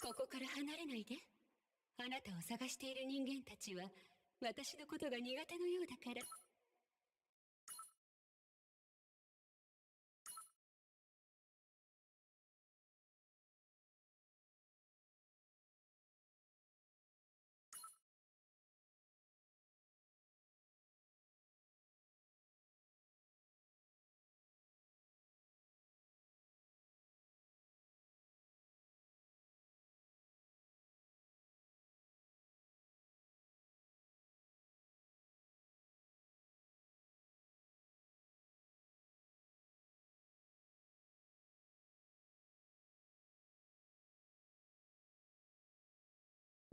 ここから離れないで。あなたを探している人間たちは私のことが苦手のようだから。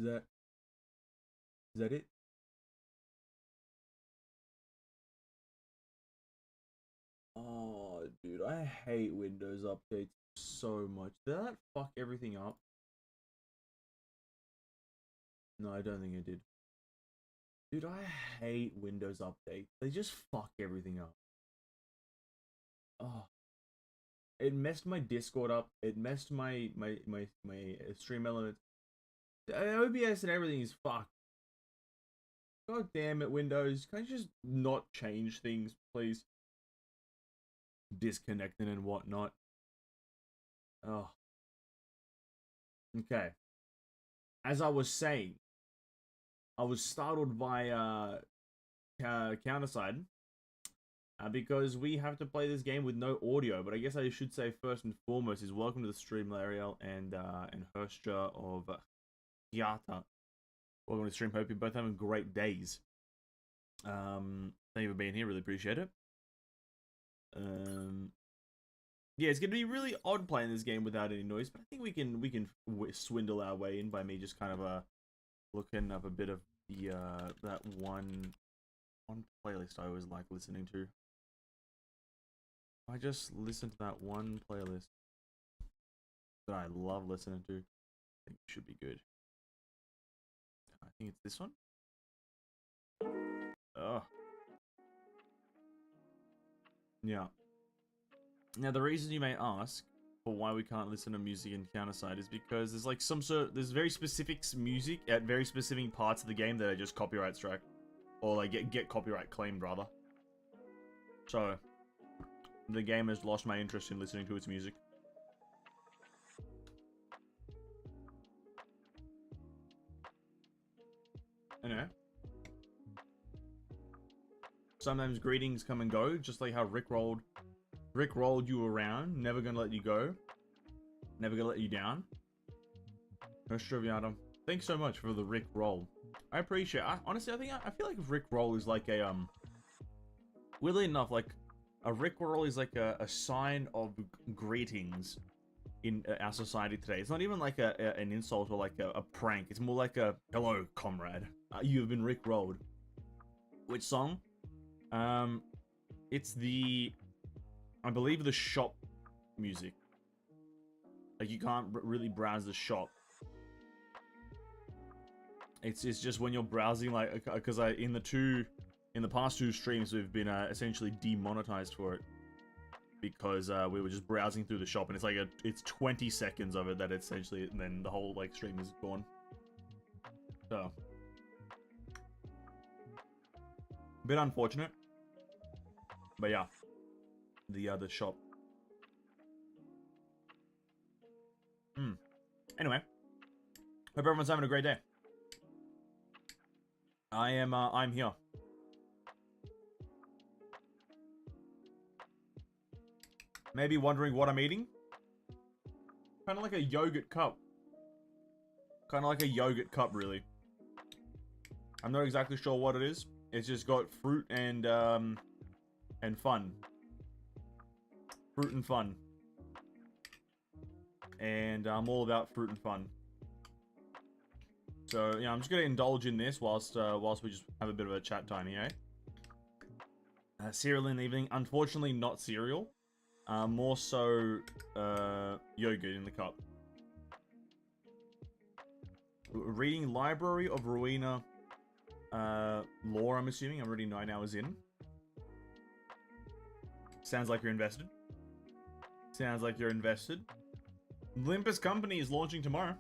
Is that it? Oh, dude, I hate Windows updates so much. Did that fuck everything up? No, I don't think it did. Dude, I hate Windows updates. They just fuck everything up. Oh, it messed my Discord up. It messed my stream elements. OBS and everything is fucked. God damn it, Windows. Can you just not change things, please? Disconnecting and whatnot. Oh. Okay. As I was saying, I was startled by Counterside because we have to play this game with no audio. But I guess I should say first and foremost is welcome to the stream, Lariel and Herstra of Hiata. Welcome to the stream. Hope you're both having great days. Thank you for being here. Really appreciate it. Yeah, it's gonna be really odd playing this game without any noise, but I think we can swindle our way in by me just kind of looking up a bit of the that one playlist I always like listening to. I just listen to that one playlist that I love listening to. I think it should be good. I think it's this one. Oh. Yeah. Now the reason you may ask for why we can't listen to music in Counterside is because there's like there's very specific music at very specific parts of the game that are just copyright strike. Or like get copyright claimed rather. So the game has lost my interest in listening to its music. Anyway. Sometimes greetings come and go, just like how Rick rolled you around, never gonna let you go. Never gonna let you down. Herstraviatum, thanks so much for the Rick roll. I appreciate it. Honestly, I feel like Rick roll is like a weirdly enough, like a Rick roll is like a sign of greetings in our society today. It's not even like an insult or like a prank. It's more like a hello, comrade. You have been Rick rolled. Which song? It's the, I believe, the shop music. Like you can't really browse the shop. It's just when you're browsing, like, because in the past two streams we've been essentially demonetized for it because we were just browsing through the shop, and it's like it's 20 seconds of it that essentially, and then the whole like stream is gone. So a bit unfortunate, but yeah, the other shop. Anyway, hope everyone's having a great day. I'm here. Maybe wondering what I'm eating? Kind of like a yogurt cup. Kind of like a yogurt cup, really. I'm not exactly sure what it is. It's just got fruit and fun. Fruit and fun. And I'm all about fruit and fun. So, yeah, I'm just gonna indulge in this whilst we just have a bit of a chat time here, eh? Cereal in the evening. Unfortunately, not cereal. More so, yogurt in the cup. Reading Library of Rowena, lore, I'm assuming. I'm already 9 hours in. Sounds like you're invested. Sounds like you're invested. Olympus Company is launching tomorrow.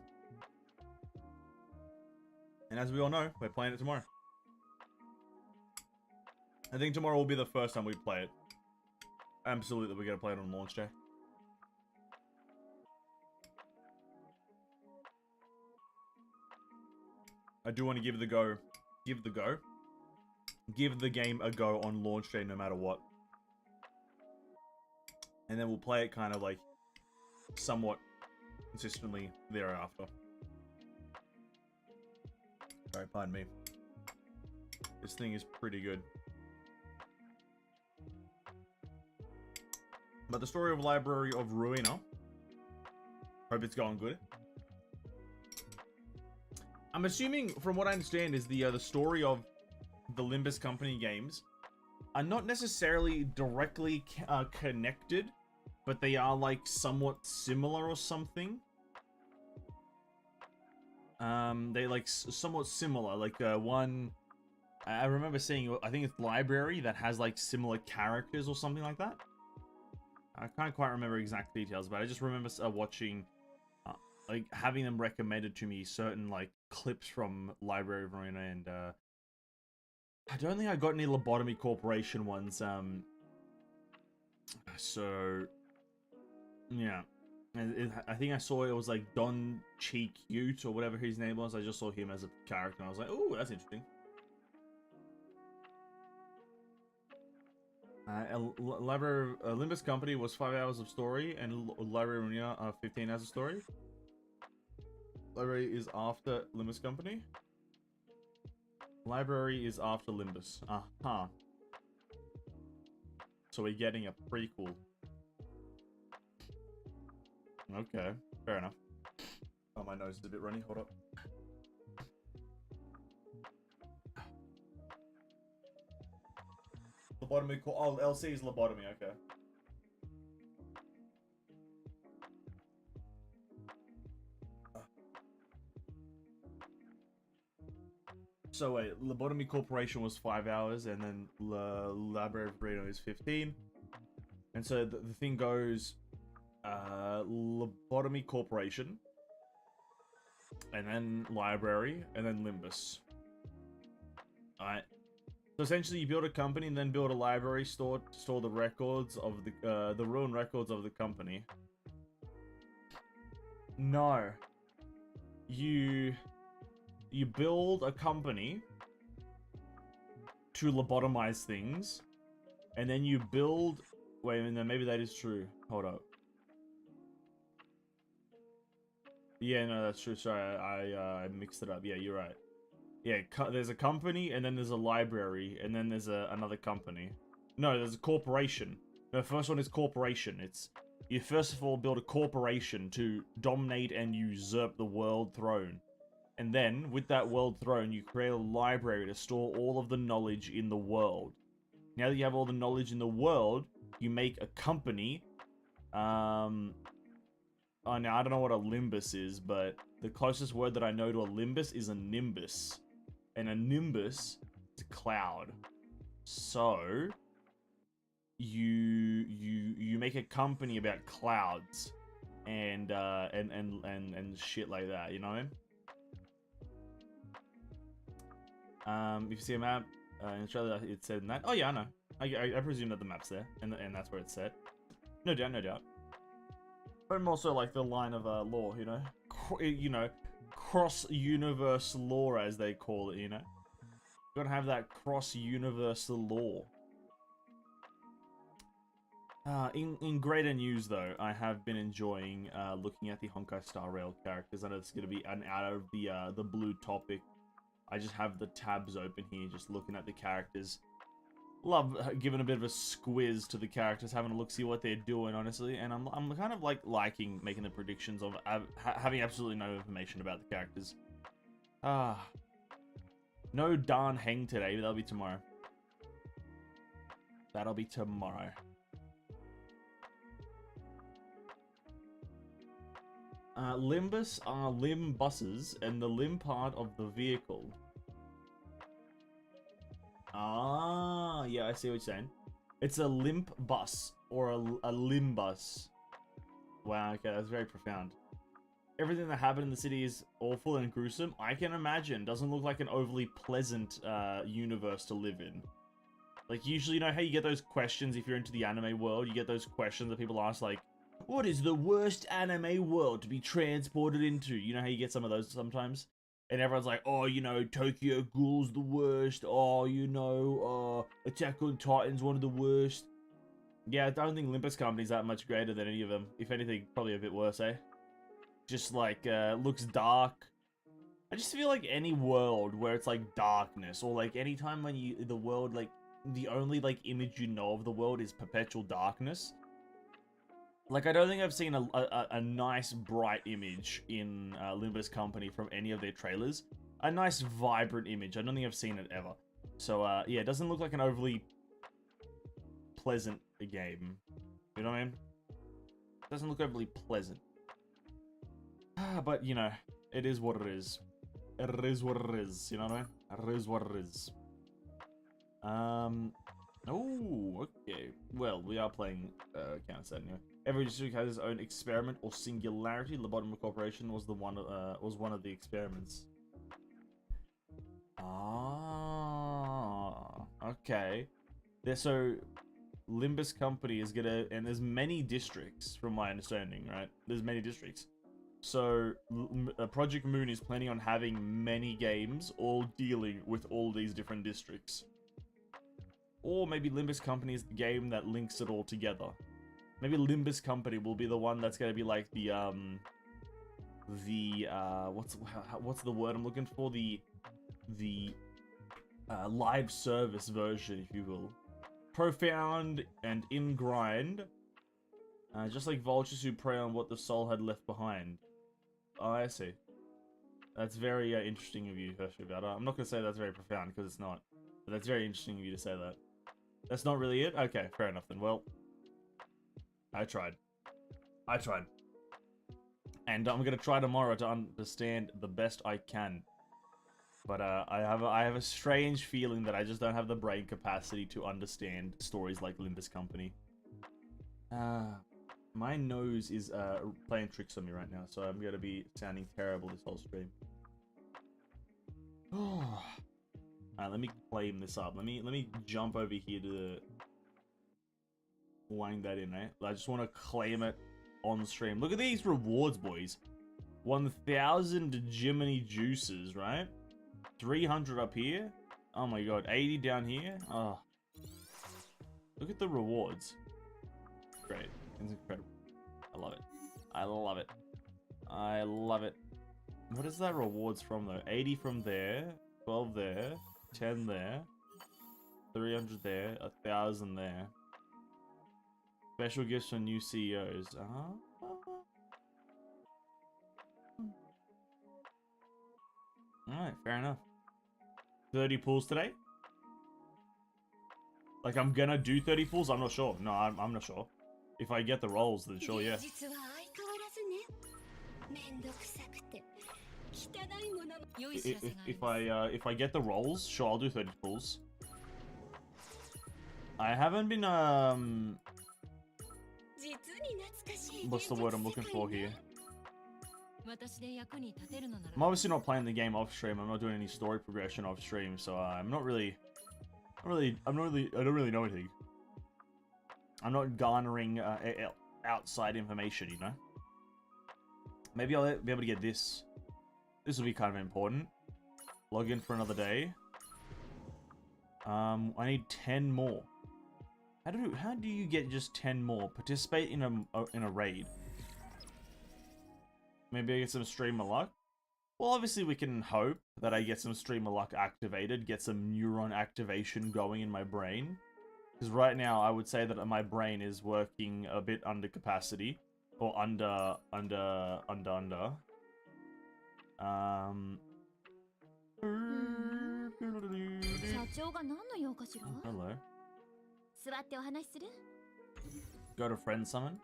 And as we all know, we're playing it tomorrow. I think tomorrow will be the first time we play it. Absolutely, we're going to play it on launch day. I do want to give the game a go on launch day no matter what. And then we'll play it kind of like somewhat consistently thereafter. Sorry, pardon me. This thing is pretty good. But the story of Library of Ruina. Hope it's going good. I'm assuming, from what I understand, is the story of the Limbus Company games are not necessarily directly connected, but they are like somewhat similar or something. They like somewhat similar. Like one, I remember seeing. I think it's Library that has like similar characters or something like that. I can't quite remember exact details, but I just remember watching, like having them recommended to me certain like clips from Library of Ruina, and I don't think I got any Lobotomy Corporation ones. So yeah. I think I saw it was like Don Cheek Ute or whatever his name was. I just saw him as a character and I was like, oh, that's interesting. Library Limbus Company was 5 hours of story and Library Ruina 15 hours of story. Library is after Limbus Company. Library is after Limbus. Uh-huh. So we're getting a prequel. Okay, fair enough. Oh, my nose is a bit runny. Hold up. Lobotomy. Oh, LC is lobotomy. Okay. So wait, Lobotomy Corporation was 5 hours, and then Library of Ruina is 15. And so the thing goes. Lobotomy Corporation, and then Library, and then Limbus. Alright. So essentially you build a company and then build a library, store the records of the ruined records of the company. No. You build a company to lobotomize things, and then you build... Wait a minute, maybe that is true. Hold up. Yeah, no, that's true. Sorry, I mixed it up. Yeah, you're right. Yeah, there's a company, and then there's a library, and then there's another company. No, there's a corporation. The first one is corporation. It's... You first of all build a corporation to dominate and usurp the world throne. And then, with that world throne, you create a library to store all of the knowledge in the world. Now that you have all the knowledge in the world, you make a company. Oh, now I don't know what a limbus is, but the closest word that I know to a limbus is a nimbus. And a nimbus is a cloud. So you make a company about clouds and shit like that, you know what I mean? If you see a map in Australia, it's said in that. Oh yeah, I know. I presume that the map's there, and that's where it's set. No doubt, no doubt. But I'm also like the line of law, you know? Cross-universe law, as they call it, you know? You gotta have that cross-universal law. In greater news, though, I have been enjoying looking at the Honkai Star Rail characters. I know it's gonna be an out of the blue topic. I just have the tabs open here, just looking at the characters. Love giving a bit of a squiz to the characters, having a look, see what they're doing, honestly. And I'm kind of like liking making the predictions of having absolutely no information about the characters. No darn hang today, but that'll be tomorrow. That'll be tomorrow. Limbus are limb buses and the limb part of the vehicle. Ah, yeah, I see what you're saying. It's a limp bus or a limb bus. Wow, okay, that's very profound. everything that happened in the city is awful and gruesome. I can imagine. Doesn't look like an overly pleasant universe to live in. Like, usually, you know how you get those questions if you're into the anime world? You get those questions that people ask, like, what is the worst anime world to be transported into? You know how you get some of those sometimes? And everyone's like, oh, you know, Tokyo Ghoul's the worst. Oh, you know, Attack on Titan's one of the worst. Yeah, I don't think Olympus Company's that much greater than any of them. If anything, probably a bit worse, eh? Just, like, looks dark. I just feel like any world where it's, like, darkness, or, like, anytime when the world, like, the only, like, image you know of the world is perpetual darkness. Like, I don't think I've seen a nice, bright image in Olympus Company from any of their trailers. A nice, vibrant image. I don't think I've seen it ever. So, yeah, it doesn't look like an overly pleasant game. You know what I mean? It doesn't look overly pleasant. But, you know, it is what it is. It is what it is. You know what I mean? It is what it is. Oh, okay. Well, we are playing Counter anyway. Every district has its own experiment or singularity. Lobotomy Corporation was one of the experiments. Ah, okay. So Limbus Company is gonna, and there's many districts from my understanding, right? There's many districts. So Project Moon is planning on having many games all dealing with all these different districts. Or maybe Limbus Company is the game that links it all together. Maybe Limbus Company will be the one that's gonna be like the what's the word I'm looking for? The live service version, if you will. Profound and in grind, just like vultures who prey on what the soul had left behind. Oh, I see. That's very interesting of you, Hersheyvada. I'm not gonna say that's very profound because it's not, but that's very interesting of you to say that. That's not really it? Okay, fair enough then. Well, I tried. And I'm gonna try tomorrow to understand the best I can. But I have a strange feeling that I just don't have the brain capacity to understand stories like Limbus Company. My nose is playing tricks on me right now, so I'm gonna be sounding terrible this whole stream. Alright, let me claim this up. Let me jump over here to wind that in, eh? I just want to claim it on stream. Look at these rewards, boys. 1,000 Jiminy Juices, right? 300 up here. Oh my god, 80 down here. Oh. Look at the rewards. Great. It's incredible. I love it. I love it. I love it. What is that rewards from, though? 80 from there. 12 there. 10 there. 300 there. 1,000 there. Special gifts for new CEOs. Alright, fair enough. 30 pulls today? Like, I'm gonna do 30 pulls? I'm not sure. No, I'm not sure. If I get the rolls, then sure, yeah. If I get the rolls, sure, I'll do 30 pulls. I haven't been, what's the word I'm looking for here? I'm obviously not playing the game off stream. I'm not doing any story progression off stream, so I don't really know anything. I'm not garnering outside information, you know. Maybe I'll be able to get this. This will be kind of important. Log in for another day. I need 10 more. How do you get just 10 more? Participate in a raid. Maybe I get some streamer luck. Well, obviously we can hope that I get some streamer luck activated, get some neuron activation going in my brain. Because right now I would say that my brain is working a bit under capacity. Or under. Hello. Go to friend summon.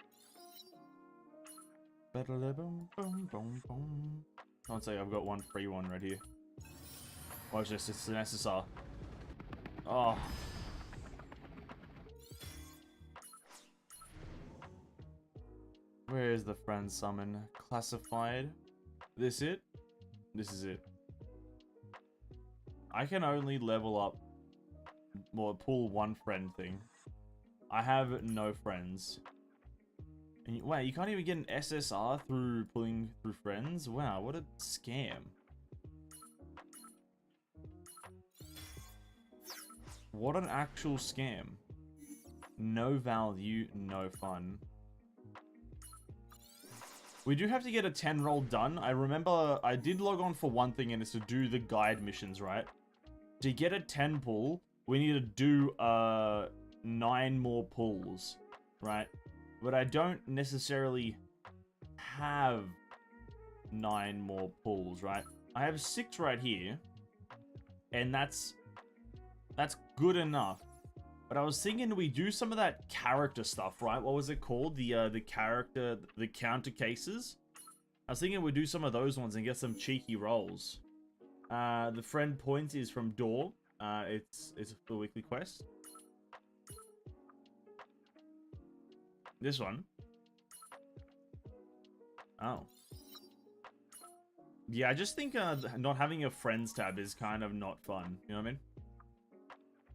I'll say I've got one free one right here. Watch this, it's an SSR. Oh. Where is the friend summon? Classified. This it? This is it. I can only level up or pull one friend thing. I have no friends. And wow, you can't even get an SSR through pulling through friends? Wow, what a scam. What an actual scam. No value, no fun. We do have to get a 10 roll done. I remember I did log on for one thing, and it's to do the guide missions, right? To get a 10 pull, we need to do 9 more pulls, right? But I don't necessarily have 9 more pulls, right? I have 6 right here, and that's good enough. But I was thinking we do some of that character stuff, right? What was it called? The counter cases. I was thinking we'd do some of those ones and get some cheeky rolls. The friend point is from Door. It's the weekly quest. This one. Oh. Yeah, I just think not having a friends tab is kind of not fun. You know what I mean?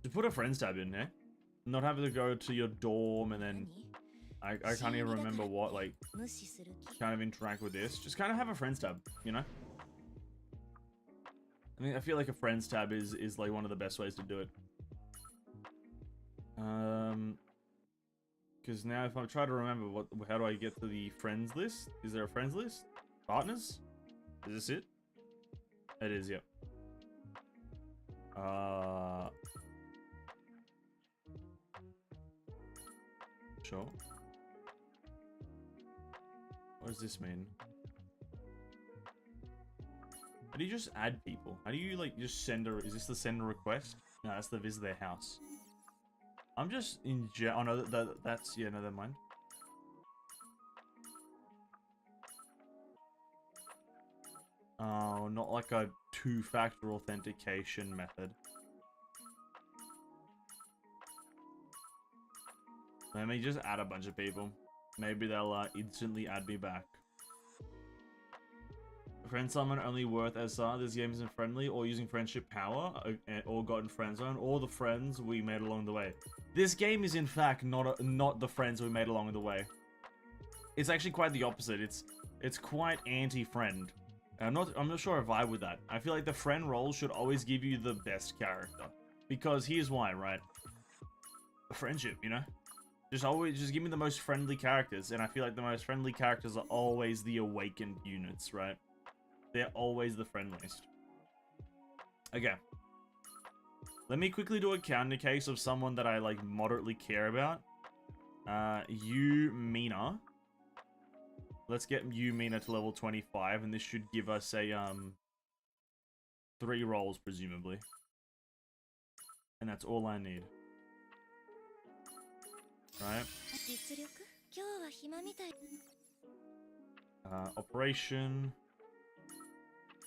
To put a friends tab in there. Not having to go to your dorm and then I can't even remember what, like, kind of interact with this. Just kind of have a friends tab, you know? I mean, I feel like a friends tab is like one of the best ways to do it. Because now if I try to remember how do I get to the friends list? Is there a friends list? Partners? Is this it? It is, yep. Sure. What does this mean? How do you just add people? How do you, like, just send a... Is this the send a request? No, that's the visit their house. I'm just in oh no, that's... Yeah, no, never mind. Oh, not like a 2-factor authentication method. Let me just add a bunch of people. Maybe they'll instantly add me back. Friend summon only worth SR. This game isn't friendly or using friendship power or gotten friend zone or the friends we made along the way. This game is in fact not the friends we made along the way. It's actually quite the opposite. It's quite anti-friend. I'm not sure I vibe with that. I feel like the friend role should always give you the best character. Because here's why, right? Friendship, you know? Just give me the most friendly characters, and I feel like the most friendly characters are always the awakened units, right? They're always the friendliest. Okay. Let me quickly do a counter case of someone that I, like, moderately care about. Mina. Let's get Mina to level 25, and this should give us a, 3 rolls, presumably. And that's all I need. Right. Operation.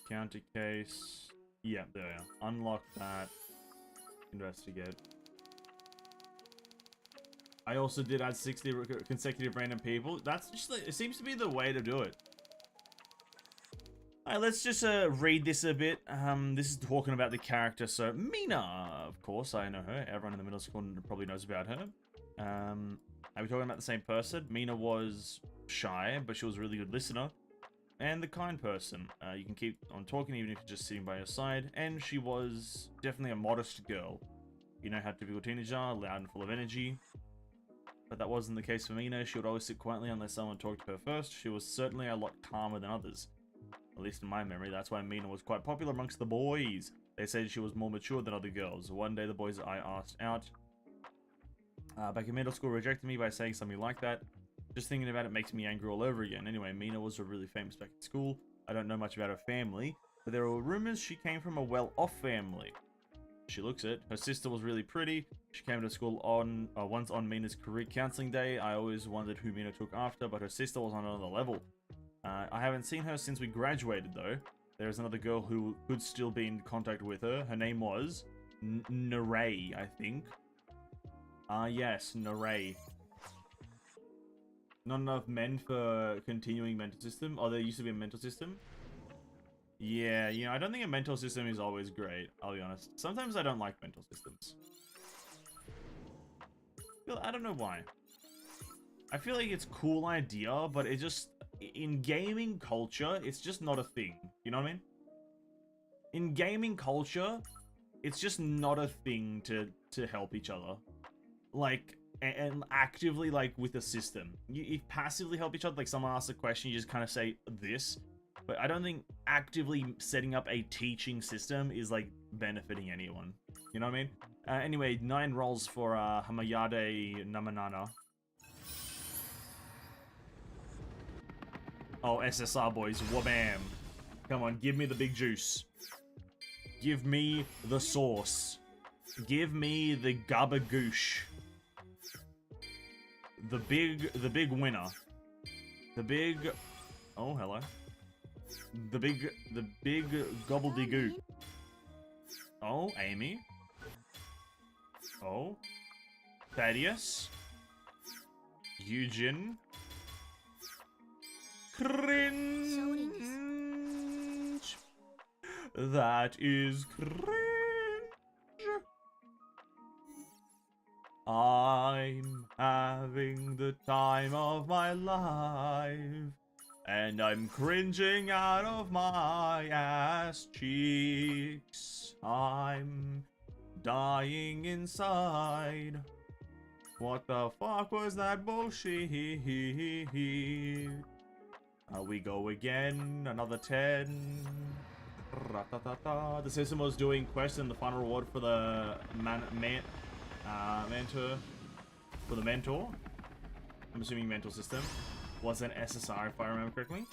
Counter case. Yeah, there we are. Unlock that. Investigate. I also did add 60 consecutive random people. That's just like, it seems to be the way to do it. Alright, let's just read this a bit. This is talking about the character. So, Mina, of course, I know her. Everyone in the middle school probably knows about her. Are we talking about the same person? Mina was shy, but she was a really good listener. And the kind person. You can keep on talking even if you're just sitting by your side. And she was definitely a modest girl. You know how typical teenager, loud and full of energy. But that wasn't the case for Mina. She would always sit quietly unless someone talked to her first. She was certainly a lot calmer than others. At least in my memory, that's why Mina was quite popular amongst the boys. They said she was more mature than other girls. One day the boys I asked out back in middle school rejected me by saying something like that. Just thinking about it makes me angry all over again. Anyway, Mina was really famous back at school. I don't know much about her family, but there were rumors she came from a well-off family. She looks it. Her sister was really pretty. She came to school on once on Mina's career counseling day. I always wondered who Mina took after, but her sister was on another level. I haven't seen her since we graduated, though. There's another girl who could still be in contact with her. Her name was Naray, I think. Yes, Naray. Not enough men for continuing mental system. Oh, there used to be a mental system. Yeah, you know, I don't think a mental system is always great, I'll be honest. Sometimes I don't like mental systems. I don't know why. I feel like it's a cool idea, but it just... In gaming culture, it's just not a thing. You know what I mean? In gaming culture, it's just not a thing to help each other. Like, and actively, like, with a system. You passively help each other, like someone asks a question, you just kind of say this. But I don't think actively setting up a teaching system is, like, benefiting anyone. You know what I mean? Anyway, 9 rolls for Hamayade Namanana. Oh, SSR boys, wabam. Come on, give me the big juice. Give me the sauce. Give me the gabagoosh. The big winner. The big... Oh, hello. The big gobbledygook. Oh, Amy. Oh. Thaddeus. Eugen. Cringe. That is cringe. I'm having the time of my life, and I'm cringing out of my ass cheeks. I'm dying inside. What the fuck was that bullshit? We go again, another 10. The system was doing quests and the final reward for the mentor. For the mentor. I'm assuming mental system. Was an SSR if I remember correctly.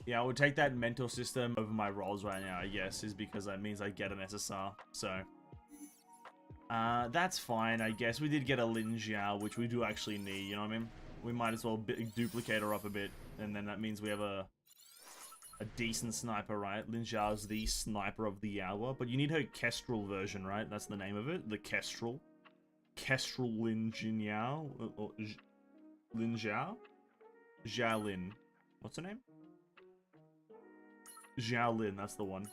Yeah, I would take that mental system over my rolls right now, I guess, is because that means I get an SSR. So, that's fine, I guess. We did get a Lin Xiao, which we do actually need, you know what I mean? We might as well duplicate her up a bit, and then that means we have a decent sniper, right? Lin Xiao is the sniper of the hour, but you need her Kestrel version, right? That's the name of it, the Kestrel. Kestrel Lin Xiao? Lin Xiao? Xiaolin. What's her name? Xiaolin, that's the one.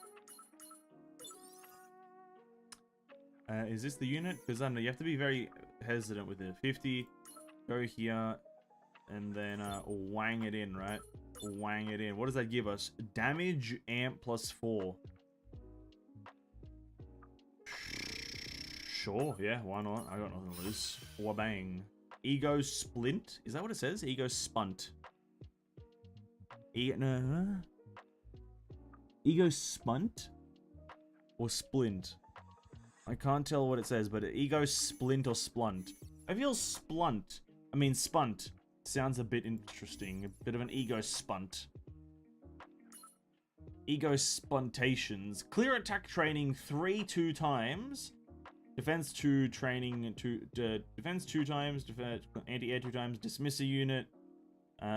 Is this the unit? Because I don't know, you have to be very hesitant with it. 50, go here, and then wang it in, right? Wang it in. What does that give us? Damage amp +4. Sure, yeah, why not? I got nothing to lose. Wabang. Ego splint? Is that what it says? Ego spunt. Ego spunt? Or splint? I can't tell what it says, but ego splint or splunt. I feel splunt. I mean spunt. Sounds a bit interesting. A bit of an ego spunt. Ego spuntations. Clear attack training 3 2 times. Defense 2 training 2. Defense 2 times. Anti-air 2 times. Dismiss a unit.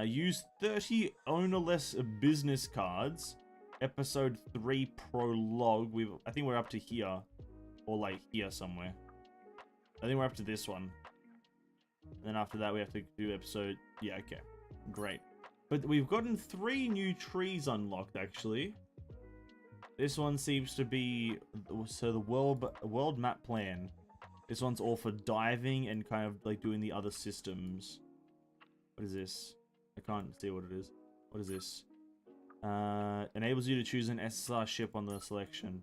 Use 30 ownerless business cards. Episode 3 prologue. I think we're up to here. Or like here somewhere. I think we're up to this one. And then after that we have to do episode... Yeah, okay. Great. But we've gotten 3 new trees unlocked, actually. This one seems to be... So the world map plan. This one's all for diving and kind of like doing the other systems. What is this? I can't see what it is. What is this? Enables you to choose an SSR ship on the selection.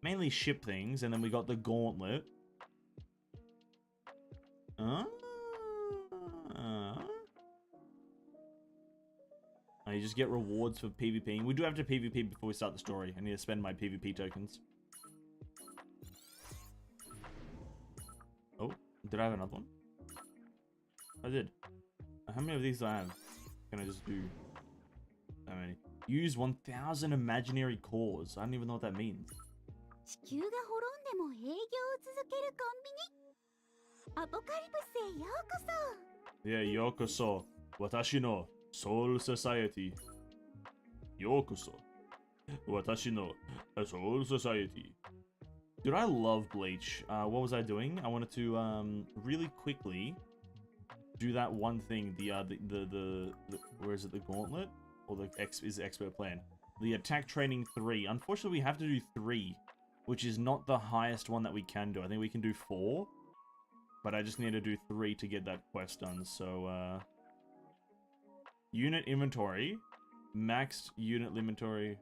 Mainly ship things, and then we got the gauntlet. You just get rewards for PvPing. We do have to PvP before we start the story. I need to spend my PvP tokens. Oh, did I have another one? I did. How many of these do I have? Can I just do? How many? Use 1,000 imaginary cores. I don't even know what that means. Yeah, yokoso. Watashi no Soul Society. Yokoso. Watashi no Soul Society. Dude, I love Bleach. What was I doing? I wanted to really quickly do that one thing. The where is it? The gauntlet or the expert plan? The attack training 3. Unfortunately, we have to do 3, which is not the highest one that we can do. I think we can do 4, but I just need to do 3 to get that quest done. So unit inventory, maxed unit inventory.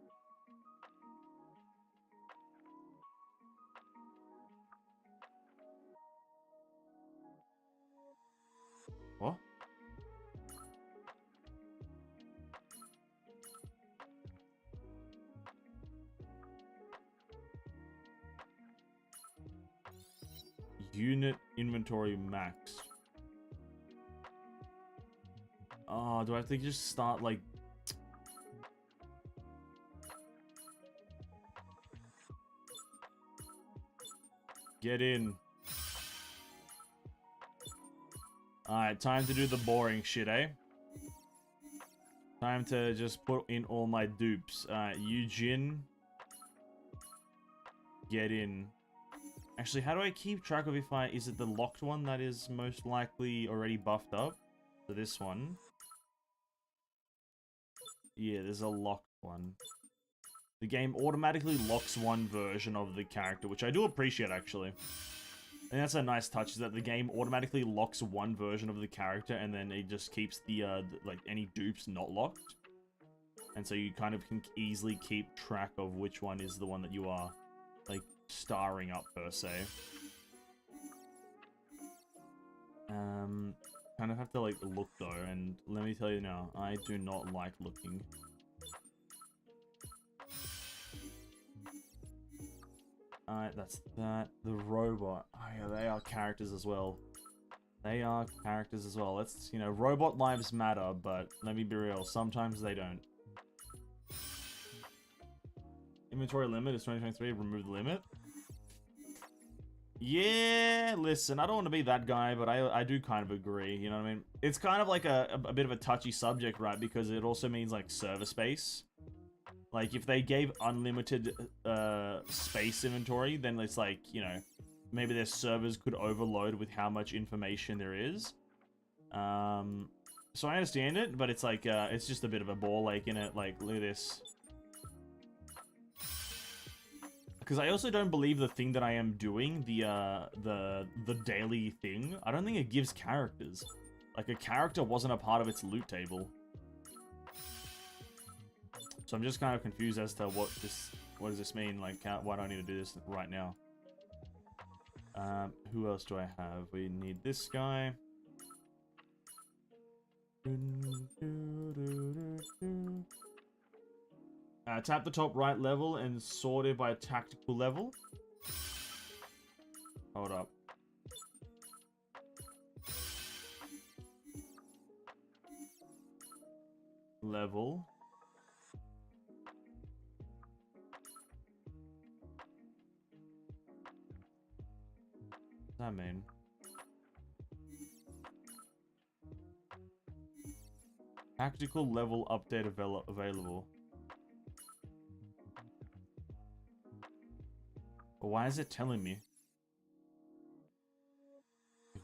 What? Unit inventory max. Oh, do I have to just start like... Get in. Alright, time to do the boring shit, eh? Time to just put in all my dupes. Alright, Eugene. Get in. Actually, how do I keep track of if I... Is it the locked one that is most likely already buffed up? So this one. Yeah, there's a locked one. The game automatically locks one version of the character, which I do appreciate, actually. And that's a nice touch, is that the game automatically locks one version of the character, and then it just keeps the, like, any dupes not locked. And so you kind of can easily keep track of which one is the one that you are, like, starring up, per se. Kind of have to, like, look, though, and let me tell you now, I do not like looking. Alright, that's that. The robot. Oh yeah, they are characters as well. They are characters as well. Let's, you know, robot lives matter, but let me be real, sometimes they don't. Inventory limit is 2023, remove the limit. Yeah, listen, I don't want to be that guy, but I do kind of agree, you know what I mean? It's kind of like a bit of a touchy subject, right? Because it also means, like, server space. Like, if they gave unlimited space inventory, then it's like, you know, maybe their servers could overload with how much information there is. So I understand it, but it's like, it's just a bit of a ball ache in it. Like, look at this. Because I also don't believe the thing that I am doing, the daily thing, I don't think it gives characters. Like, a character wasn't a part of its loot table. So I'm just kind of confused as to what does this mean? Like, why do I need to do this right now? Who else do I have? We need this guy. Tap the top right level and sort it by tactical level. Hold up. Level. What does that mean? Tactical level update available. But why is it telling me?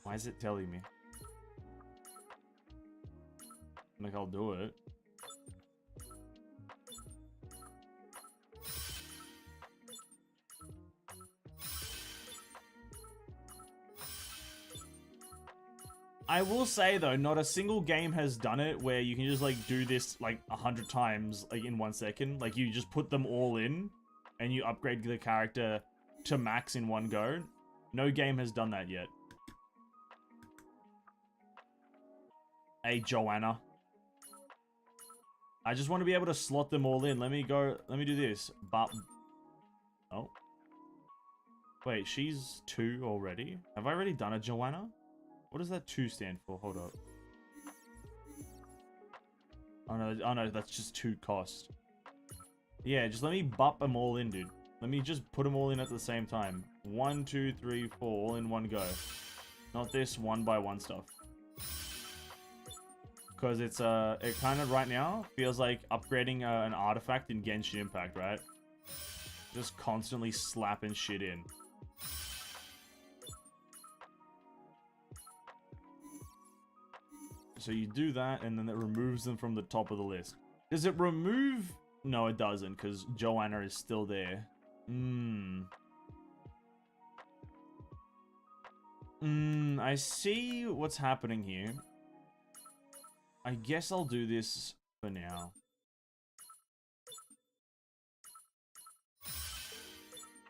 Why is it telling me? Like, I'll do it. I will say, though, not a single game has done it where you can just, like, do this, like, 100 times, like, in 1 second. Like, you just put them all in, and you upgrade the character to max in one go. No game has done that yet. Hey, Joanna. I just want to be able to slot them all in. Let me do this. Oh. Wait, she's 2 already? Have I already done a Joanna? What does that 2 stand for? Hold up. Oh no, that's just 2 cost. Yeah, just let me bop them all in, dude. Let me just put them all in at the same time. 1, 2, 3, 4, all in one go. Not this 1 by 1 stuff. Because it's, it kind of right now feels like upgrading an artifact in Genshin Impact, right? Just constantly slapping shit in. So you do that, and then it removes them from the top of the list. Does it remove... No, it doesn't, because Joanna is still there. I see what's happening here. I guess I'll do this for now.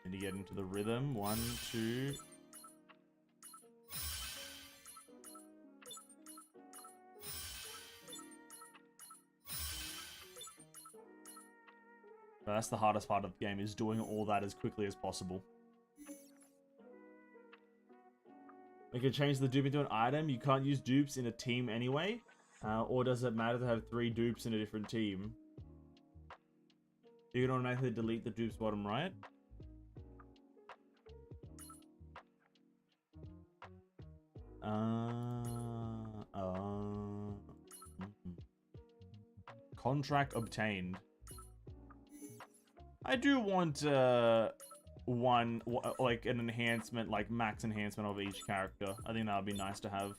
Need to get into the rhythm. 1, 2... That's the hardest part of the game, is doing all that as quickly as possible. We can change the dupe into an item. You can't use dupes in a team anyway. Or does it matter to have 3 dupes in a different team? You can automatically delete the dupes bottom right. Contract obtained. I do want like an enhancement, like max enhancement of each character. I think that would be nice to have.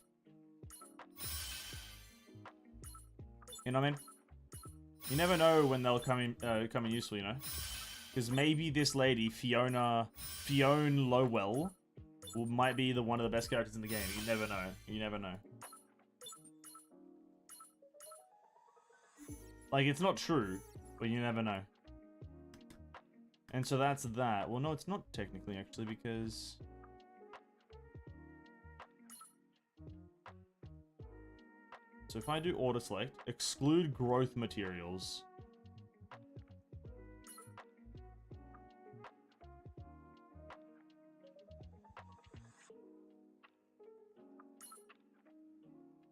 You know what I mean? You never know when they'll come in useful, you know? Because maybe this lady, Fiona Lowell, might be one of the best characters in the game. You never know. You never know. Like, it's not true, but you never know. And so that's that. Well, no, it's not technically, actually, because... So if I do auto-select, exclude growth materials.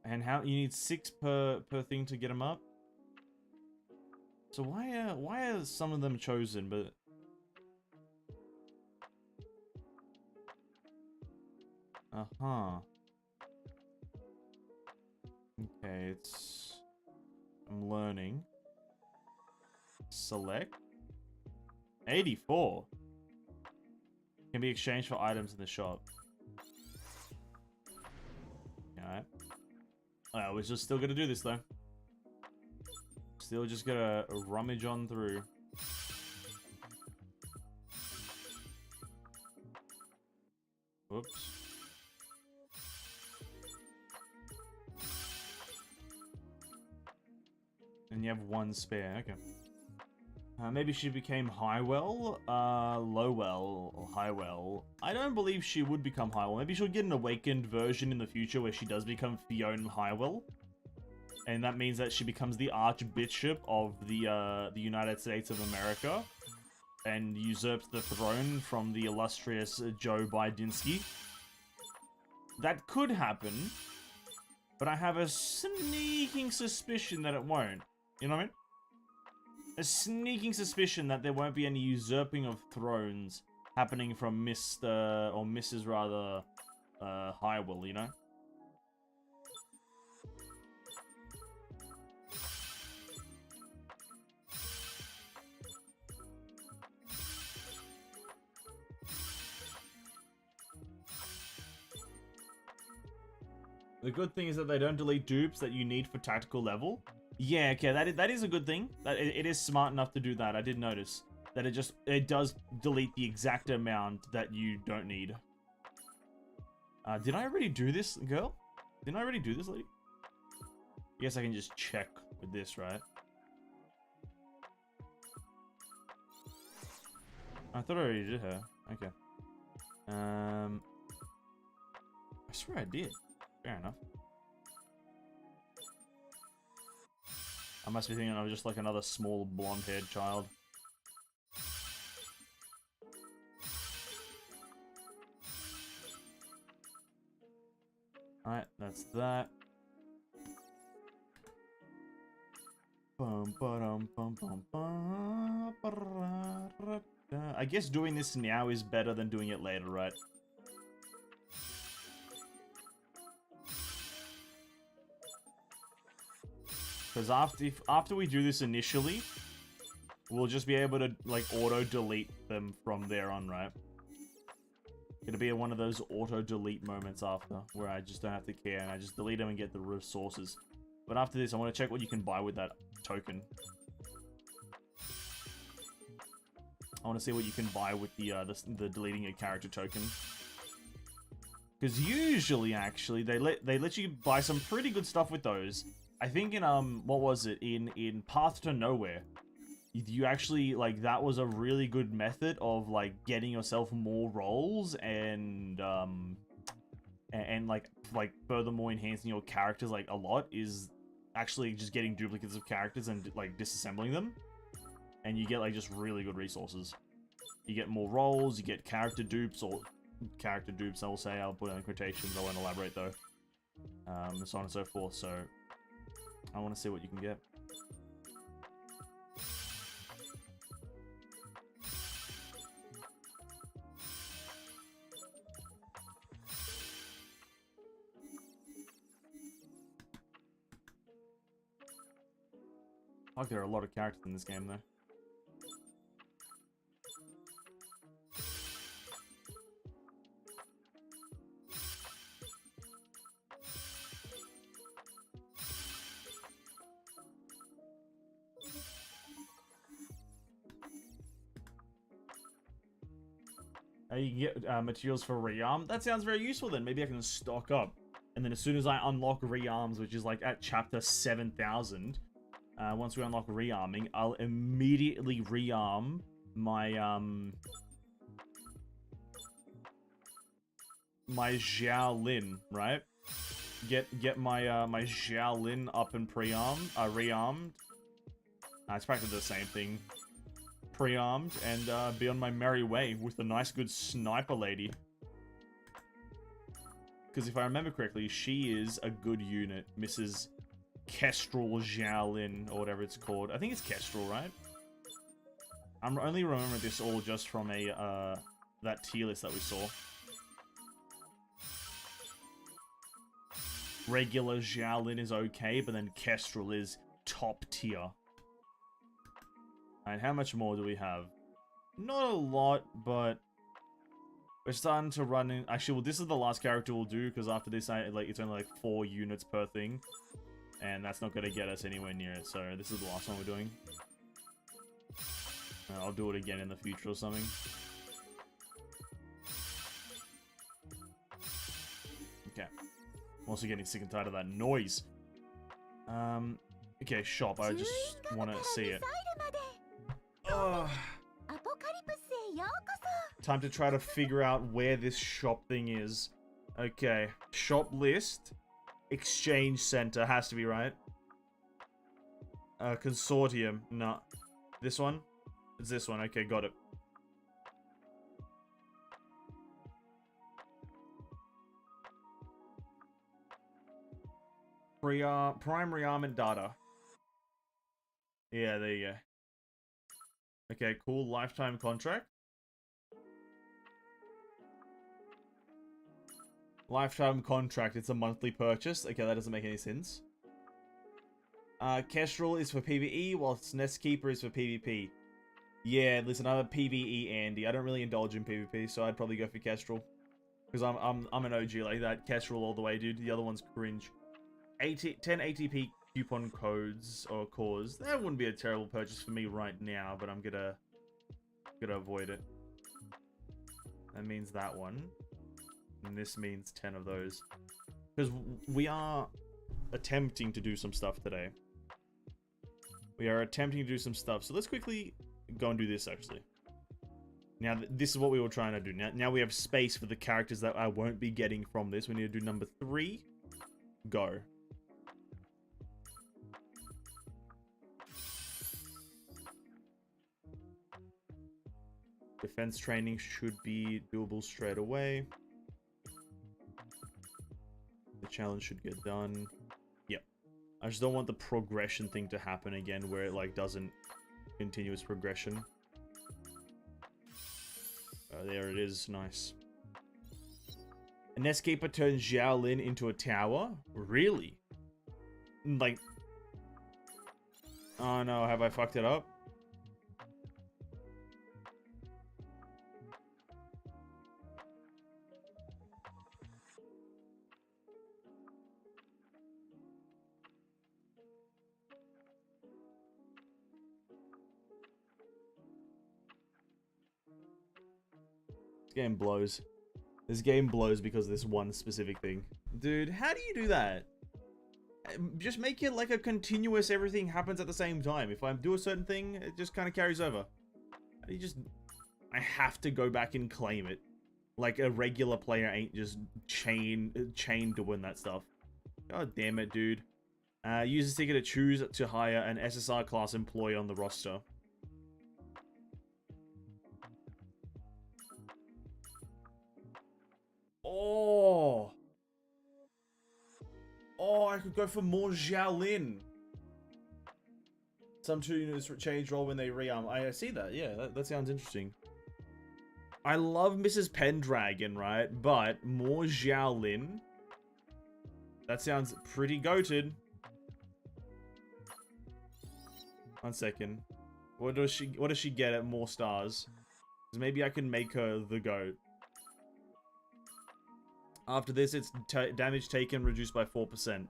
And how you need 6 per thing to get them up. So why are some of them chosen, but okay, I'm learning. Select 84 can be exchanged for items in the shop. Alright. Alright, we're just still gonna do this though. Still just gotta rummage on through. Whoops. And you have 1 spare, okay. Maybe she became Highwell, Lowell, or Highwell. I don't believe she would become Highwell. Maybe she'll get an awakened version in the future where she does become Fiona Highwell. And that means that she becomes the Archbishop of the United States of America. And usurps the throne from the illustrious Joe Bidinsky. That could happen. But I have a sneaking suspicion that it won't. You know what I mean? A sneaking suspicion that there won't be any usurping of thrones happening from Mr. or Mrs. rather, Highwell, you know? The good thing is that they don't delete dupes that you need for tactical level. Yeah, okay, that is a good thing. That it is smart enough to do that. I did notice that it does delete the exact amount that you don't need. Did I already do this, girl? Didn't I already do this, lady? I guess I can just check with this, right? I thought I already did her. Okay. I swear I did. Fair enough. I must be thinking of just like another small blonde-haired child. Alright, that's that. I guess doing this now is better than doing it later, right? Because after we do this initially, we'll just be able to, like, auto-delete them from there on, right? It'll be one of those auto-delete moments after, where I just don't have to care, and I just delete them and get the resources. But after this, I want to check what you can buy with that token. I want to see what you can buy with the deleting a character token. Because usually, actually, they let you buy some pretty good stuff with those. I think in what was it, in Path to Nowhere, you actually, like, that was a really good method of, like, getting yourself more rolls and like furthermore enhancing your characters, like, a lot, is actually just getting duplicates of characters and, like, disassembling them. And you get, like, just really good resources. You get more rolls, you get character dupes, or character dupes, I will say, I'll put in quotations, I won't elaborate though. And so on and so forth, so I want to see what you can get. Like, there are a lot of characters in this game though. You can get materials for rearm. That sounds very useful then. Maybe I can stock up. And then as soon as I unlock rearms, which is like at chapter 7,000, once we unlock rearming, I'll immediately rearm my, my Xiaolin, right? Get my, my Xiaolin up and rearmed. It's practically the same thing. Pre-armed and be on my merry way with a nice good sniper lady. Because if I remember correctly, she is a good unit, Mrs. Kestrel Xiaolin, or whatever it's called. I think it's Kestrel, right? I'm only remembering this all just from a that tier list that we saw. Regular Xiaolin is okay, but then Kestrel is top tier. And how much more do we have? Not a lot, but we're starting to run in. Actually, well, this is the last character we'll do, because after this, it's only like 4 units per thing, and that's not going to get us anywhere near it. So this is the last one we're doing. I'll do it again in the future or something. Okay. I'm also getting sick and tired of that noise. Okay, shop. I just want to see it. Time to try to figure out where this shop thing is. Okay, shop list. Exchange center has to be right. Consortium. No. This one? It's this one. Okay, got it. Primary armament data. Yeah, there you go. Okay, cool. Lifetime contract. Lifetime contract. It's a monthly purchase. Okay, that doesn't make any sense. Kestrel is for PvE, whilst Nestkeeper is for PvP. Yeah, listen, I'm a PvE Andy. I don't really indulge in PvP, so I'd probably go for Kestrel. Because I'm an OG like that. Kestrel all the way, dude. The other one's cringe. 10 ATP coupon codes or cores. That wouldn't be a terrible purchase for me right now, but I'm gonna avoid it. That means that one. And this means 10 of those. Because we are attempting to do some stuff today. We are attempting to do some stuff. So let's quickly go and do this, actually. Now, this is what we were trying to do. Now we have space for the characters that I won't be getting from this. We need to do number 3. Go. Defense training should be doable straight away. The challenge should get done. Yep. I just don't want the progression thing to happen again where it like doesn't continuous progression. There it is. Nice. A Nestkeeper turns Xiaolin into a tower? Really? Like... Oh no, have I fucked it up? game blows. This game blows because of this one specific thing. Dude, how do you do that? Just make it like a continuous, everything happens at the same time. If I do a certain thing, it just kind of carries over. You just... I have to go back and claim it. Like a regular player ain't just chain doing that stuff. God damn it, dude. Use a ticket to choose to hire an SSR class employee on the roster. Oh! Oh, I could go for more Xiaolin. Some 2 units change role when they rearm. I see that. Yeah, that sounds interesting. I love Mrs. Pendragon, right? But more Xiaolin. That sounds pretty goated. 1 second. What does she get at more stars? 'Cause maybe I can make her the goat. After this, it's damage taken reduced by 4%.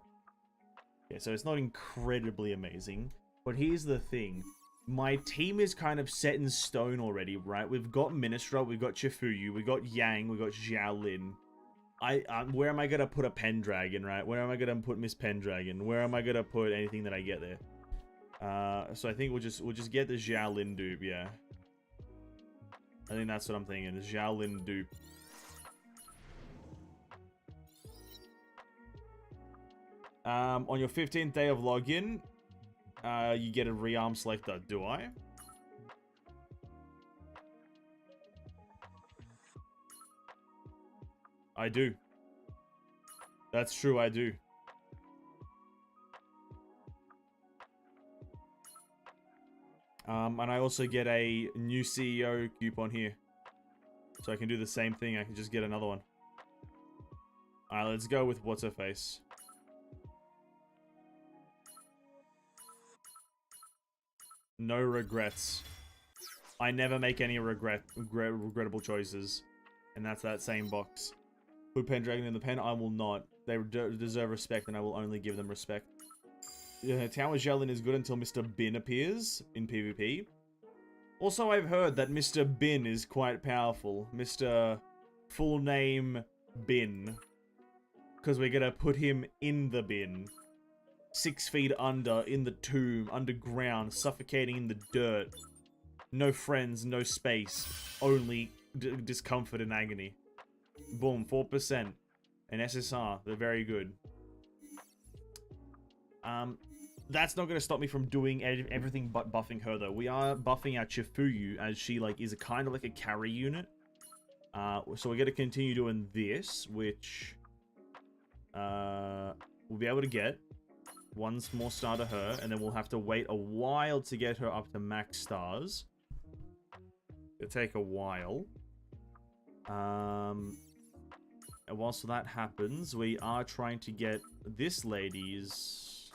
Yeah, so it's not incredibly amazing. But here's the thing. My team is kind of set in stone already, right? We've got Ministra, we've got Chifuyu, we've got Yang, we've got Xiaolin. Where am I going to put a Pendragon, right? Where am I going to put Miss Pendragon? Where am I going to put anything that I get there? So I think we'll just get the Xiaolin dupe, yeah. I think that's what I'm thinking, the Xiaolin dupe. On your 15th day of login, you get a rearm selector. Do I? I do. That's true, I do. And I also get a new CEO coupon here. So I can do the same thing, I can just get another one. Alright, let's go with what's her face. No regrets. I never make any regrettable choices. And that's that same box. Put Pendragon in the pen, I will not. They deserve respect and I will only give them respect. Tower Xiaolin is good until Mr. Bin appears in PvP. Also, I've heard that Mr. Bin is quite powerful. Mr. Full name Bin. Because we're gonna put him in the bin. 6 feet under, in the tomb, underground, suffocating in the dirt. No friends, no space. Only discomfort and agony. Boom, 4%. An SSR, they're very good. That's not going to stop me from doing everything but buffing her, though. We are buffing our Chifuyu, as she, like, is kind of like a carry unit. So we're going to continue doing this, which... we'll be able to get. 1 more star to her, and then we'll have to wait a while to get her up to max stars. It'll take a while. And whilst that happens, we are trying to get this lady's...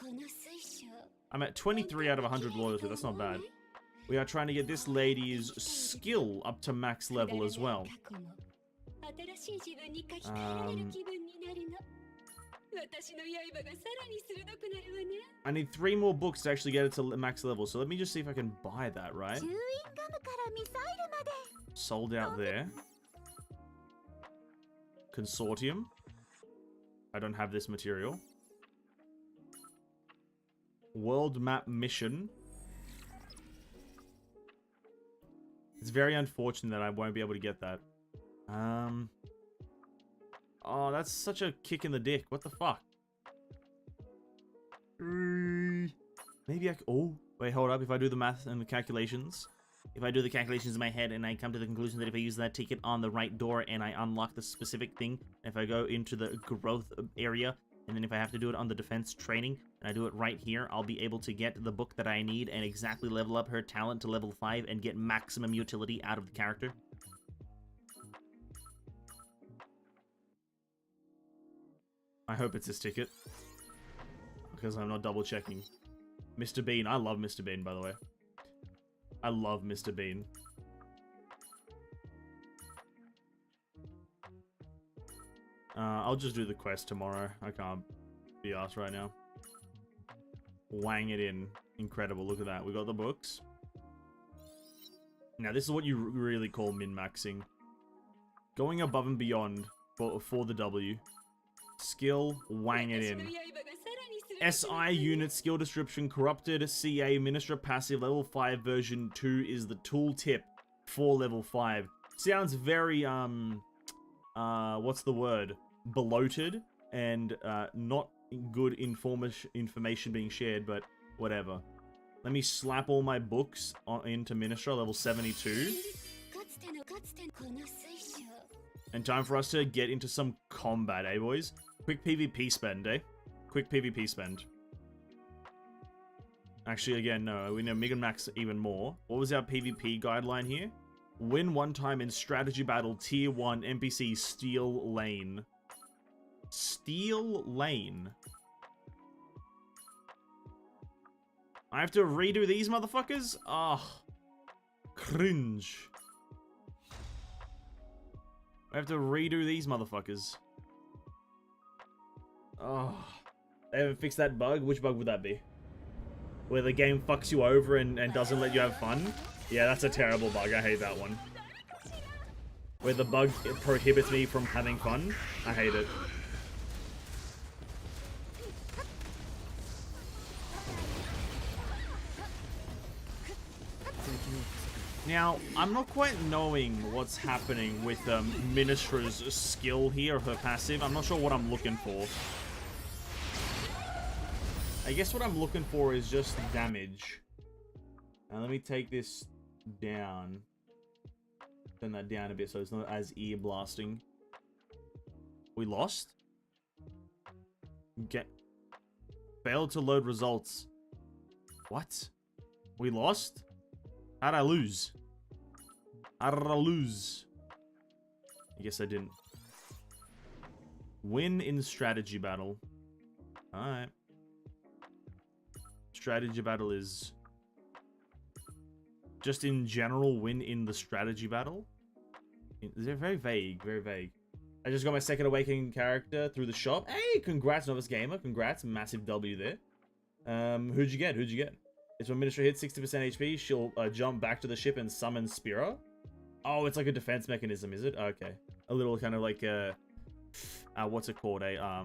I'm at 23 out of 100 loyalty, that's not bad. We are trying to get this lady's skill up to max level as well. I need 3 more books to actually get it to max level, so let me just see if I can buy that, right? Sold out there. Consortium. I don't have this material. World map mission. It's very unfortunate that I won't be able to get that. Oh, that's such a kick in the dick. What the fuck? Maybe I... Oh, wait, hold up. If I do the math and the calculations... If I do the calculations in my head and I come to the conclusion that if I use that ticket on the right door and I unlock the specific thing, if I go into the growth area, and then if I have to do it on the defense training, and I do it right here, I'll be able to get the book that I need and exactly level up her talent to level 5 and get maximum utility out of the character. I hope it's this ticket. Because I'm not double checking. Mr. Bean. I love Mr. Bean, by the way. I love Mr. Bean. I'll just do the quest tomorrow. I can't be arsed right now. Wang it in. Incredible. Look at that. We got the books. Now, this is what you really call min-maxing. Going above and beyond for the W. Skill, wang it in. SI unit skill description, corrupted CA Minister passive level 5 version 2 is the tooltip for level 5. Sounds very, what's the word? Bloated and not good information being shared, but whatever. Let me slap all my books into Minister level 72. And time for us to get into some combat, eh, boys? Quick PvP spend, eh? Quick PvP spend. Actually, again, no. We need to Mega Max even more. What was our PvP guideline here? Win one time in strategy battle, tier 1, NPC, Steel Lane. Steel Lane. I have to redo these motherfuckers? Ah. Cringe. I have to redo these motherfuckers. Oh. They haven't fixed that bug? Which bug would that be? Where the game fucks you over and doesn't let you have fun? Yeah, that's a terrible bug. I hate that one. Where the bug prohibits me from having fun? I hate it. Now, I'm not quite knowing what's happening with Ministra's skill here, or her passive. I'm not sure what I'm looking for. I guess what I'm looking for is just damage. Now, let me take this down. Turn that down a bit so it's not as ear blasting. We lost? Get failed to load results. What? We lost? How'd I lose? How did I lose? I guess I didn't. Win in strategy battle. Alright. Strategy battle is... just in general, win in the strategy battle? They're very vague, very vague. I just got my second awakening character through the shop. Hey, congrats, Novice Gamer. Congrats, massive W there. Who'd you get? Who'd you get? It's when Minister hits 60% HP, she'll jump back to the ship and summon Spira. Oh, it's like a defense mechanism, is it? Okay. A little kind of like a... what's it called? A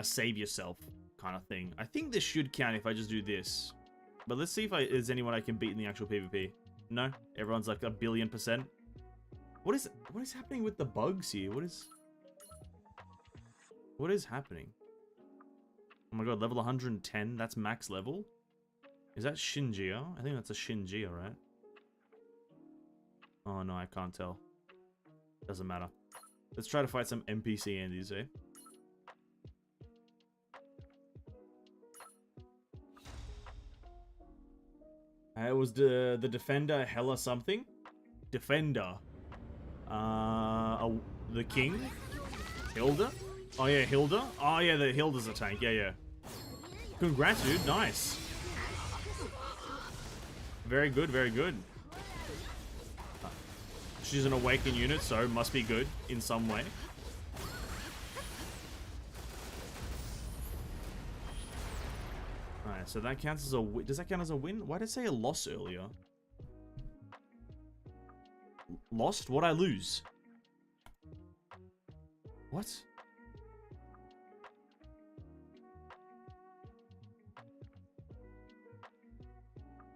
save yourself kind of thing. I think this should count if I just do this. But let's see if there's anyone I can beat in the actual PvP. No? Everyone's like 1,000,000,000%. What is happening with the bugs here? What is happening? Oh my god, level 110? That's max level? Is that Shinjia? I think that's a Shinjia, right? Oh no, I can't tell. Doesn't matter. Let's try to fight some NPC Andes, eh? It was the defender Hella something? Defender. The king? Hilda? Oh yeah, Hilda? Oh yeah, the Hilda's a tank. Yeah, yeah. Congrats, dude. Nice. Very good, very good. She's an awakened unit, so must be good in some way. Alright, so that counts as a win. Does that count as a win? Why did it say a loss earlier? Lost? What'd I lose? What?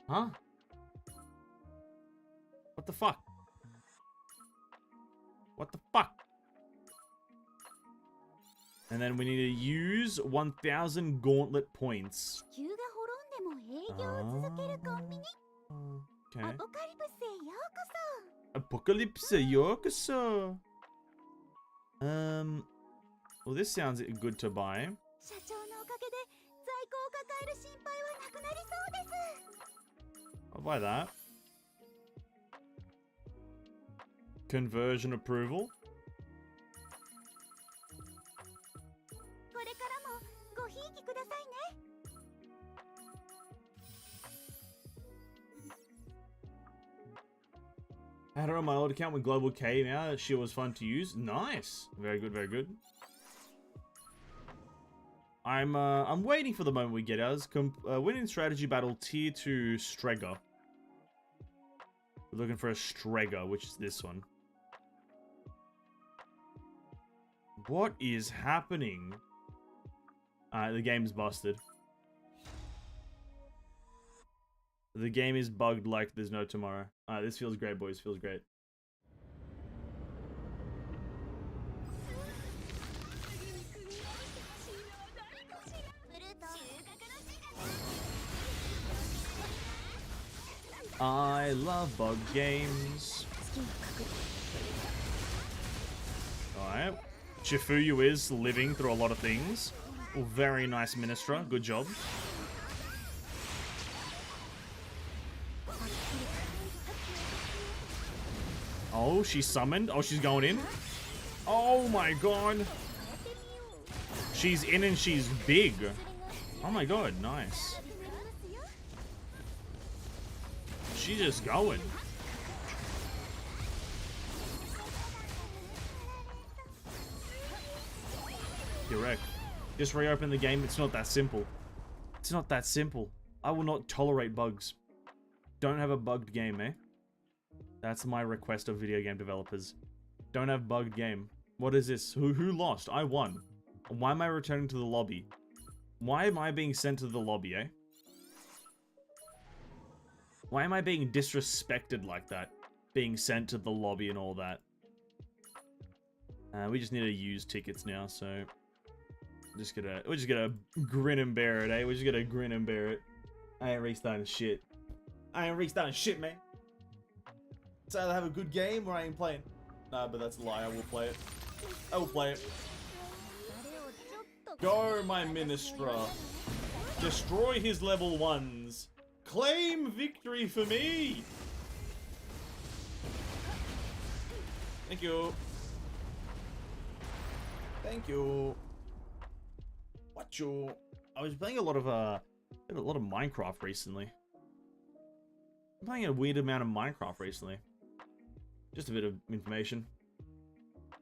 Huh? What the fuck? What the fuck? And then we need to use 1,000 gauntlet points. Okay. Apocalypse, yokoso. Well, this sounds good to buy. I'll buy that. Conversion approval. I had her on my old account with Global K now. She was fun to use. Nice. Very good, very good. I'm waiting for the moment we get ours. Winning strategy battle tier 2 Strega. We're looking for a Strega, which is this one. What is happening? The game's busted. The game is bugged like there's no tomorrow. This feels great, boys. Feels great. I love bug games. Alright. Shifuyu is living through a lot of things. Oh, very nice, Ministra. Good job. Oh, she's summoned. Oh, she's going in. Oh my god. She's in and she's big. Oh my god, nice. She's just going. Correct. Just reopen the game. It's not that simple. It's not that simple. I will not tolerate bugs. Don't have a bugged game, eh? That's my request of video game developers. Don't have bugged game. What is this? Who lost? I won. Why am I returning to the lobby? Why am I being sent to the lobby, eh? Why am I being disrespected like that? Being sent to the lobby and all that. We just need to use tickets now, so... we're just gonna grin and bear it, eh? We're just gonna grin and bear it. I ain't restarting shit. I ain't restarting shit, man. It's either have a good game or I ain't playing. Nah, but that's a lie. I will play it. I will play it. Go, my Ministra. Destroy his level 1s. Claim victory for me. Thank you. Thank you. What you? I was playing a lot of Minecraft recently. I'm playing a weird amount of Minecraft recently. Just a bit of information.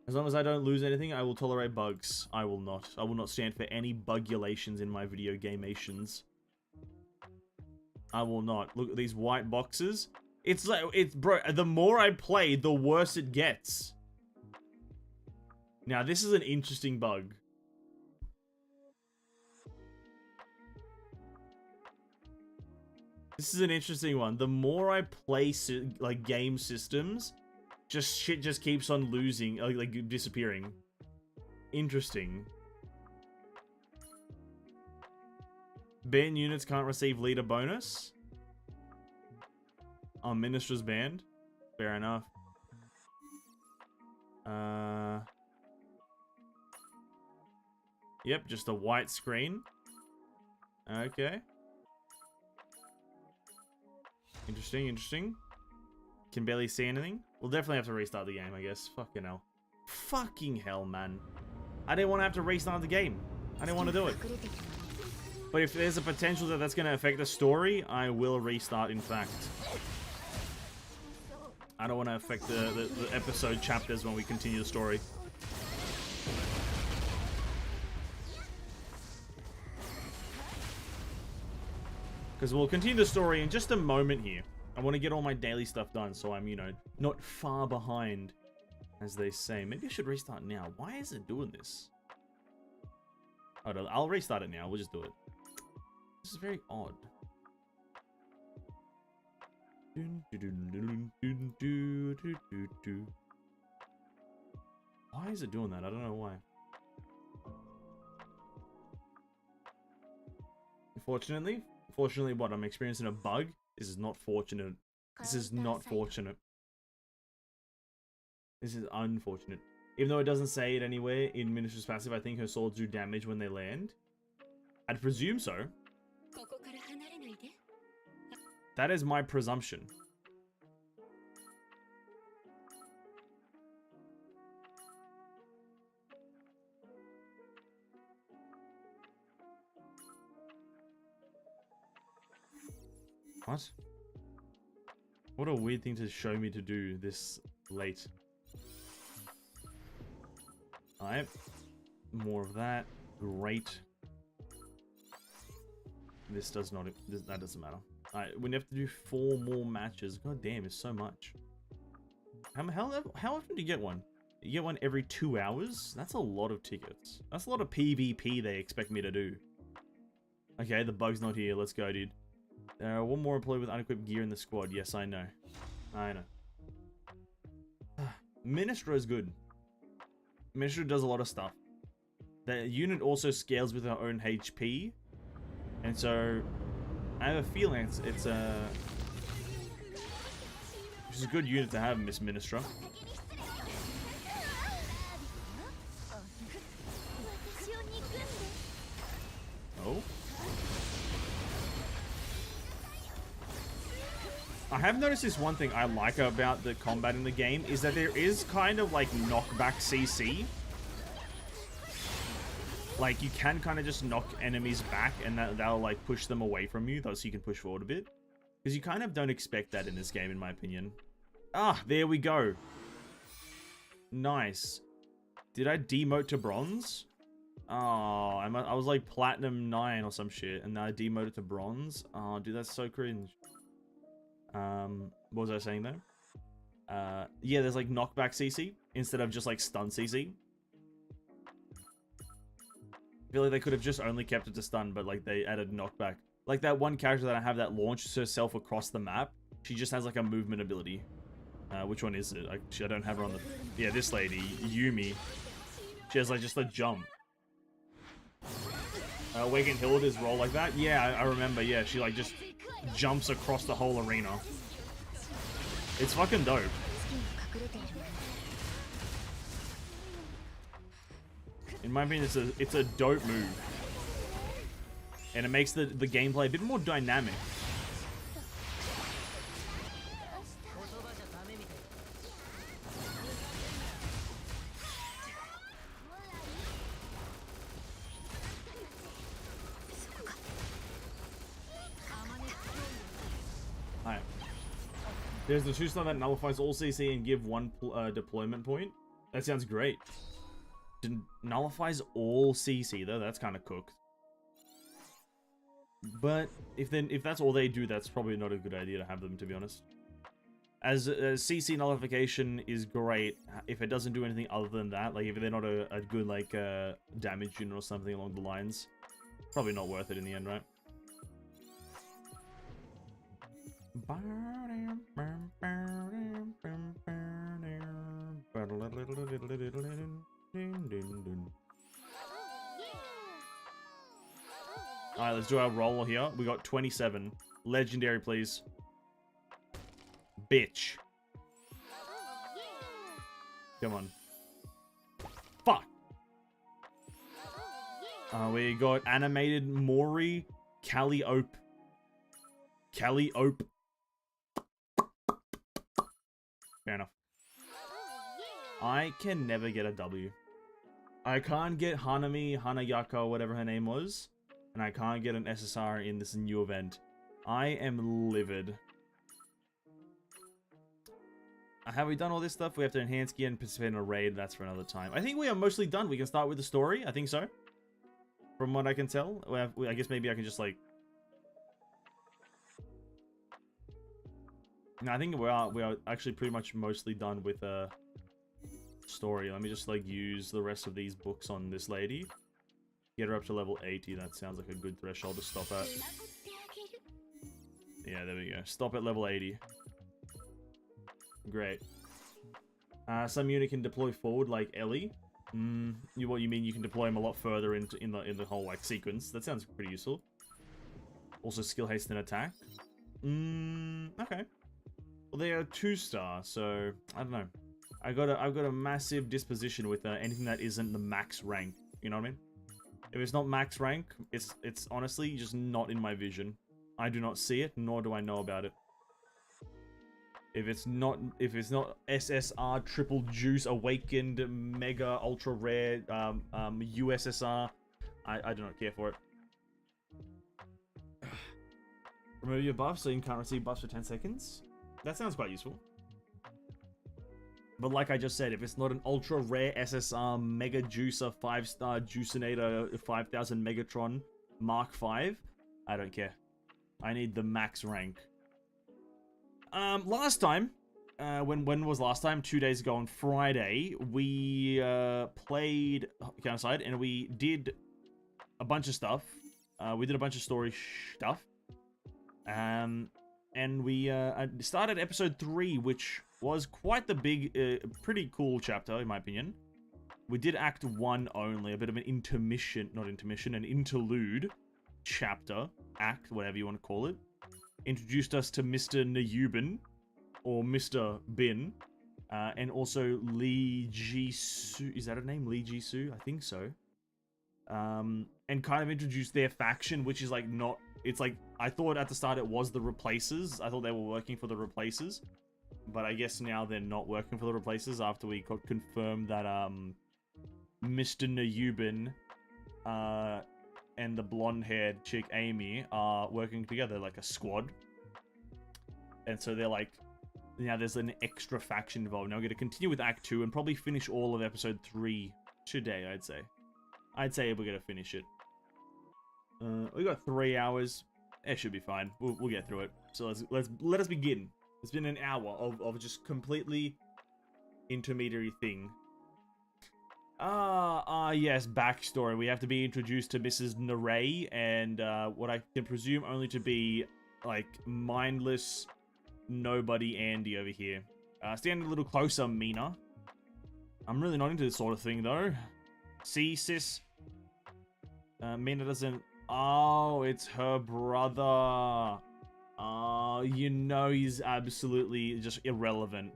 As long as I don't lose anything, I will tolerate bugs. I will not. I will not stand for any bugulations in my video gamemations. I will not. Look at these white boxes. It's like, bro, the more I play, the worse it gets. Now, this is an interesting bug. This is an interesting one. The more I play, like, game systems, shit just keeps on losing, like, disappearing. Interesting. Banned units can't receive leader bonus. Oh, Ministra's banned. Fair enough. Yep, just a white screen. Okay. Interesting, interesting. Can barely see anything. We'll definitely have to restart the game, I guess. Fucking hell. Fucking hell, man. I didn't want to have to restart the game. I didn't want to do it. But if there's a potential that that's going to affect the story, I will restart, in fact. I don't want to affect the episode chapters when we continue the story. Because we'll continue the story in just a moment here. I want to get all my daily stuff done, so I'm, you know, not far behind, as they say. Maybe I should restart now. Why is it doing this? Oh, no, I'll restart it now. We'll just do it. This is very odd. Why is it doing that? I don't know why. Unfortunately, what? I'm experiencing a bug? This is not fortunate. This is not fortunate. This is unfortunate. Even though it doesn't say it anywhere in Ministra's passive, I think her swords do damage when they land. I'd presume so. That is my presumption. What? What a weird thing to show me to do this late. Alright. More of that. Great. This does not... that doesn't matter. Alright, we have to do 4 more matches. God damn, it's so much. How often do you get one? You get one every 2 hours? That's a lot of tickets. That's a lot of PvP they expect me to do. Okay, the bug's not here. Let's go, dude. One more employee with unequipped gear in the squad. Yes, I know. I know. Ministra is good. Ministra does a lot of stuff. The unit also scales with her own HP. And so, I have a feeling it's a... She's a good unit to have, Miss Ministra. Oh? I have noticed this one thing I like about the combat in the game is that there is kind of like knockback CC. Like you can kind of just knock enemies back and that'll like push them away from you, so you can push forward a bit. Because you kind of don't expect that in this game, in my opinion. Ah, there we go. Nice. Did I demote to bronze? Oh, I was like platinum 9 or some shit, and now I demoted to bronze. Oh, dude, that's so cringe. What was I saying though? Yeah, there's like knockback CC instead of just like stun CC. I feel like they could have just only kept it to stun, but like they added knockback. Like that one character that I have that launches herself across the map. She just has like a movement ability. Which one is it? I don't have her on the... Yeah, this lady, Yumi. She has like just a jump. Waken Hilda's roll like that? Yeah, I remember. Yeah, she like just jumps across the whole arena. It's fucking dope. In my opinion, it's a dope move. And it makes the gameplay a bit more dynamic. Alright. There's the 2-star that nullifies all CC and give 1 deployment point. That sounds great. Nullifies all CC though, that's kind of cooked. But if that's all they do, that's probably not a good idea to have them, to be honest. As CC nullification is great, if it doesn't do anything other than that, like if they're not a good like damage unit or something along the lines, probably not worth it in the end, right? Alright, let's do our roll here. We got 27. Legendary, please. Bitch. Come on. Fuck. We got animated Mori Calliope. Calliope. Fair enough. I can never get a W. I can't get Hanayaka, whatever her name was. And I can't get an SSR in this new event. I am livid. Have we done all this stuff? We have to enhance gear and participate in a raid. That's for another time. I think we are mostly done. We can start with the story. I think so. From what I can tell. I guess maybe I can just like... No, I think we are actually pretty much mostly done with story. Let me just like use the rest of these books on this lady. Get her up to level 80. That sounds like a good threshold to stop at. Yeah, there we go. Stop at level 80. Great. Some unit can deploy forward like Ellie. What you mean? You can deploy him a lot further in the whole like sequence. That sounds pretty useful. Also, skill haste and attack. Okay. Well, they are 2-star, so I don't know. I've got a massive disposition with anything that isn't the max rank. You know what I mean? If it's not max rank, it's honestly just not in my vision. I do not see it, nor do I know about it. If it's not SSR, triple juice, awakened, mega, ultra rare, USSR, I do not care for it. Remove your buff so you can't receive buffs for 10 seconds. That sounds quite useful. But like I just said, if it's not an ultra rare SSR Mega Juicer 5-star Juicinator 5000 Megatron Mark 5, I don't care. I need the max rank. Last time, when was last time? 2 days ago on Friday, we played Counterside, and we did a bunch of stuff. We did a bunch of story stuff. And we started episode 3, which was quite the big, pretty cool chapter, in my opinion. We did Act 1 only, a bit of an an interlude chapter, act, whatever you want to call it. Introduced us to Mr. Nayuban, or Mr. Bin, and also Lee Ji-soo. Is that her name? Lee Ji-soo? I think so. And kind of introduced their faction, which is like not... It's like, I thought at the start it was the Replacers. I thought they were working for the Replacers. But I guess now they're not working for the Replacers after we got confirmed that, Mr. Nayuban, and the blonde-haired chick Amy are working together like a squad. And so they're like, now there's an extra faction involved. Now we're going to continue with Act 2 and probably finish all of Episode 3 today, I'd say. I'd say we're going to finish it. We got 3 hours. It should be fine. We'll get through it. So let us begin. It's been an hour of just completely intermediary thing. Yes, backstory. We have to be introduced to Mrs. Naray and what I can presume only to be like mindless nobody Andy over here. Stand a little closer, Mina. I'm really not into this sort of thing though. See, sis? Mina doesn't... Oh, it's her brother. You know he's absolutely just irrelevant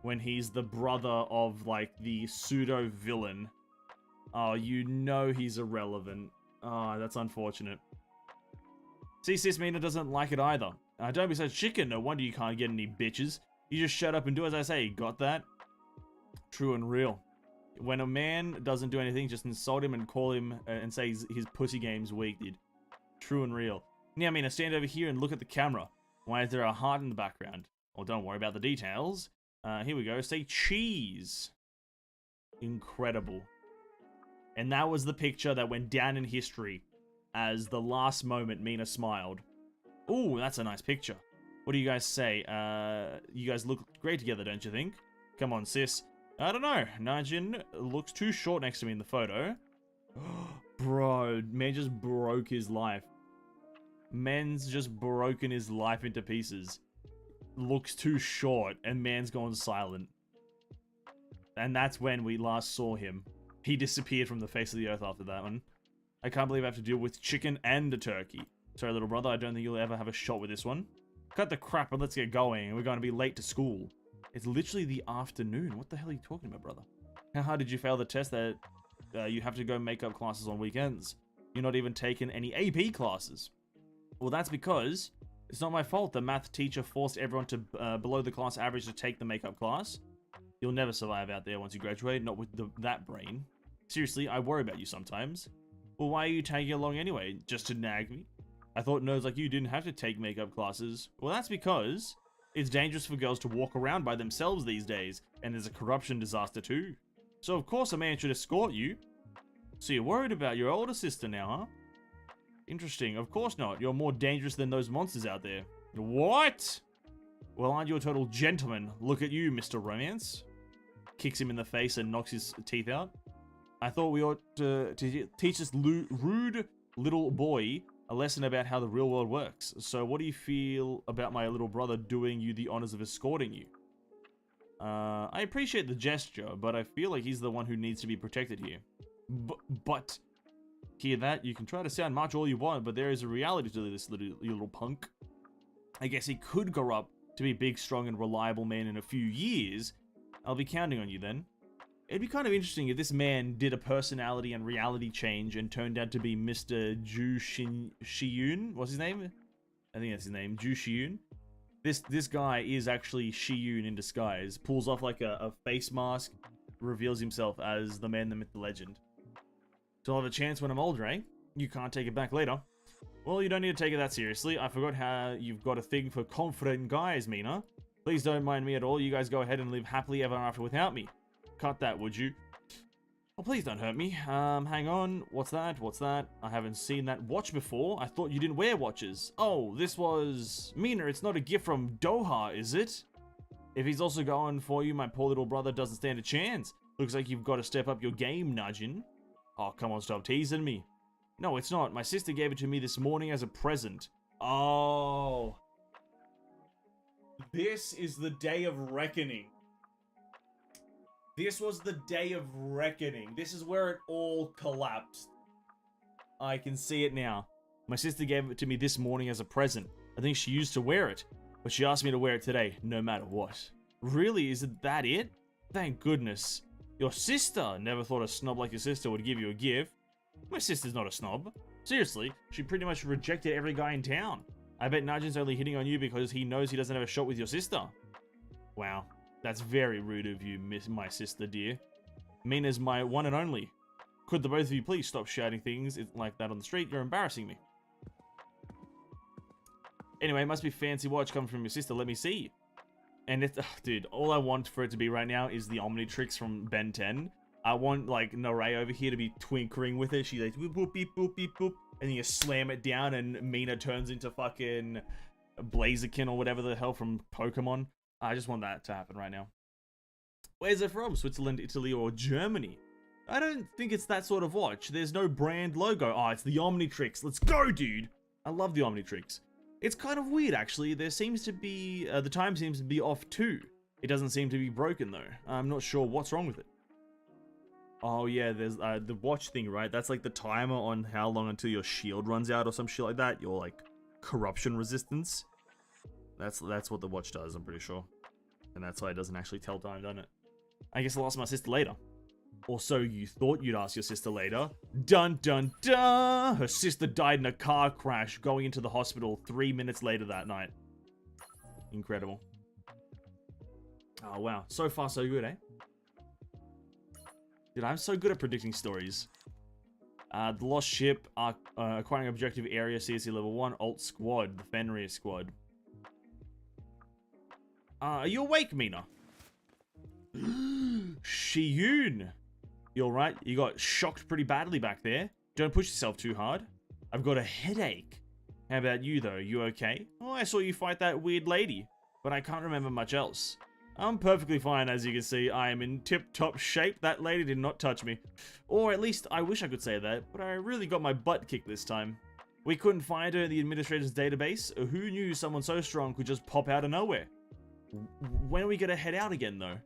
when he's the brother of, like, the pseudo-villain. Oh, you know he's irrelevant. Oh, that's unfortunate. See, sis, Mina doesn't like it either. Don't be such chicken. No wonder you can't get any bitches. You just shut up and do as I say. Got that? True and real. When a man doesn't do anything, just insult him and call him and say his pussy game's weak, dude. True and real. Now, Mina, stand over here and look at the camera. Why is there a heart in the background? Well, don't worry about the details. Here we go. Say cheese. Incredible. And that was the picture that went down in history as the last moment Mina smiled. Ooh, that's a nice picture. What do you guys say? You guys look great together, don't you think? Come on, sis. I don't know. Najin looks too short next to me in the photo. Bro, man just broke his life. Man's just broken his life into pieces. Looks too short, and man's gone silent. And that's when we last saw him. He disappeared from the face of the earth after that one. I can't believe I have to deal with chicken and a turkey. Sorry, little brother, I don't think you'll ever have a shot with this one. Cut the crap and let's get going. We're going to be late to school. It's literally the afternoon. What the hell are you talking about, brother? How hard did you fail the test that you have to go makeup classes on weekends? You're not even taking any AP classes. Well, that's because it's not my fault the math teacher forced everyone to below the class average to take the makeup class. You'll never survive out there once you graduate, not with that brain. Seriously, I worry about you sometimes. Well, why are you tagging along anyway? Just to nag me? I thought nerds like you didn't have to take makeup classes. Well, that's because it's dangerous for girls to walk around by themselves these days, and there's a corruption disaster too. So of course a man should escort you. So you're worried about your older sister now, huh? Interesting. Of course not. You're more dangerous than those monsters out there. What? Well, aren't you a total gentleman? Look at you, Mr. Romance. Kicks him in the face and knocks his teeth out. I thought we ought to teach this rude little boy a lesson about how the real world works. So what do you feel about my little brother doing you the honors of escorting you? I appreciate the gesture, but I feel like he's the one who needs to be protected here. But... Hear that? You can try to sound much all you want, but there is a reality to this little punk. I guess he could grow up to be a big, strong, and reliable man in a few years. I'll be counting on you then. It'd be kind of interesting if this man did a personality and reality change and turned out to be Mr. Ju Shiyun. What's his name? I think that's his name. Ju Shiyun. This guy is actually Shiyun in disguise. Pulls off like a face mask. Reveals himself as the man, the myth, the legend. So I'll have a chance when I'm older, eh? You can't take it back later. Well, you don't need to take it that seriously. I forgot how you've got a thing for confident guys, Mina. Please don't mind me at all. You guys go ahead and live happily ever after without me. Cut that, would you? Oh, please don't hurt me. Hang on. What's that? What's that? I haven't seen that watch before. I thought you didn't wear watches. Oh, this was... Mina, it's not a gift from Doha, is it? If he's also going for you, my poor little brother doesn't stand a chance. Looks like you've got to step up your game, Najin. Oh, come on, stop teasing me. No, it's not. My sister gave it to me this morning as a present. Oh. This is the day of reckoning. This was the day of reckoning. This is where it all collapsed. I can see it now. My sister gave it to me this morning as a present. I think she used to wear it, but she asked me to wear it today, no matter what. Really? Is that it? Thank goodness. Your sister? Never thought a snob like your sister would give you a gift. My sister's not a snob. Seriously, she pretty much rejected every guy in town. I bet Najin's only hitting on you because he knows he doesn't have a shot with your sister. Wow, that's very rude of you, my sister dear. Mina's my one and only. Could the both of you please stop shouting things like that on the street? You're embarrassing me. Anyway, it must be fancy watch coming from your sister. Let me see. And it's, dude, all I want for it to be right now is the Omnitrix from Ben 10. I want, like, Narei over here to be twinkling with it. She's like, boop, boop, beep, boop, beep, boop. And then you slam it down and Mina turns into fucking Blaziken or whatever the hell from Pokemon. I just want that to happen right now. Where's it from? Switzerland, Italy, or Germany? I don't think it's that sort of watch. There's no brand logo. Oh, it's the Omnitrix. Let's go, dude. I love the Omnitrix. It's kind of weird, actually. There seems to be... the time seems to be off, too. It doesn't seem to be broken, though. I'm not sure what's wrong with it. Oh, yeah, there's the watch thing, right? That's like the timer on how long until your shield runs out or some shit like that. Your, like, corruption resistance. That's what the watch does, I'm pretty sure. And that's why it doesn't actually tell time, doesn't it? I guess I'll ask my sister later. Or so you thought you'd ask your sister later. Dun dun dun! Her sister died in a car crash going into the hospital 3 minutes later that night. Incredible. Oh wow, so far so good, eh? Dude, I'm so good at predicting stories. The Lost Ship, acquiring objective area, CSC level 1, Alt Squad, the Fenrir Squad. Are you awake, Mina? Shiyun! You alright? You got shocked pretty badly back there. Don't push yourself too hard. I've got a headache. How about you, though? You okay? Oh, I saw you fight that weird lady, but I can't remember much else. I'm perfectly fine, as you can see. I am in tip-top shape. That lady did not touch me. Or at least, I wish I could say that, but I really got my butt kicked this time. We couldn't find her in the administrator's database. Who knew someone so strong could just pop out of nowhere? When are we gonna head out again, though?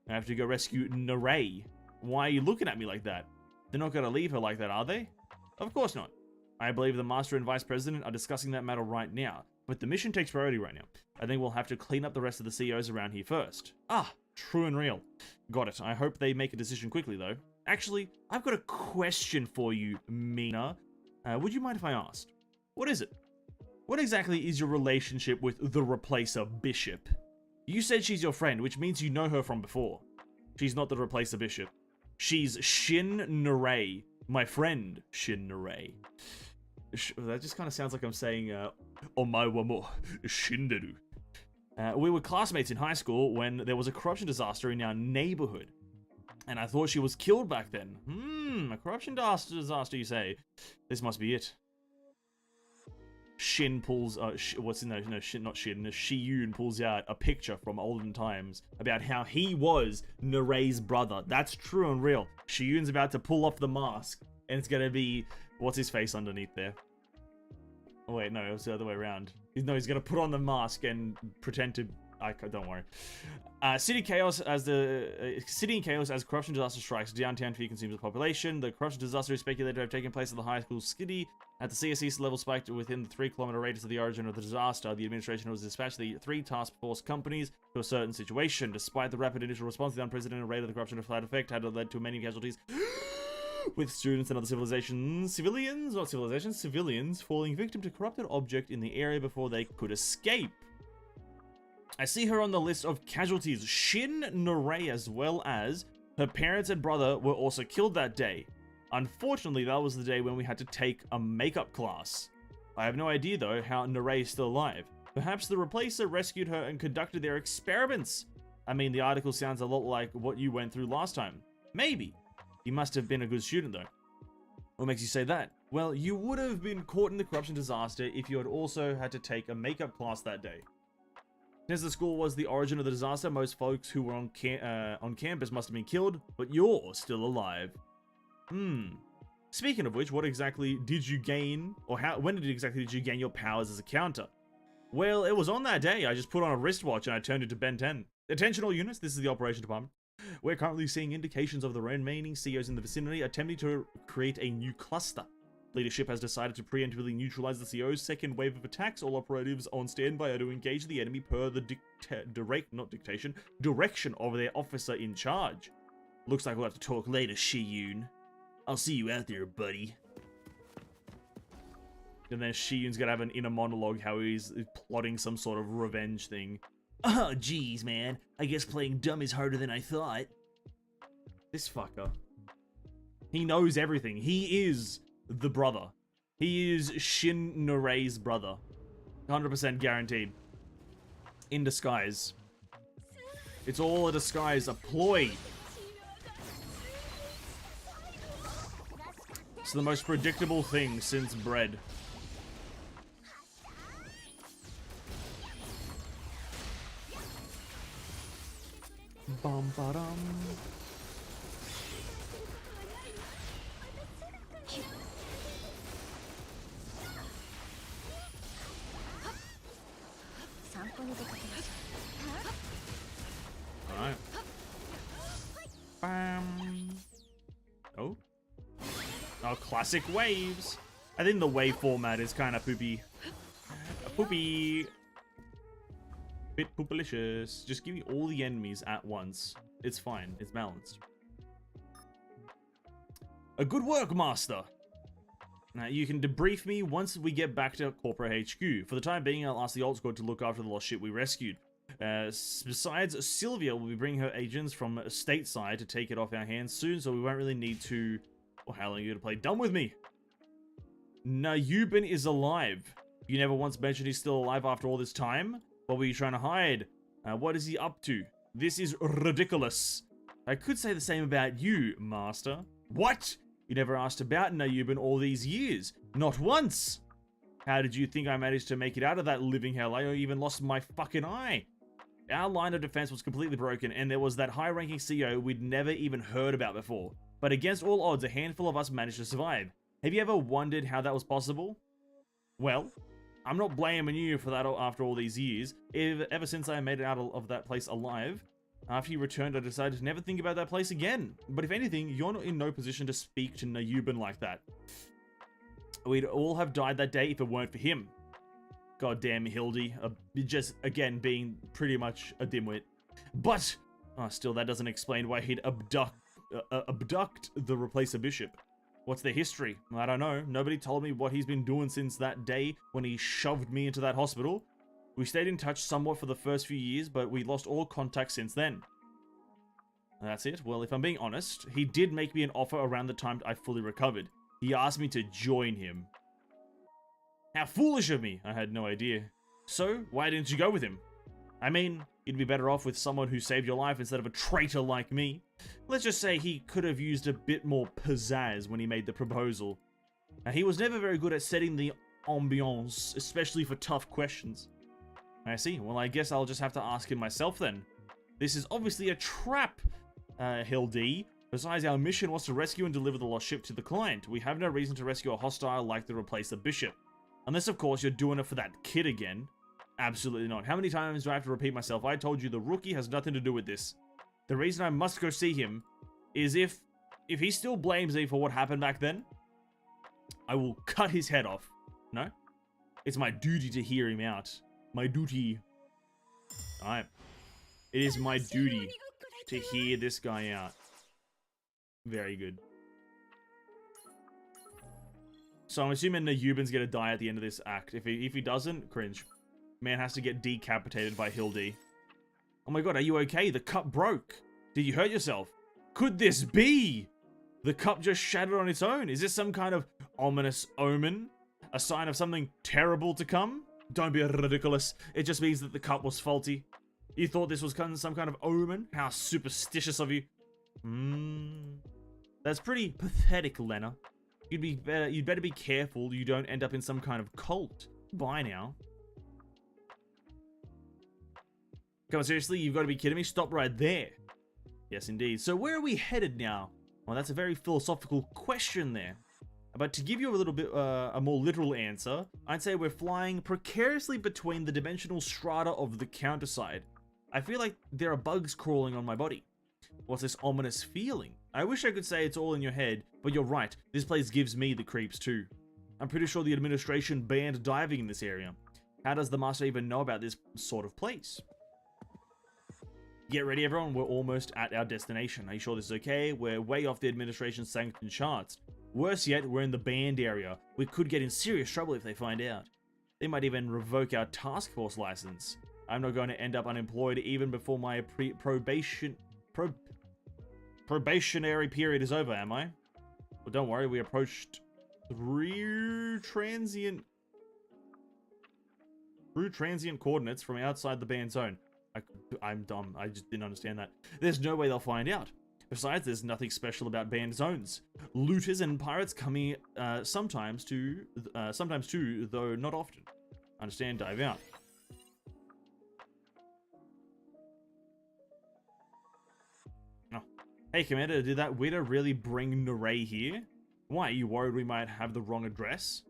I have to go rescue Narei. Why are you looking at me like that? They're not gonna leave her like that, are they? Of course not. I believe the Master and Vice President are discussing that matter right now, but the mission takes priority right now. I think we'll have to clean up the rest of the CEOs around here first. Ah, true and real. Got it. I hope they make a decision quickly, though. Actually, I've got a question for you, Mina. Would you mind if I asked? What is it? What exactly is your relationship with the Replacer Bishop? You said she's your friend, which means you know her from before. She's not the Replacer Bishop. She's Shin Narei, my friend Shin Narei. That just kind of sounds like I'm saying, Omae wa mo shinderu. We were classmates in high school when there was a corruption disaster in our neighborhood. And I thought she was killed back then. A corruption disaster, you say? This must be it. Shin pulls, what's in there? No, Shin, not Shin. Shiyun pulls out a picture from olden times about how he was Narei's brother. That's true and real. Shiyun's about to pull off the mask, and it's gonna be, what's his face underneath there? Oh wait, no, it was the other way around. No, he's gonna put on the mask and pretend to, don't worry. City in chaos as corruption disaster strikes. Downtown fear consumes the population. The corruption disaster is speculated to have taken place at the high school Skiddy. At the CSE level spiked within the 3-kilometer radius of the origin of the disaster. The administration was dispatched the 3 task force companies to a certain situation. Despite the rapid initial response, the unprecedented rate of the corruption of flat effect had led to many casualties. With students and other civilians falling victim to corrupted object in the area before they could escape. I see her on the list of casualties. Shin Narei, as well as her parents and brother, were also killed that day. Unfortunately, that was the day when we had to take a makeup class. I have no idea, though, how Narei is still alive. Perhaps the Replacer rescued her and conducted their experiments. I mean, the article sounds a lot like what you went through last time. Maybe. You must have been a good student, though. What makes you say that? Well, you would have been caught in the corruption disaster if you had also had to take a makeup class that day. Since the school was the origin of the disaster, most folks who were on campus must have been killed, but you're still alive. Speaking of which, what exactly did you gain, or when exactly did you gain your powers as a counter? Well, it was on that day. I just put on a wristwatch and I turned into Ben 10. Attention all units, this is the operations department. We're currently seeing indications of the remaining CEOs in the vicinity attempting to create a new cluster. Leadership has decided to preemptively neutralize the CEO's second wave of attacks. All operatives on standby are to engage the enemy per the direction of their officer in charge. Looks like we'll have to talk later, Shi-Yun. I'll see you out there, buddy. And then Shi-Yun's gonna have an inner monologue how he's plotting some sort of revenge thing. Oh, geez, man. I guess playing dumb is harder than I thought. This fucker. He knows everything. He is the brother. He is Shin Norei's brother. 100% guaranteed. In disguise. It's all a disguise, a ploy. It's the most predictable thing since bread. Bum ba dum. Alright. Bam. Oh. Oh, classic waves. I think the wave format is kind of poopy. Poopy. Bit poopalicious. Just give me all the enemies at once. It's fine. It's balanced. A good work, Master. Now, you can debrief me once we get back to Corporate HQ. For the time being, I'll ask the Alt Squad to look after the lost ship we rescued. Besides, Sylvia will be bringing her agents from stateside to take it off our hands soon, so we won't really need to... Well, how long are you going to play dumb with me? Nayubin is alive. You never once mentioned he's still alive after all this time? What were you trying to hide? What is he up to? This is ridiculous. I could say the same about you, Master. What? You never asked about Nayubin all these years. Not once. How did you think I managed to make it out of that living hell? I even lost my fucking eye. Our line of defense was completely broken, and there was that high-ranking CEO we'd never even heard about before. But against all odds, a handful of us managed to survive. Have you ever wondered how that was possible? Well, I'm not blaming you for that after all these years. Ever since I made it out of that place alive, after you returned, I decided to never think about that place again. But if anything, you're not in no position to speak to Nayubin like that. We'd all have died that day if it weren't for him. Goddamn Hildy, just, again, being pretty much a dimwit. But, still, that doesn't explain why he'd abduct the replacer bishop. What's the history? I don't know. Nobody told me what he's been doing since that day when he shoved me into that hospital. We stayed in touch somewhat for the first few years, but we lost all contact since then. That's it. Well, if I'm being honest, he did make me an offer around the time I fully recovered. He asked me to join him. How foolish of me! I had no idea. So, why didn't you go with him? I mean, you'd be better off with someone who saved your life instead of a traitor like me. Let's just say he could have used a bit more pizzazz when he made the proposal. Now, he was never very good at setting the ambiance, especially for tough questions. I see. Well, I guess I'll just have to ask him myself then. This is obviously a trap, Hildy. Besides, our mission was to rescue and deliver the lost ship to the client. We have no reason to rescue a hostile like the replacer bishop. Unless, of course, you're doing it for that kid again. Absolutely not. How many times do I have to repeat myself? I told you the rookie has nothing to do with this. The reason I must go see him is if he still blames me for what happened back then, I will cut his head off. No? It's my duty to hear him out. My duty. Alright. It is my duty to hear this guy out. Very good. So I'm assuming Nayubin's gonna die at the end of this act. If he doesn't, cringe. Man has to get decapitated by Hildy. Oh my god, are you okay? The cup broke. Did you hurt yourself? Could this be? The cup just shattered on its own. Is this some kind of ominous omen? A sign of something terrible to come? Don't be ridiculous. It just means that the cup was faulty. You thought this was some kind of omen? How superstitious of you. That's pretty pathetic, Lena. You'd better be careful you don't end up in some kind of cult. Bye now. Come on, seriously, you've got to be kidding me. Stop right there. Yes, indeed. So where are we headed now? Well, that's a very philosophical question there. But to give you a little bit, a more literal answer, I'd say we're flying precariously between the dimensional strata of the counterside. I feel like there are bugs crawling on my body. What's this ominous feeling? I wish I could say it's all in your head, but you're right, this place gives me the creeps too. I'm pretty sure the administration banned diving in this area. How does the master even know about this sort of place? Get ready everyone, we're almost at our destination. Are you sure this is okay? We're way off the administration's sanctioned charts. Worse yet, we're in the banned area. We could get in serious trouble if they find out. They might even revoke our task force license. I'm not going to end up unemployed even before my probationary period is over, am I? Well, don't worry, we approached through transient coordinates from outside the banned zone. I'm dumb. I just didn't understand that. There's no way they'll find out. Besides, there's nothing special about banned zones. Looters and pirates coming sometimes too, though not often. Understand? Dive out. Oh. Hey, Commander, did that waiter really bring Nurei here? Why, are you worried we might have the wrong address?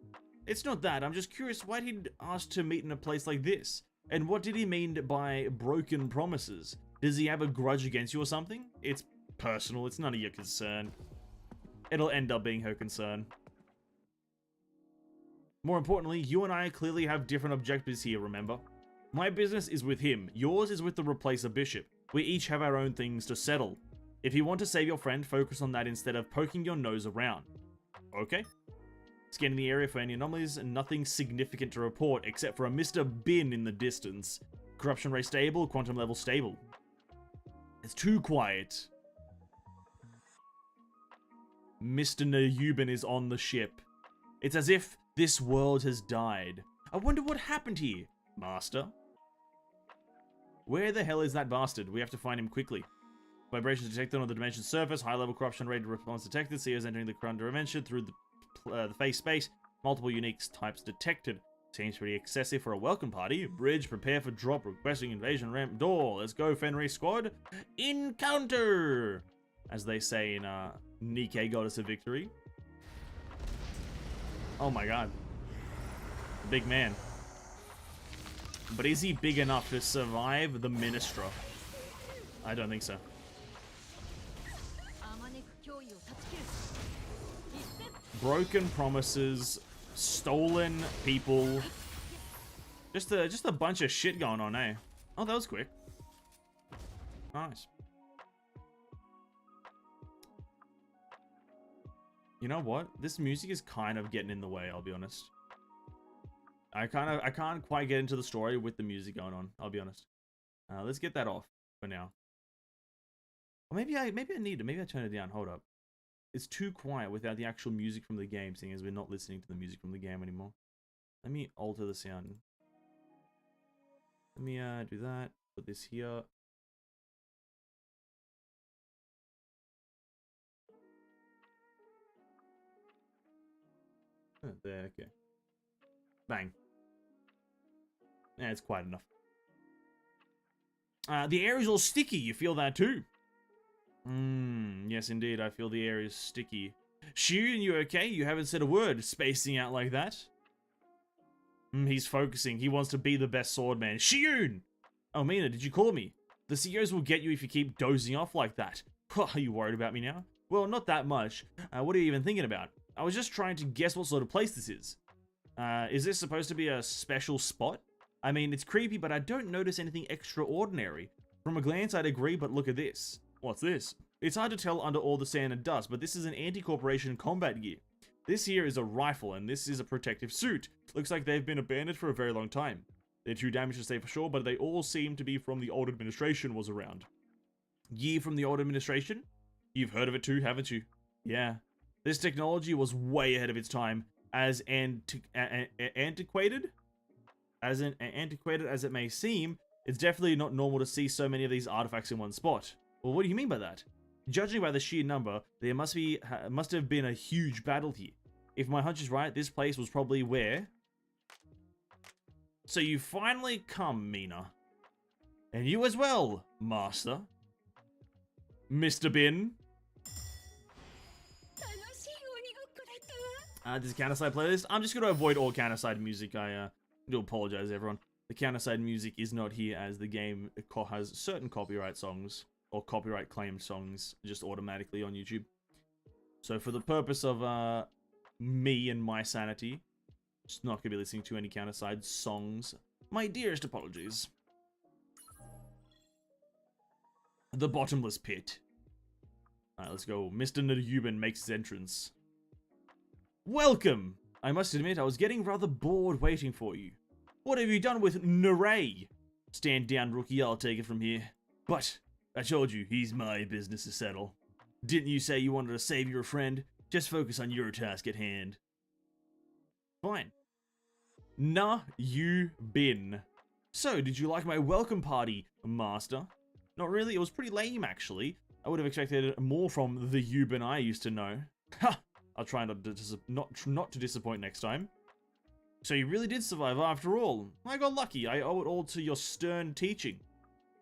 It's not that. I'm just curious why he'd ask to meet in a place like this. And what did he mean by broken promises? Does he have a grudge against you or something? It's personal, it's none of your concern. It'll end up being her concern. More importantly, you and I clearly have different objectives here, remember? My business is with him, yours is with the replacer bishop. We each have our own things to settle. If you want to save your friend, focus on that instead of poking your nose around. Okay? Scanning the area for any anomalies, and nothing significant to report except for a Mr. Bin in the distance. Corruption rate stable, quantum level stable. It's too quiet. Mr. Nayubin is on the ship. It's as if this world has died. I wonder what happened here, Master. Where the hell is that bastard? We have to find him quickly. Vibrations detected on the dimension surface. High level corruption rate response detected. Seers entering the current dimension through the phase space. Multiple unique types detected. Seems pretty excessive for a welcome party. Bridge, prepare for drop, requesting invasion ramp door. Let's go, Fenrir squad. Encounter! As they say in Nike Goddess of Victory. Oh my god. Big man. But is he big enough to survive the Ministra? I don't think so. Broken promises, stolen people, just a bunch of shit going on, eh? Oh, that was quick. Nice. You know what? This music is kind of getting in the way, I'll be honest. I can't quite get into the story with the music going on, I'll be honest. Let's get that off for now. Or maybe I need to. Maybe I turn it down. Hold up. It's too quiet without the actual music from the game, seeing as we're not listening to the music from the game anymore. Let me alter the sound. Let me do that. Put this here. Oh, there, okay. Bang. Yeah, it's quite enough. The air is all sticky. You feel that too? Yes, indeed. I feel the air is sticky. Shun, you okay? You haven't said a word. Spacing out like that. He's focusing. He wants to be the best swordman. Shun! Oh, Mina, did you call me? The CEOs will get you if you keep dozing off like that. Are you worried about me now? Well, not that much. What are you even thinking about? I was just trying to guess what sort of place this is. Is this supposed to be a special spot? I mean, it's creepy, but I don't notice anything extraordinary. From a glance, I'd agree, but look at this. What's this? It's hard to tell under all the sand and dust, but this is an anti-corporation combat gear. This here is a rifle, and this is a protective suit. Looks like they've been abandoned for a very long time. They're too damaged to say for sure, but they all seem to be from the old administration was around. Gear from the old administration? You've heard of it too, haven't you? Yeah. This technology was way ahead of its time, as antiquated as it may seem. It's definitely not normal to see so many of these artifacts in one spot. Well, what do you mean by that? Judging by the sheer number, there must have been a huge battle here. If my hunch is right, this place was probably where... So you finally come, Mina. And you as well, Master. Mr. Bin. 楽しい鬼ごっこだったわ。 This is counterside playlist. I'm just going to avoid all counterside music. I do apologize, everyone. The counterside music is not here as the game has certain copyright songs or copyright claimed songs just automatically on YouTube. So for the purpose of me and my sanity, just not going to be listening to any counterside songs. My dearest apologies. The bottomless pit. Alright, let's go. Mr. Naryuban makes his entrance. Welcome! I must admit, I was getting rather bored waiting for you. What have you done with Naray? Stand down, rookie, I'll take it from here. But, I told you, he's my business to settle. Didn't you say you wanted to save your friend? Just focus on your task at hand. Fine. You bin. So, did you like my welcome party, Master? Not really, it was pretty lame actually. I would have expected more from the Yubin I used to know. Ha! I'll try not to disappoint next time. So you really did survive after all. I got lucky, I owe it all to your stern teaching.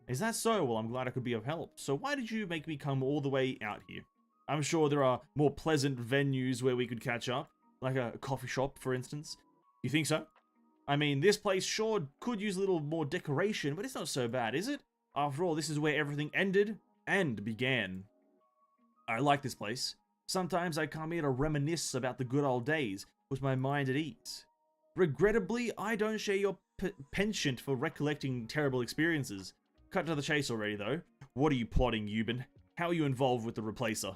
Is that so? Well, I'm glad I could be of help. So why did you make me come all the way out here? I'm sure there are more pleasant venues where we could catch up. Like a coffee shop, for instance. You think so? I mean, this place sure could use a little more decoration, but it's not so bad, is it? After all, this is where everything ended and began. I like this place. Sometimes I come here to reminisce about the good old days, with my mind at ease. Regrettably, I don't share your penchant for recollecting terrible experiences. Cut to the chase already, though. What are you plotting, Yubin? How are you involved with the replacer?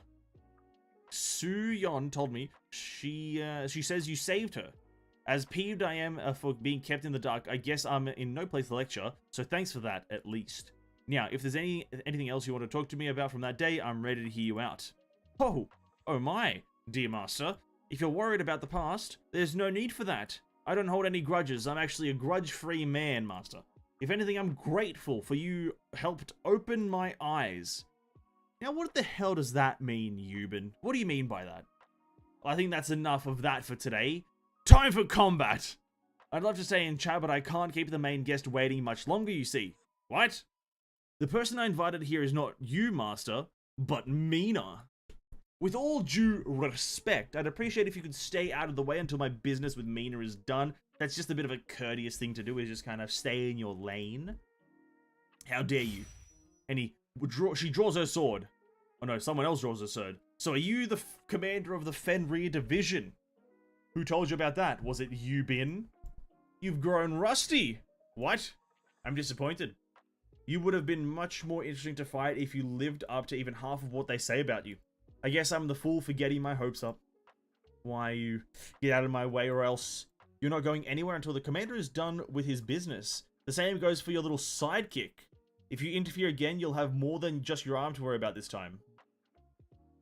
Su-yeon told me she says you saved her. As peeved I am for being kept in the dark, I guess I'm in no place to lecture, so thanks for that, at least. Now, if there's anything else you want to talk to me about from that day, I'm ready to hear you out. Oh my, dear master. If you're worried about the past, there's no need for that. I don't hold any grudges. I'm actually a grudge-free man, master. If anything, I'm grateful for you helped open my eyes. Now, what the hell does that mean, Yubin? What do you mean by that? I think that's enough of that for today. Time for combat! I'd love to stay in chat, but I can't keep the main guest waiting much longer, you see. What? The person I invited here is not you, master, but Mina. With all due respect, I'd appreciate if you could stay out of the way until my business with Mina is done. That's just a bit of a courteous thing to do, is just kind of stay in your lane. How dare you? And she draws her sword. Oh no, someone else draws her sword. So are you the commander of the Fenrir division? Who told you about that? Was it Yubin? You've grown rusty. What? I'm disappointed. You would have been much more interesting to fight if you lived up to even half of what they say about you. I guess I'm the fool for getting my hopes up. Why, you get out of my way or else you're not going anywhere until the commander is done with his business. The same goes for your little sidekick. If you interfere again, you'll have more than just your arm to worry about this time.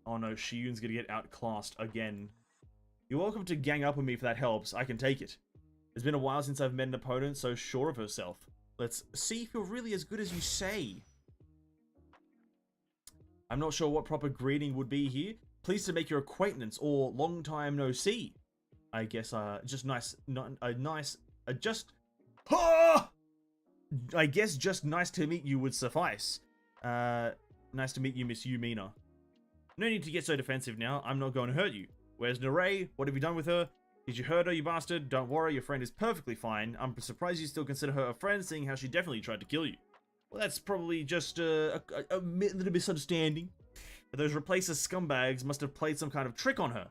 Oh no, Shiyun's gonna get outclassed again. You're welcome to gang up on me if that helps. I can take it. It's been a while since I've met an opponent so sure of herself. Let's see if you're really as good as you say. I'm not sure what proper greeting would be here. Pleased to make your acquaintance, or long time no see. I guess, just nice, I guess just nice to meet you would suffice. Nice to meet you, Miss Yumina. No need to get so defensive now. I'm not going to hurt you. Where's Naray? What have you done with her? Did you hurt her, you bastard? Don't worry, your friend is perfectly fine. I'm surprised you still consider her a friend, seeing how she definitely tried to kill you. Well, that's probably just a little misunderstanding. Those replacer scumbags must have played some kind of trick on her.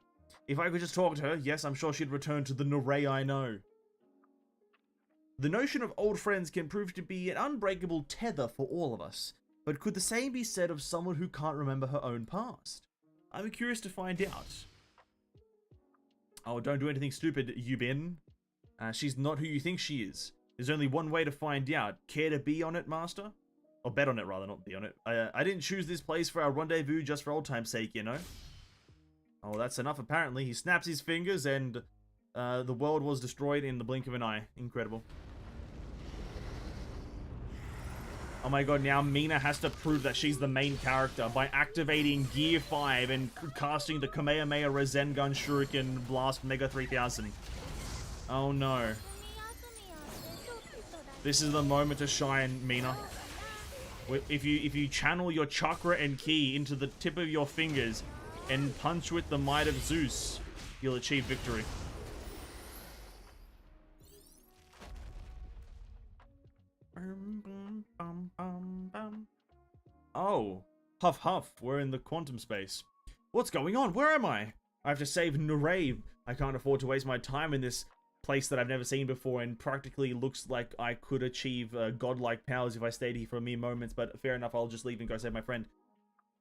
If I could just talk to her, yes, I'm sure she'd return to the Naray I know. The notion of old friends can prove to be an unbreakable tether for all of us. But could the same be said of someone who can't remember her own past? I'm curious to find out. Oh, don't do anything stupid, Yubin. She's not who you think she is. There's only one way to find out. Care to be on it, master? Or bet on it, rather, not be on it. I didn't choose this place for our rendezvous just for old time's sake, you know? Oh, that's enough, apparently. He snaps his fingers and the world was destroyed in the blink of an eye. Incredible. Oh my god, now Mina has to prove that she's the main character by activating Gear 5 and casting the Kamehameha Rasengan Shuriken Blast Mega 3000. Oh no. This is the moment to shine, Mina. If you channel your chakra and ki into the tip of your fingers and punch with the might of Zeus, you'll achieve victory. Oh, huff huff, we're in the quantum space. What's going on? Where am I? I have to save Nurave. I can't afford to waste my time in this place that I've never seen before and practically looks like I could achieve godlike powers if I stayed here for a mere moments, but fair enough, I'll just leave and go save my friend.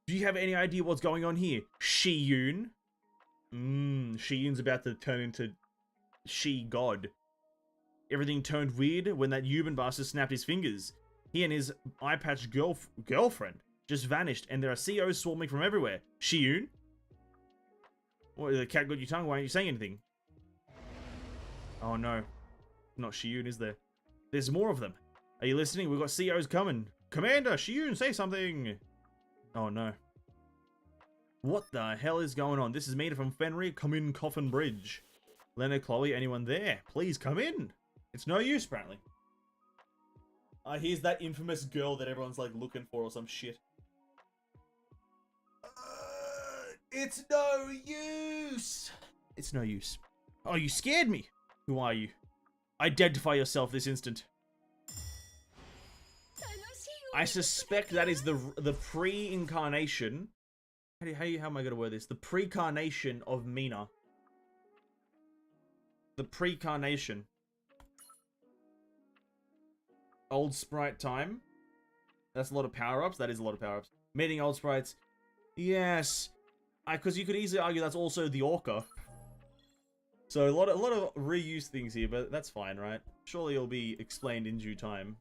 Do you have any idea what's going on here? Shiyun? Shiyun's about to turn into She-God. Everything turned weird when that Yuban bastard snapped his fingers. He and his eye-patched girlfriend just vanished, and there are COs swarming from everywhere. Shiyun? What, the cat got your tongue? Why aren't you saying anything? Oh no. Not Shiyun, is there? There's more of them. Are you listening? We've got COs coming. Commander, Shiyun, say something! Oh no. What the hell is going on? This is Mina from Fenrir. Come in, Coffin Bridge. Leonard, Chloe, anyone there? Please come in. It's no use, apparently. Here's that infamous girl that everyone's like looking for or some shit. It's no use. It's no use. Oh, you scared me. Who are you? Identify yourself this instant. I suspect that is the pre-incarnation. How am I gonna word this? The pre-carnation of Mina. The pre-carnation. Old sprite time. That's a lot of power-ups. That is a lot of power-ups. Meeting old sprites. Yes. Because you could easily argue that's also the Orca. So a lot of reused things here, but that's fine, right? Surely it'll be explained in due time.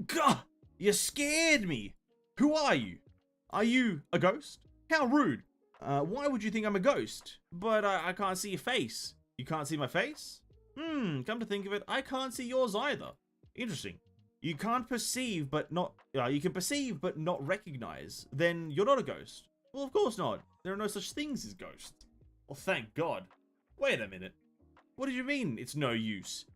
Gah! You scared me! Who are you? Are you a ghost? How rude. Why would you think I'm a ghost? But I can't see your face. You can't see my face? Come to think of it, I can't see yours either. Interesting. You can't perceive but not... you can perceive but not recognize. Then you're not a ghost. Well, of course not. There are no such things as ghosts. Well, thank God. Wait a minute. What did you mean it's no use?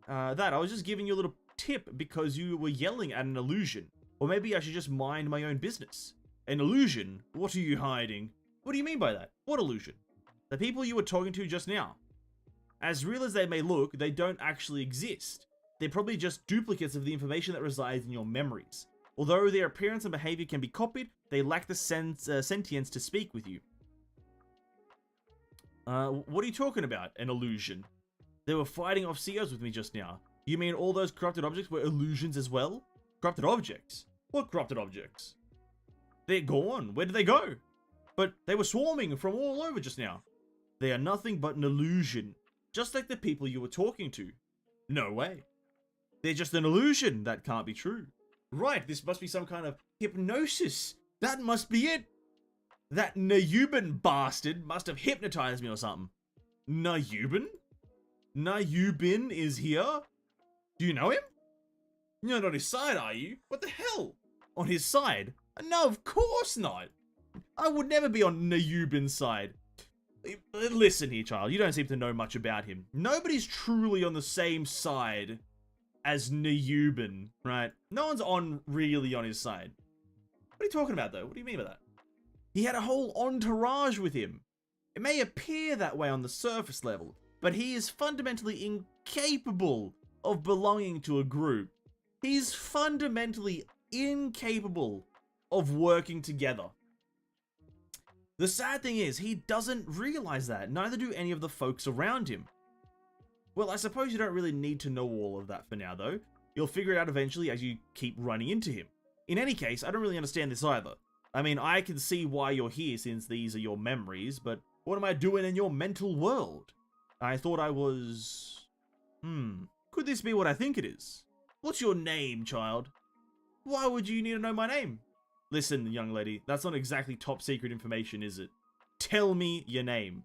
I was just giving you a little tip because you were yelling at an illusion. Or maybe I should just mind my own business. An illusion? What are you hiding? What do you mean by that? What illusion? The people you were talking to just now. As real as they may look, they don't actually exist. They're probably just duplicates of the information that resides in your memories. Although their appearance and behavior can be copied, they lack the sentience to speak with you. What are you talking about? An illusion? They were fighting off COs with me just now. You mean all those corrupted objects were illusions as well? Corrupted objects? What corrupted objects? They're gone. Where did they go? But they were swarming from all over just now. They are nothing but an illusion. Just like the people you were talking to. No way. They're just an illusion. That can't be true. Right, this must be some kind of hypnosis. That must be it. That Nayuban bastard must have hypnotized me or something. Nayuban? Nayuban is here? Do you know him? You're not on his side, are you? What the hell? On his side? No, of course not. I would never be on Nayuban's side. Listen here, child. You don't seem to know much about him. Nobody's truly on the same side as Nayuban, right? No one's really on his side. What are you talking about, though? What do you mean by that? He had a whole entourage with him. It may appear that way on the surface level, but he is fundamentally incapable of belonging to a group. He's fundamentally incapable of working together. The sad thing is, he doesn't realize that. Neither do any of the folks around him. Well, I suppose you don't really need to know all of that for now, though. You'll figure it out eventually as you keep running into him. In any case, I don't really understand this either. I mean, I can see why you're here since these are your memories, but what am I doing in your mental world? I thought I was... Could this be what I think it is? What's your name, child? Why would you need to know my name? Listen, young lady, that's not exactly top secret information, is it? Tell me your name.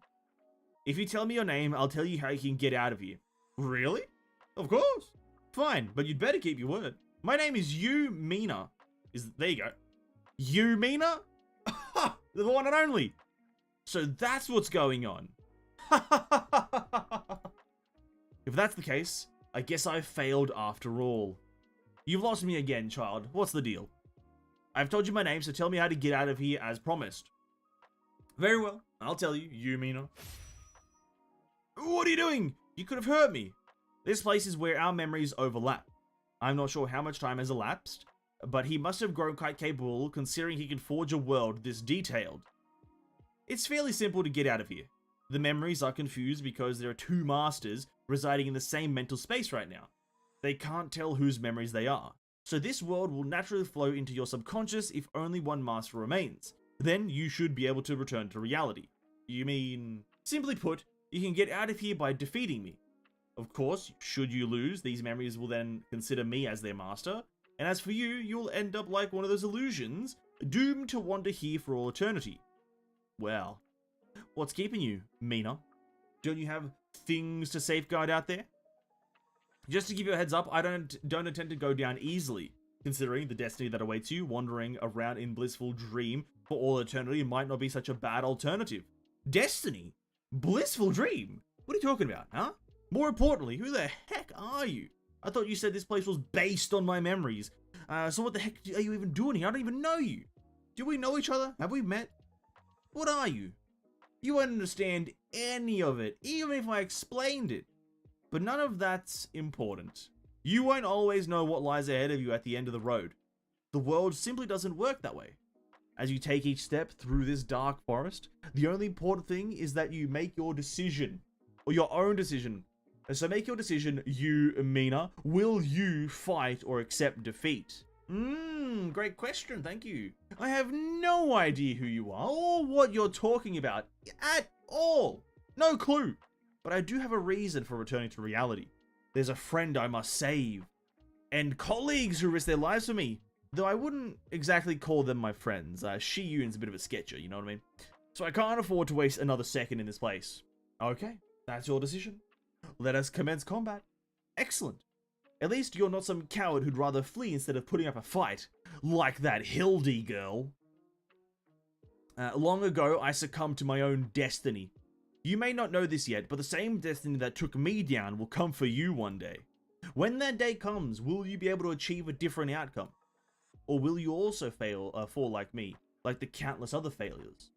If you tell me your name, I'll tell you how you can get out of here. Really? Of course. Fine, but you'd better keep your word. My name is Mina. There you go. Mina? The one and only. So that's what's going on. If that's the case, I guess I failed after all. You've lost me again, child. What's the deal? I've told you my name, so tell me how to get out of here as promised. Very well, I'll tell you, Yumina. What are you doing? You could have hurt me. This place is where our memories overlap. I'm not sure how much time has elapsed, but he must have grown quite capable considering he can forge a world this detailed. It's fairly simple to get out of here. The memories are confused because there are two masters residing in the same mental space right now. They can't tell whose memories they are, so this world will naturally flow into your subconscious if only one master remains. Then you should be able to return to reality. You mean... Simply put, you can get out of here by defeating me. Of course, should you lose, these memories will then consider me as their master, and as for you, you'll end up like one of those illusions, doomed to wander here for all eternity. Well, what's keeping you, Mina? Don't you have things to safeguard out there? Just to give you a heads up, I don't intend to go down easily, considering the destiny that awaits you. Wandering around in blissful dream for all eternity might not be such a bad alternative. Destiny? Blissful dream? What are you talking about, huh? More importantly, who the heck are you? I thought you said this place was based on my memories. So what the heck are you even doing here? I don't even know you. Do we know each other? Have we met? What are you? You won't understand any of it, even if I explained it. But none of that's important. You won't always know what lies ahead of you at the end of the road. The world simply doesn't work that way. As you take each step through this dark forest, the only important thing is that you make your decision. Or your own decision. So make your decision, you, Mina. Will you fight or accept defeat? Great question, thank you. I have no idea who you are or what you're talking about at all. No clue. But I do have a reason for returning to reality. There's a friend I must save. And colleagues who risk their lives for me. Though I wouldn't exactly call them my friends. Shiyun's a bit of a sketcher, you know what I mean? So I can't afford to waste another second in this place. Okay, that's your decision. Let us commence combat. Excellent. At least you're not some coward who'd rather flee instead of putting up a fight. Like that Hildy girl. Long ago, I succumbed to my own destiny. You may not know this yet, but the same destiny that took me down will come for you one day. When that day comes, will you be able to achieve a different outcome? Or will you also fall like me, like the countless other failures?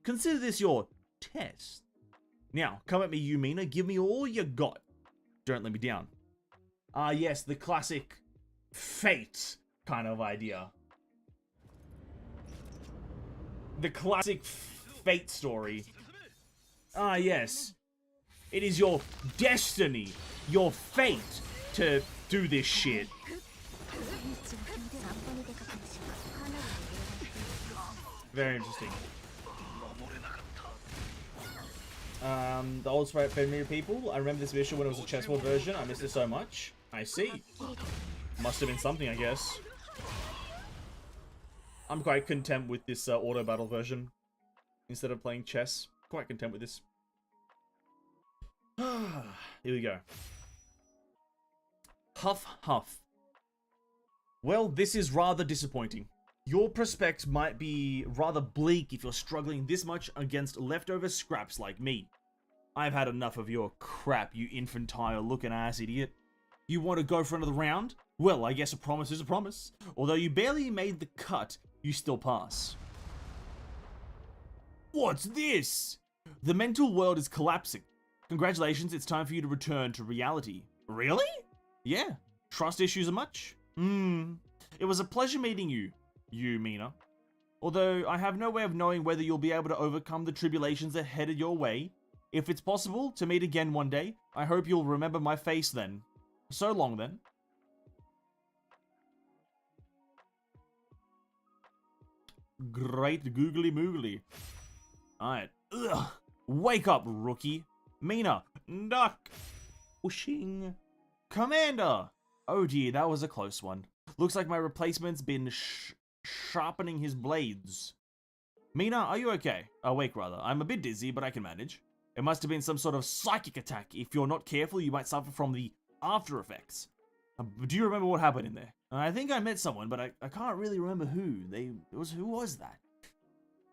Consider this your test. Now, come at me, Yumina. Give me all you got. Don't let me down. Ah, yes, the classic fate kind of idea. The classic fate story. Ah, yes. It is your destiny, your fate to do this shit. Very interesting. The old sprite familiar people. I remember this visual when it was a chessboard version. I missed it so much. I see. Must have been something, I guess. I'm quite content with this auto battle version. Instead of playing chess. Quite content with this. Here we go. Huff huff. Well, this is rather disappointing. Your prospects might be rather bleak if you're struggling this much against leftover scraps like me. I've had enough of your crap, you infantile looking ass idiot. You want to go for another round? Well, I guess a promise is a promise. Although you barely made the cut, you still pass. What's this? The mental world is collapsing. Congratulations, it's time for you to return to reality. Really? Yeah. Trust issues are much? It was a pleasure meeting you, Mina. Although I have no way of knowing whether you'll be able to overcome the tribulations that headed your way. If it's possible to meet again one day, I hope you'll remember my face then. So long then. Great googly moogly. Alright. Ugh. Wake up, rookie. Mina. Duck. Whooshing. Commander. Oh dear, that was a close one. Looks like my replacement's been sharpening his blades. Mina, are you okay? Awake, rather. I'm a bit dizzy, but I can manage. It must have been some sort of psychic attack. If you're not careful, you might suffer from the after effects. Do you remember what happened in there? I think I met someone, but I can't really remember who. Who was that?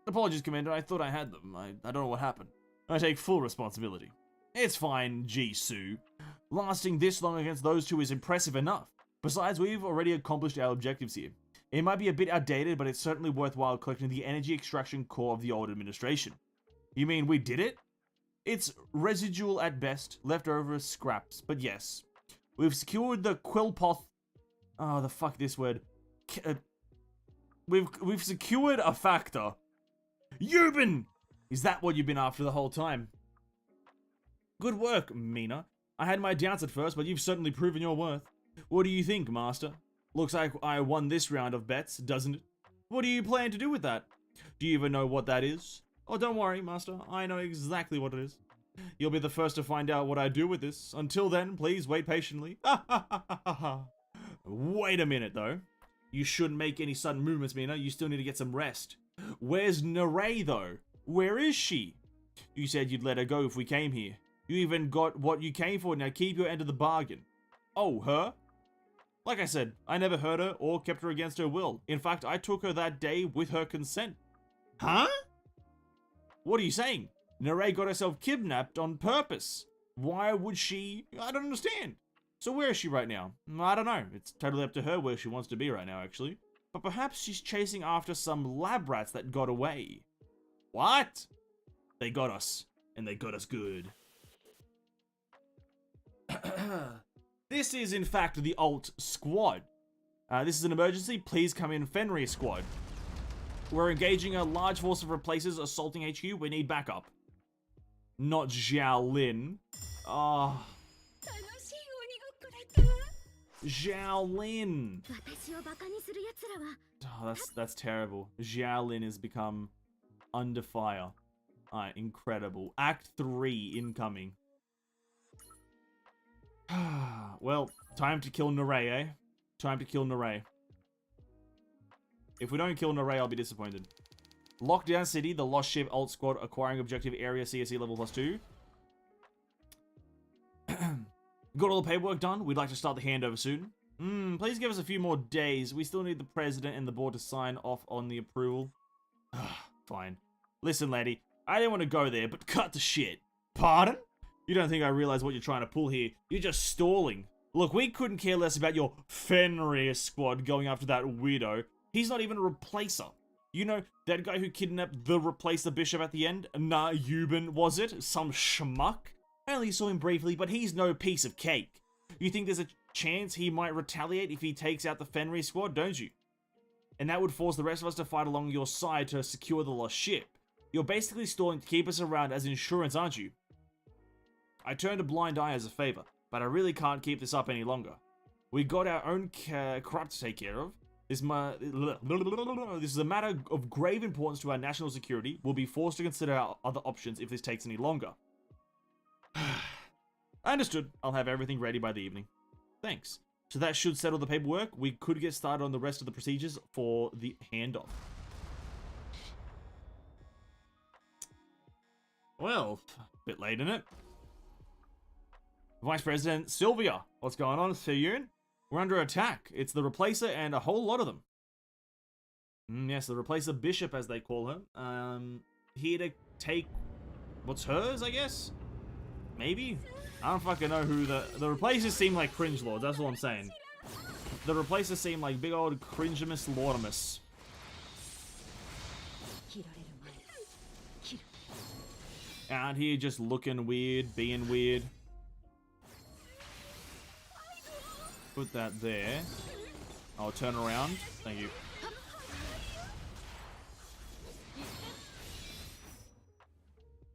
Apologies, Commander. I thought I had them. I don't know what happened. I take full responsibility. It's fine, Jisoo. Lasting this long against those two is impressive enough. Besides, we've already accomplished our objectives here. It might be a bit outdated, but it's certainly worthwhile collecting the energy extraction core of the old administration. You mean we did it? It's residual at best, leftover scraps, but yes. We've secured the Quillpoth... Oh, the fuck this word. We've secured a factor. Yuban! Is that what you've been after the whole time? Good work, Mina. I had my doubts at first, but you've certainly proven your worth. What do you think, Master? Looks like I won this round of bets, doesn't it? What do you plan to do with that? Do you even know what that is? Oh, don't worry, Master. I know exactly what it is. You'll be the first to find out what I do with this. Until then, please wait patiently. Wait a minute, though. You shouldn't make any sudden movements, Mina. You still need to get some rest. Where's Narei, though? Where is she? You said you'd let her go if we came here. You even got what you came for. Now keep your end of the bargain. Oh, her? Like I said, I never hurt her or kept her against her will. In fact, I took her that day with her consent. Huh? What are you saying? Narei got herself kidnapped on purpose. Why would she? I don't understand. So where is she right now? I don't know. It's totally up to her where she wants to be right now, actually. But perhaps she's chasing after some lab rats that got away. What? They got us. And they got us good. This is, in fact, the alt squad. This is an emergency. Please come in, Fenrir squad. We're engaging a large force of replacers assaulting HQ. We need backup. Not Xiao Lin. Oh. Xiao Lin. Oh, that's terrible. Xiao Lin has become under fire. Incredible. Act 3 incoming. Well, time to kill Narei, eh? Time to kill Narei. If we don't kill Narei, I'll be disappointed. Lockdown City, the Lost Ship Alt Squad acquiring objective area CSE level +2. Got all the paperwork done? We'd like to start the handover soon. Please give us a few more days. We still need the president and the board to sign off on the approval. Fine. Listen, lady, I didn't want to go there, but cut the shit. Pardon? You don't think I realize what you're trying to pull here. You're just stalling. Look, we couldn't care less about your Fenrir squad going after that weirdo. He's not even a replacer. You know, that guy who kidnapped the replacer bishop at the end? Nah, Yuban, was it? Some schmuck? I only saw him briefly, but he's no piece of cake. You think there's a chance he might retaliate if he takes out the Fenrir squad, don't you? And that would force the rest of us to fight along your side to secure the lost ship. You're basically stalling to keep us around as insurance, aren't you? I turned a blind eye as a favor, but I really can't keep this up any longer. We got our own crap to take care of. This is a matter of grave importance to our national security. We'll be forced to consider our other options if this takes any longer. I understood. I'll have everything ready by the evening. Thanks. So that should settle the paperwork. We could get started on the rest of the procedures for the handoff. Well, a bit late, isn't it? Vice President Sylvia, what's going on, Seyun? We're under attack. It's the Replacer and a whole lot of them. Yes, the Replacer Bishop, as they call her. Here to take what's hers, I guess? Maybe? I don't fucking know who the Replacers seem like cringe lords, that's all I'm saying. The Replacers seem like big old cringemus lordimus. Out here just looking weird, being weird. Put that there. I'll turn around. Thank you.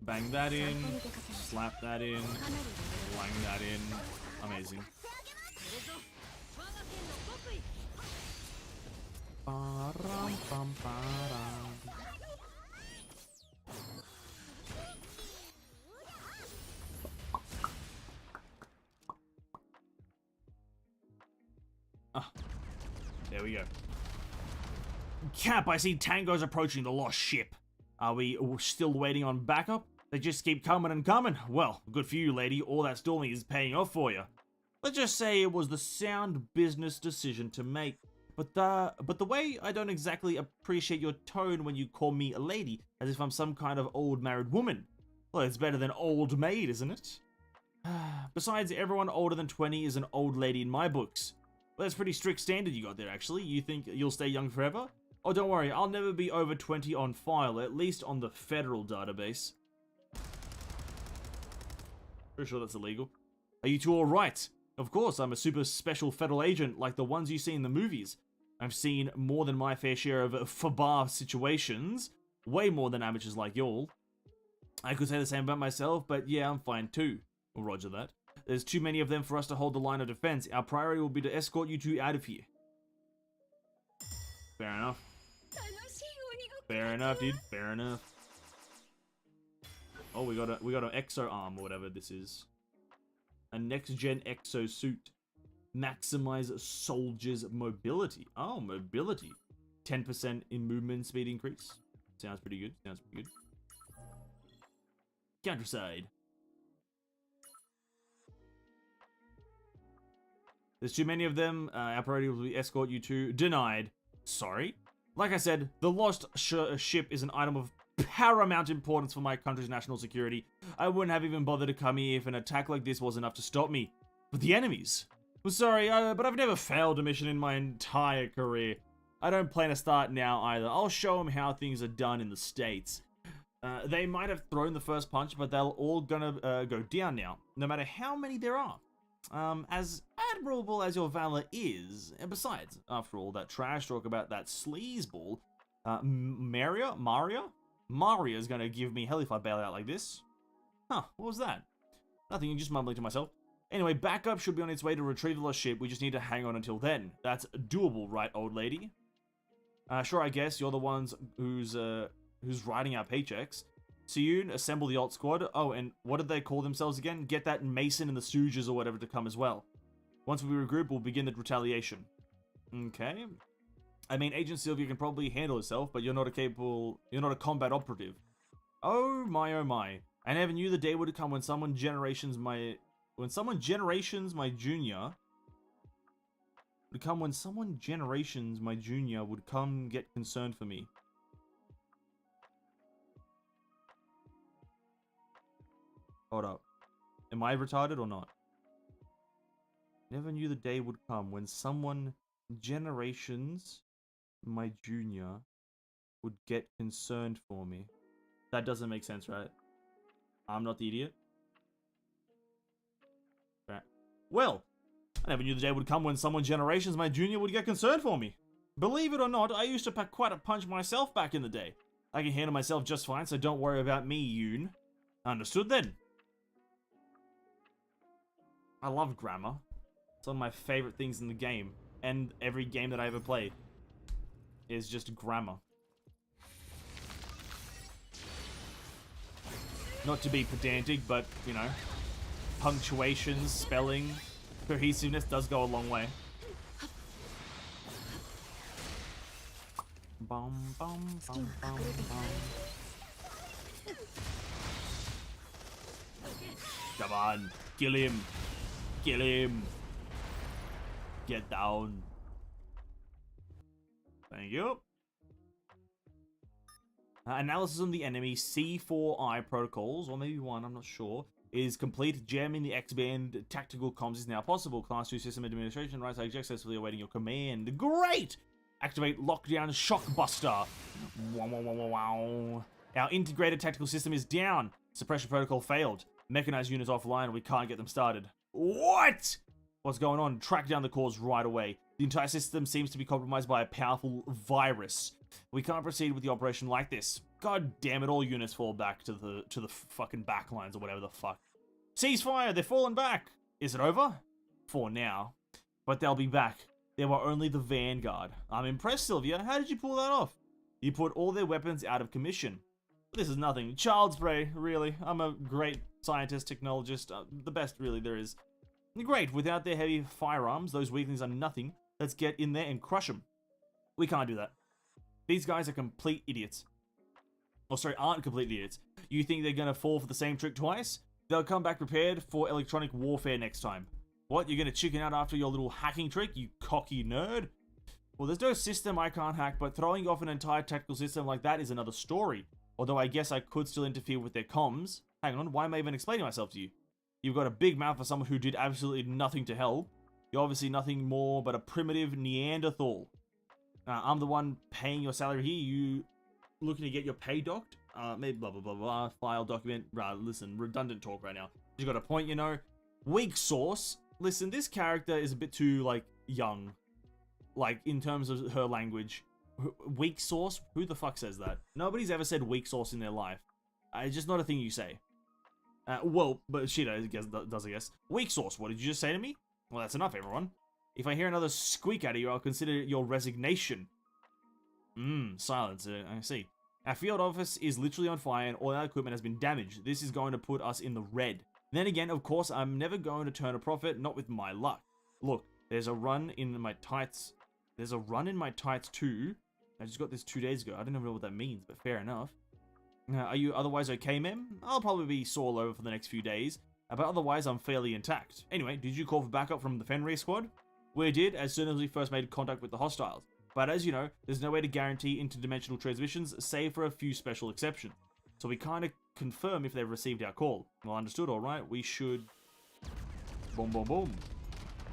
Bang that in. Slap that in. Bang that in. Amazing. There we go. Cap, I see Tango's approaching the lost ship. Are we still waiting on backup? They just keep coming and coming. Well, good for you, lady. All that stalling is paying off for you. Let's just say it was the sound business decision to make. But the way I don't exactly appreciate your tone when you call me a lady, as if I'm some kind of old married woman. Well, it's better than old maid, isn't it? Besides, everyone older than 20 is an old lady in my books. Well, that's pretty strict standard you got there, actually. You think you'll stay young forever? Oh, don't worry, I'll never be over 20 on file, at least on the federal database. Pretty sure that's illegal. Are you two alright? Of course, I'm a super special federal agent like the ones you see in the movies. I've seen more than my fair share of FBAR situations. Way more than amateurs like y'all. I could say the same about myself, but yeah, I'm fine too. Well, roger that. There's too many of them for us to hold the line of defense. Our priority will be to escort you two out of here. Fair enough. Fair enough, dude. Fair enough. Oh, we got an exo arm or whatever this is. A next-gen exo suit. Maximize soldiers' mobility. Oh, mobility. 10% in movement speed increase. Sounds pretty good. Sounds pretty good. Countryside. There's too many of them. Our priority will be escort you to. Denied. Sorry. Like I said, the lost ship is an item of paramount importance for my country's national security. I wouldn't have even bothered to come here if an attack like this was enough to stop me. But the enemies? Well, sorry, but I've never failed a mission in my entire career. I don't plan to start now either. I'll show them how things are done in the States. They might have thrown the first punch, but they're all gonna go down now, no matter how many there are. As admirable as your valor is, and besides, after all that trash talk about that sleazeball, Maria's gonna give me hell if I bail out like this. Huh, what was that? Nothing, just mumbling to myself. Anyway, backup should be on its way to retrieve the lost ship, we just need to hang on until then. That's doable, right, old lady? Sure, I guess, you're the ones who's writing our paychecks. Siyun, assemble the alt squad. Oh, and what did they call themselves again? Get that Mason and the Stooges or whatever to come as well. Once we regroup, we'll begin the retaliation. Okay. I mean, Agent Sylvia can probably handle herself, but you're not a combat operative. Oh my, oh my. I never knew the day would come when someone generations my junior would come get concerned for me. Hold up. Am I retarded or not? Never knew the day would come when someone generations my junior would get concerned for me. That doesn't make sense, right? I'm not the idiot. Right. Well, I never knew the day would come when someone generations my junior would get concerned for me. Believe it or not, I used to pack quite a punch myself back in the day. I can handle myself just fine, so don't worry about me, Yoon. Understood then. I love grammar. It's one of my favorite things in the game. And every game that I ever played is just grammar. Not to be pedantic, but, you know, punctuation, spelling, cohesiveness does go a long way. Bum, bum, bum, bum, bum. Come on, kill him. Kill him. Get down. Thank you. Analysis on the enemy C4I protocols, or maybe one, I'm not sure, is complete. Jamming the X-band tactical comms is now possible. Class 2 system administration, right side successfully awaiting your command. Great! Activate lockdown shockbuster. Wow, wow, wow, wow, wow. Our integrated tactical system is down. Suppression protocol failed. Mechanized units offline, we can't get them started. What? What's going on? Track down the cause right away. The entire system seems to be compromised by a powerful virus. We can't proceed with the operation like this. God damn it, all units fall back to the fucking backlines or whatever the fuck. Ceasefire, they're falling back. Is it over? For now. But they'll be back. They were only the vanguard. I'm impressed, Sylvia. How did you pull that off? You put all their weapons out of commission. This is nothing. Child's play, really. I'm a great scientist, technologist, the best really there is. Great, without their heavy firearms, those weaklings are nothing. Let's get in there and crush them. We can't do that. These guys are complete idiots. Oh, sorry, aren't complete idiots. You think they're gonna fall for the same trick twice? They'll come back prepared for electronic warfare next time. What, you're gonna chicken out after your little hacking trick, you cocky nerd? Well, there's no system I can't hack, but throwing off an entire tactical system like that is another story. Although I guess I could still interfere with their comms. Hang on, why am I even explaining myself to you? You've got a big mouth for someone who did absolutely nothing to help. You're obviously nothing more but a primitive Neanderthal. I'm the one paying your salary here. You looking to get your pay docked? Maybe blah, blah, blah, blah. File, document. Listen, redundant talk right now. You got a point, you know? Weak source. Listen, this character is a bit too, like, young. Like, in terms of her language. Weak source? Who the fuck says that? Nobody's ever said weak source in their life. It's just not a thing you say. Well, but shit, I guess, I guess. Weak source, what did you just say to me? Well, that's enough, everyone. If I hear another squeak out of you, I'll consider your resignation. Silence, I see. Our field office is literally on fire and all our equipment has been damaged. This is going to put us in the red. Then again, of course, I'm never going to turn a profit, not with my luck. Look, there's a run in my tights. There's a run in my tights too. I just got this 2 days ago. I don't even know what that means, but fair enough. Are you otherwise okay, ma'am? I'll probably be sore over for the next few days, but otherwise I'm fairly intact. Anyway, did you call for backup from the Fenrir squad? We did, as soon as we first made contact with the hostiles. But as you know, there's no way to guarantee interdimensional transmissions, save for a few special exceptions. So we kind of confirm if they've received our call. Well, understood, alright. We should... Boom, boom, boom.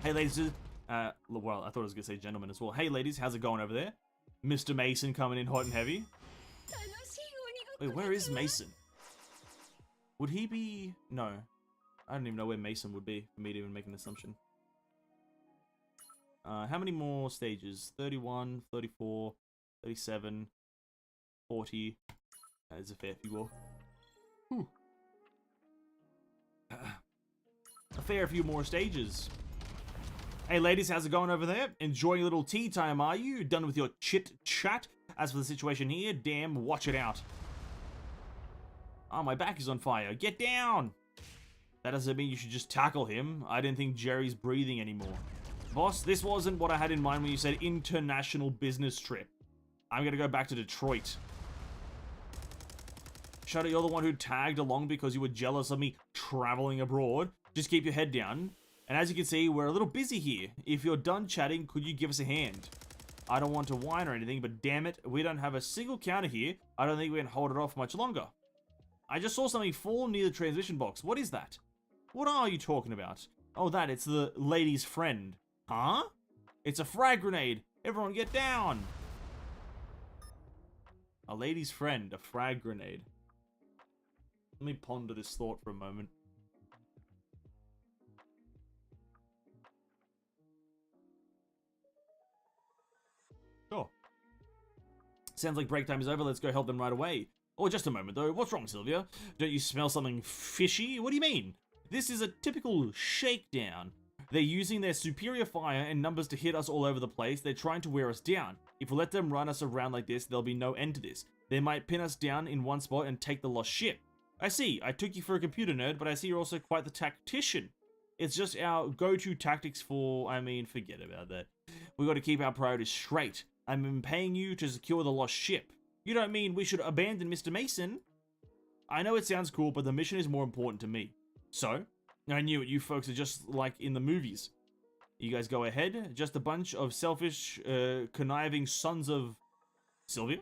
Hey, ladies, well, I thought I was going to say gentlemen as well. Hey, ladies, how's it going over there? Mr. Mason coming in hot and heavy. Wait, where is Mason? Would he be... No. I don't even know where Mason would be for me to even make an assumption. How many more stages? 31, 34, 37, 40. That is a fair few more. Whew. A fair few more stages. Hey ladies, how's it going over there? Enjoying a little tea time, are you? Done with your chit chat? As for the situation here, damn, watch it out. Oh, my back is on fire. Get down! That doesn't mean you should just tackle him. I didn't think Jerry's breathing anymore. Boss, this wasn't what I had in mind when you said international business trip. I'm gonna go back to Detroit. Shutter, you're the one who tagged along because you were jealous of me traveling abroad. Just keep your head down. And as you can see, we're a little busy here. If you're done chatting, could you give us a hand? I don't want to whine or anything, but damn it, we don't have a single counter here. I don't think we can hold it off much longer. I just saw something fall near the transmission box. What is that? What are you talking about? Oh, it's the lady's friend. Huh? It's a frag grenade. Everyone get down. A lady's friend, a frag grenade. Let me ponder this thought for a moment. Sure. Sounds like break time is over. Let's go help them right away. Oh, just a moment though. What's wrong, Sylvia? Don't you smell something fishy? What do you mean? This is a typical shakedown. They're using their superior fire and numbers to hit us all over the place. They're trying to wear us down. If we let them run us around like this, there'll be no end to this. They might pin us down in one spot and take the lost ship. I see. I took you for a computer nerd, but I see you're also quite the tactician. It's just our go-to tactics for... I mean, forget about that. We got to keep our priorities straight. I'm paying you to secure the lost ship. You don't mean we should abandon Mr. Mason? I know it sounds cool, but the mission is more important to me. So, I knew it. You folks are just like in the movies. You guys go ahead. Just a bunch of selfish, conniving sons of... Sylvia?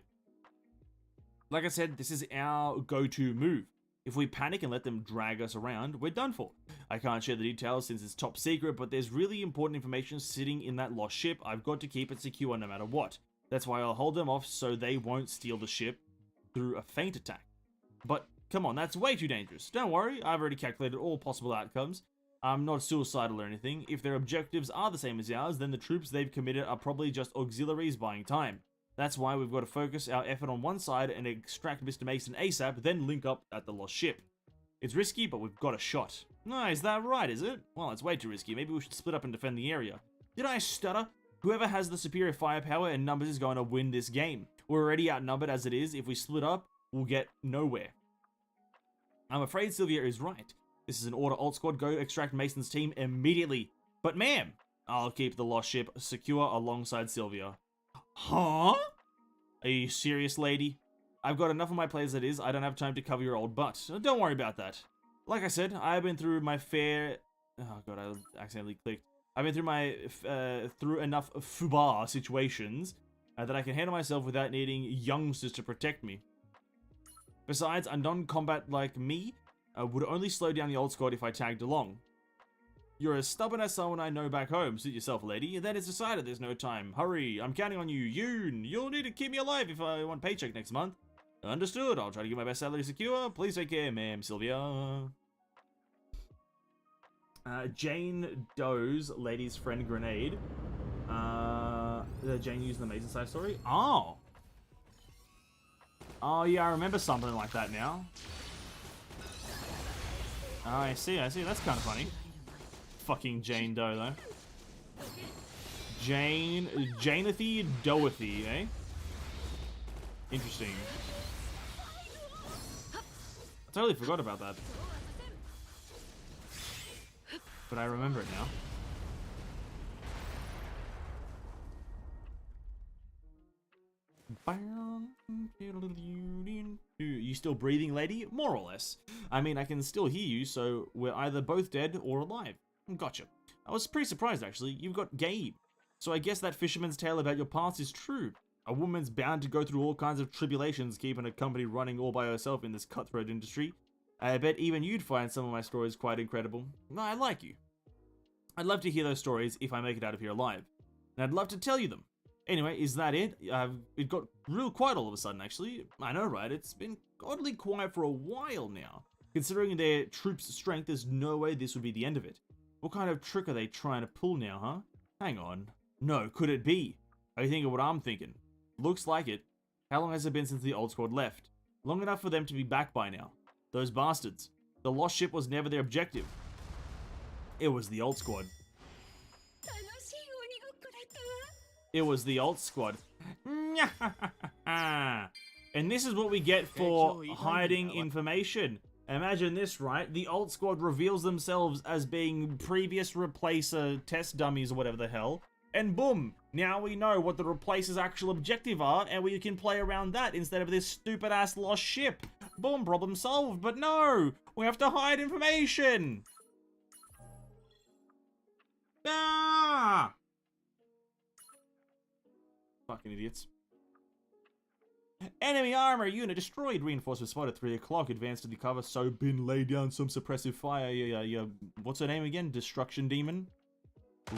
Like I said, this is our go-to move. If we panic and let them drag us around, we're done for. I can't share the details since it's top secret, but there's really important information sitting in that lost ship. I've got to keep it secure no matter what. That's why I'll hold them off so they won't steal the ship through a feint attack. But, come on, that's way too dangerous. Don't worry, I've already calculated all possible outcomes. I'm not suicidal or anything. If their objectives are the same as ours, then the troops they've committed are probably just auxiliaries buying time. That's why we've got to focus our effort on one side and extract Mr. Mason ASAP, then link up at the lost ship. It's risky, but we've got a shot. No, is that right, is it? Well, it's way too risky. Maybe we should split up and defend the area. Did I stutter? Whoever has the superior firepower and numbers is going to win this game. We're already outnumbered as it is. If we split up, we'll get nowhere. I'm afraid Sylvia is right. This is an order, Alt Squad. Go extract Mason's team immediately. But ma'am, I'll keep the lost ship secure alongside Sylvia. Huh? Are you serious, lady? I've got enough of my plays as it is. I don't have time to cover your old butt. Don't worry about that. Like I said, I've been through my fair... Oh god, I accidentally clicked. I've been through my through enough FUBAR situations that I can handle myself without needing youngsters to protect me. Besides, a non-combat like me would only slow down the old squad if I tagged along. You're as stubborn as someone I know back home. Suit yourself, lady. Then it's decided there's no time. Hurry, I'm counting on you. Yoon, you'll need to keep me alive if I want paycheck next month. Understood, I'll try to get my best salary secure. Please take care, ma'am, Sylvia. Jane Doe's lady's friend grenade. Jane used an amazing side story. Oh. Oh, yeah, I remember something like that now. Oh, I see. That's kind of funny. Fucking Jane Doe, though. Janethy Doethy, eh? Interesting. I totally forgot about that. But I remember it now. You still breathing, lady? More or less. I mean, I can still hear you, so we're either both dead or alive. Gotcha. I was pretty surprised, actually. You've got game. So I guess that fisherman's tale about your past is true. A woman's bound to go through all kinds of tribulations keeping a company running all by herself in this cutthroat industry. I bet even you'd find some of my stories quite incredible. I like you. I'd love to hear those stories if I make it out of here alive. And I'd love to tell you them. Anyway, is that it? It got real quiet all of a sudden, actually. I know, right? It's been oddly quiet for a while now. Considering their troops' strength, there's no way this would be the end of it. What kind of trick are they trying to pull now, huh? Hang on. No, could it be? Are you thinking what I'm thinking? Looks like it. How long has it been since the old squad left? Long enough for them to be back by now. Those bastards. The lost ship was never their objective. It was the old squad. It was the old squad. And this is what we get for hiding information. Imagine this, right? The old squad reveals themselves as being previous replacer test dummies or whatever the hell. And boom, now we know what the replacer's actual objective are, and we can play around that instead of this stupid ass lost ship. Boom, problem solved. But no, we have to hide information. Ah! Fucking idiots. Enemy armor unit destroyed. Reinforcements spotted 3 o'clock. Advanced to the cover. So bin lay down some suppressive fire. Yeah. What's her name again? Destruction Demon.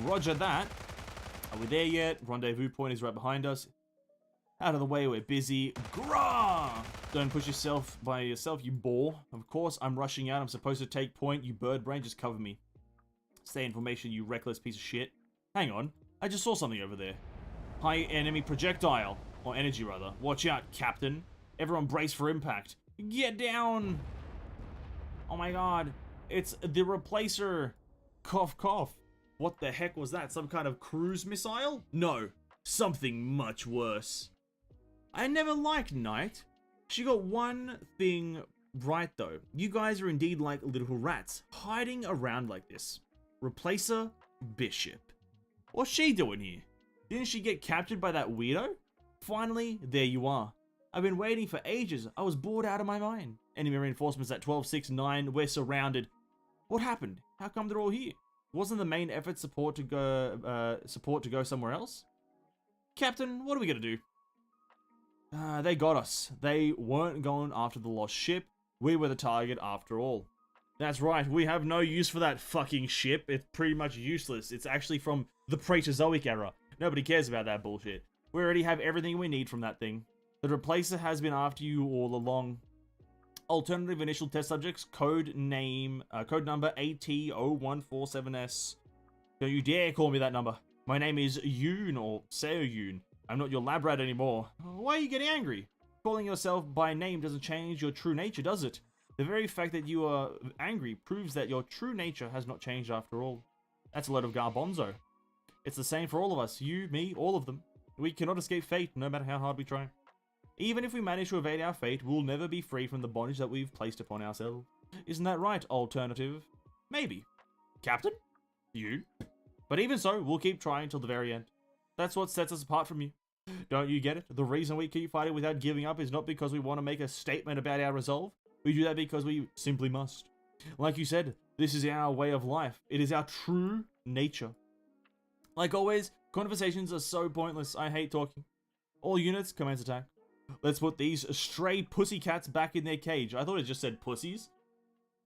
Roger that. Are we there yet? Rendezvous point is right behind us. Out of the way, we're busy. Grah! Don't push yourself by yourself, you bore. Of course, I'm rushing out. I'm supposed to take point. You bird brain, just cover me. Stay in formation, you reckless piece of shit. Hang on. I just saw something over there. High enemy projectile. Or energy, rather. Watch out, Captain. Everyone brace for impact. Get down! Oh my god. It's the replacer. Cough, cough. What the heck was that? Some kind of cruise missile? No. Something much worse. I never liked Knight. She got one thing right, though. You guys are indeed like little rats, hiding around like this. Replacer Bishop. What's she doing here? Didn't she get captured by that weirdo? Finally, there you are. I've been waiting for ages. I was bored out of my mind. Enemy reinforcements at 12-6-9. We're surrounded. What happened? How come they're all here? Wasn't the main effort support to go somewhere else? Captain, what are we gonna do? They got us. They weren't going after the lost ship. We were the target after all. That's right, we have no use for that fucking ship. It's pretty much useless. It's actually from the Praetorzoic era. Nobody cares about that bullshit. We already have everything we need from that thing. The replacer has been after you all along. Alternative initial test subjects, code number AT0147S. Don't you dare call me that number. My name is Yoon, or Seo Yoon. I'm not your lab rat anymore. Why are you getting angry? Calling yourself by name doesn't change your true nature, does it? The very fact that you are angry proves that your true nature has not changed after all. That's a load of garbanzo. It's the same for all of us. You, me, all of them. We cannot escape fate, no matter how hard we try. Even if we manage to evade our fate, we'll never be free from the bondage that we've placed upon ourselves. Isn't that right, alternative? Maybe. Captain? You? But even so, we'll keep trying till the very end. That's what sets us apart from you. Don't you get it? The reason we keep fighting without giving up is not because we want to make a statement about our resolve. We do that because we simply must. Like you said, this is our way of life. It is our true nature. Like always, conversations are so pointless. I hate talking. All units, commence attack. Let's put these stray pussycats back in their cage. I thought it just said pussies.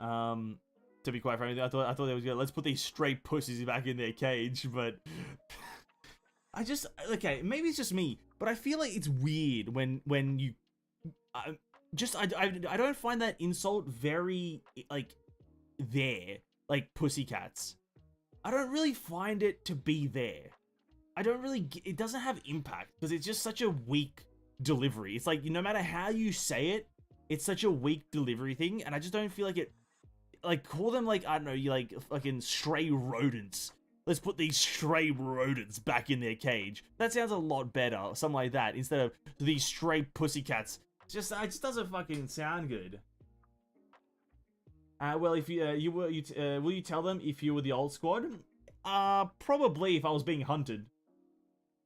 To be quite frank, I thought they was good. Let's put these straight pussies back in their cage, but okay, maybe it's just me, but I feel like it's weird when you I don't find that insult very like there, like pussycats. I don't really find it to be there. It doesn't have impact because it's just such a weak delivery. It's like, no matter how you say it, it's such a weak delivery thing, and I just don't feel like it, like, call them, like, I don't know, you like, fucking stray rodents. Let's put these stray rodents back in their cage. That sounds a lot better, something like that, instead of these stray pussycats. It just doesn't fucking sound good. Well, if will you tell them if you were the old squad? Probably if I was being hunted.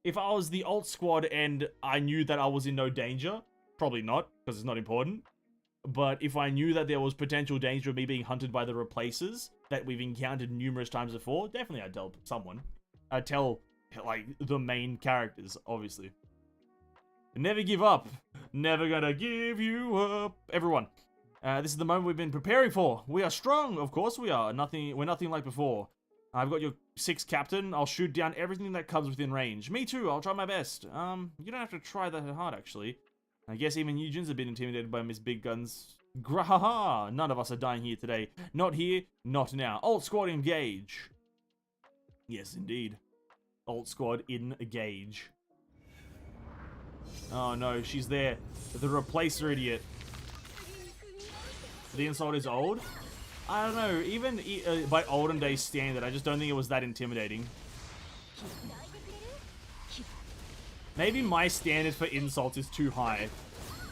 If I was the alt squad and I knew that I was in no danger, probably not, because it's not important. But if I knew that there was potential danger of me being hunted by the replacers that we've encountered numerous times before, definitely I'd tell someone. I'd tell, like, the main characters, obviously. Never give up. Never gonna give you up. Everyone, this is the moment we've been preparing for. We are strong, of course we are. We're nothing like before. I've got your 6th captain. I'll shoot down everything that comes within range. Me too, I'll try my best. You don't have to try that hard, actually. I guess even Eugen's a bit intimidated by Miss Big Guns. Grahaha! None of us are dying here today. Not here, not now. Alt squad engage. Yes, indeed. Alt squad engage. Oh no, she's there. The replacer idiot. The insult is old? I don't know, even by olden days standard, I just don't think it was that intimidating. Maybe my standard for insults is too high.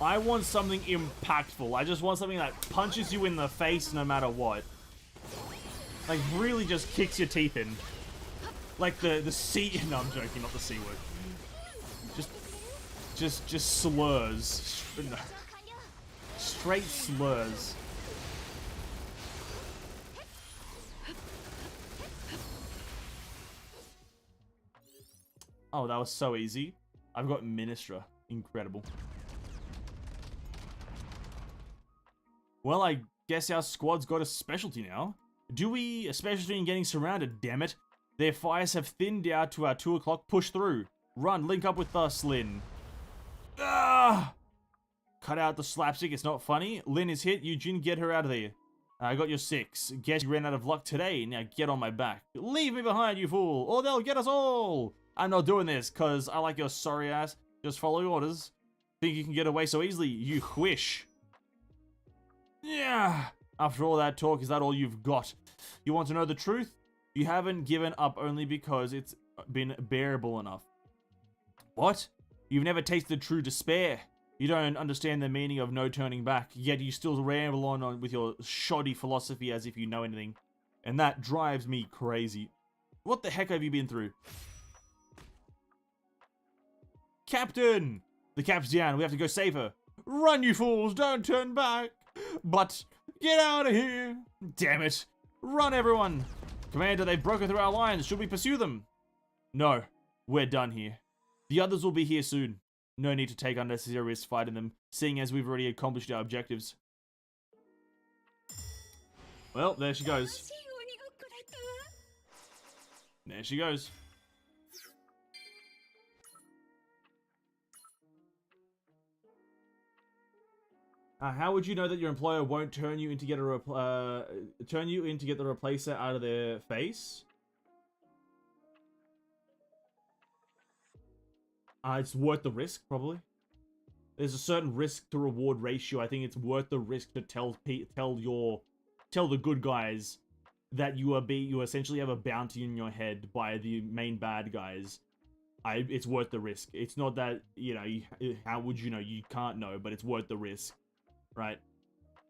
I want something impactful. I just want something that punches you in the face no matter what. Like, really just kicks your teeth in. Like the C... No, I'm joking, not the C word. Just slurs. No. Straight slurs. Oh, that was so easy. I've got Ministra. Incredible. Well, I guess our squad's got a specialty now. Do we? A specialty in getting surrounded, damn it. Their fires have thinned out to our 2 o'clock push through. Run, link up with us, Lin. Ah! Cut out the slapstick, it's not funny. Lin is hit, Eugene, get her out of there. I got your 6. Guess you ran out of luck today, now get on my back. Leave me behind, you fool, or they'll get us all! I'm not doing this, cause I like your sorry ass. Just follow orders. Think you can get away so easily, you wish. Yeah. After all that talk, is that all you've got? You want to know the truth? You haven't given up only because it's been bearable enough. What? You've never tasted true despair. You don't understand the meaning of no turning back, yet you still ramble on with your shoddy philosophy as if you know anything. And that drives me crazy. What the heck have you been through? Captain! The cap's down, we have to go save her. Run, you fools, don't turn back! But, get out of here! Damn it! Run, everyone! Commander, they've broken through our lines, should we pursue them? No, we're done here. The others will be here soon. No need to take unnecessary risks fighting them, seeing as we've already accomplished our objectives. Well, there she goes. There she goes. How would you know that your employer won't turn you in to get the replacer out of their face? It's worth the risk, probably. There's a certain risk to reward ratio. I think it's worth the risk to tell the good guys that you essentially have a bounty in your head by the main bad guys. It's worth the risk. It's not that, how would you know? You can't know, but it's worth the risk. Right?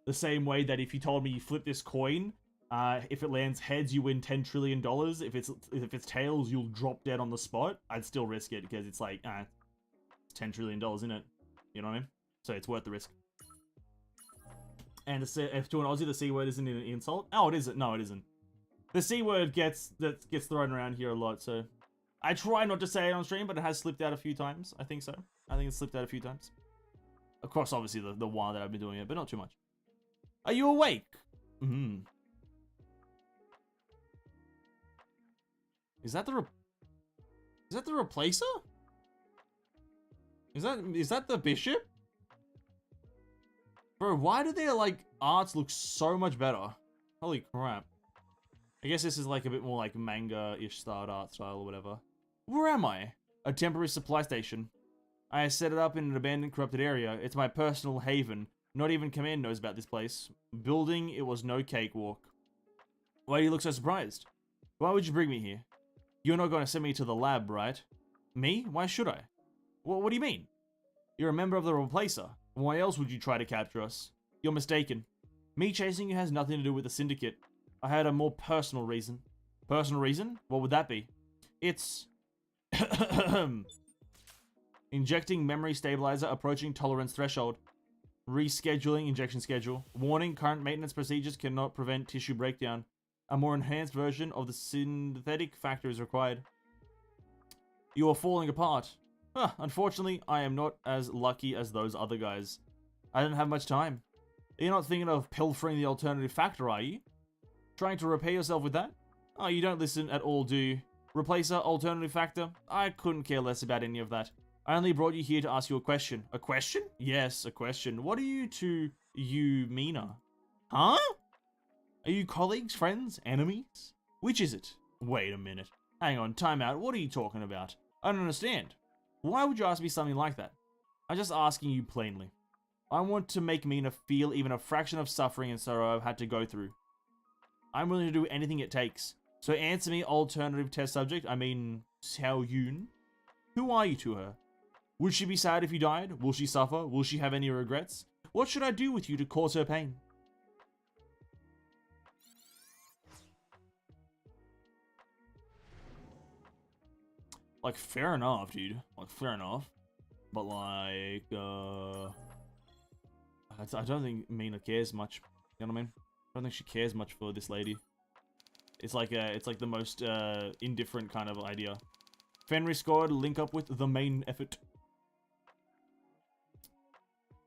The same way that if you told me you flip this coin, if it lands heads, you win $10 trillion. If it's tails, you'll drop dead on the spot. I'd still risk it because it's like, it's $10 trillion, isn't it? You know what I mean? So it's worth the risk. And if to an Aussie, the C word isn't an insult. Oh, it isn't. No, it isn't. The C word gets thrown around here a lot. So I try not to say it on stream, but it has slipped out a few times. I think so. I think it's slipped out a few times. Across, obviously, the while that I've been doing it, but not too much. Are you awake? Hmm. Is that the replacer? Is that the bishop? Bro, why do their like arts look so much better? Holy crap. I guess this is like a bit more like manga-ish art style or whatever. Where am I? A temporary supply station. I set it up in an abandoned, corrupted area. It's my personal haven. Not even Command knows about this place. Building, it was no cakewalk. Why do you look so surprised? Why would you bring me here? You're not going to send me to the lab, right? Me? Why should I? What do you mean? You're a member of the Replacer. Why else would you try to capture us? You're mistaken. Me chasing you has nothing to do with the Syndicate. I had a more personal reason. Personal reason? What would that be? It's... Injecting memory stabilizer approaching tolerance threshold. Rescheduling injection schedule. Warning, current maintenance procedures cannot prevent tissue breakdown. A more enhanced version of the synthetic factor is required. You are falling apart. Unfortunately, I am not as lucky as those other guys. I don't have much time. You're not thinking of pilfering the alternative factor, are you? Trying to repair yourself with that? Oh, you don't listen at all, do you? Replacer, alternative factor? I couldn't care less about any of that. I only brought you here to ask you a question. A question? Yes, a question. What are you to you, Mina? Huh? Are you colleagues, friends, enemies? Which is it? Wait a minute. Hang on, time out. What are you talking about? I don't understand. Why would you ask me something like that? I'm just asking you plainly. I want to make Mina feel even a fraction of suffering and sorrow I've had to go through. I'm willing to do anything it takes. So answer me, alternative test subject. I mean, Xiao Yun. Who are you to her? Would she be sad if you died? Will she suffer? Will she have any regrets? What should I do with you to cause her pain? Like, fair enough, dude. Like, fair enough. But, like, I don't think Mina cares much. You know what I mean? I don't think she cares much for this lady. It's like the most indifferent kind of idea. Fenris squad link up with the main effort.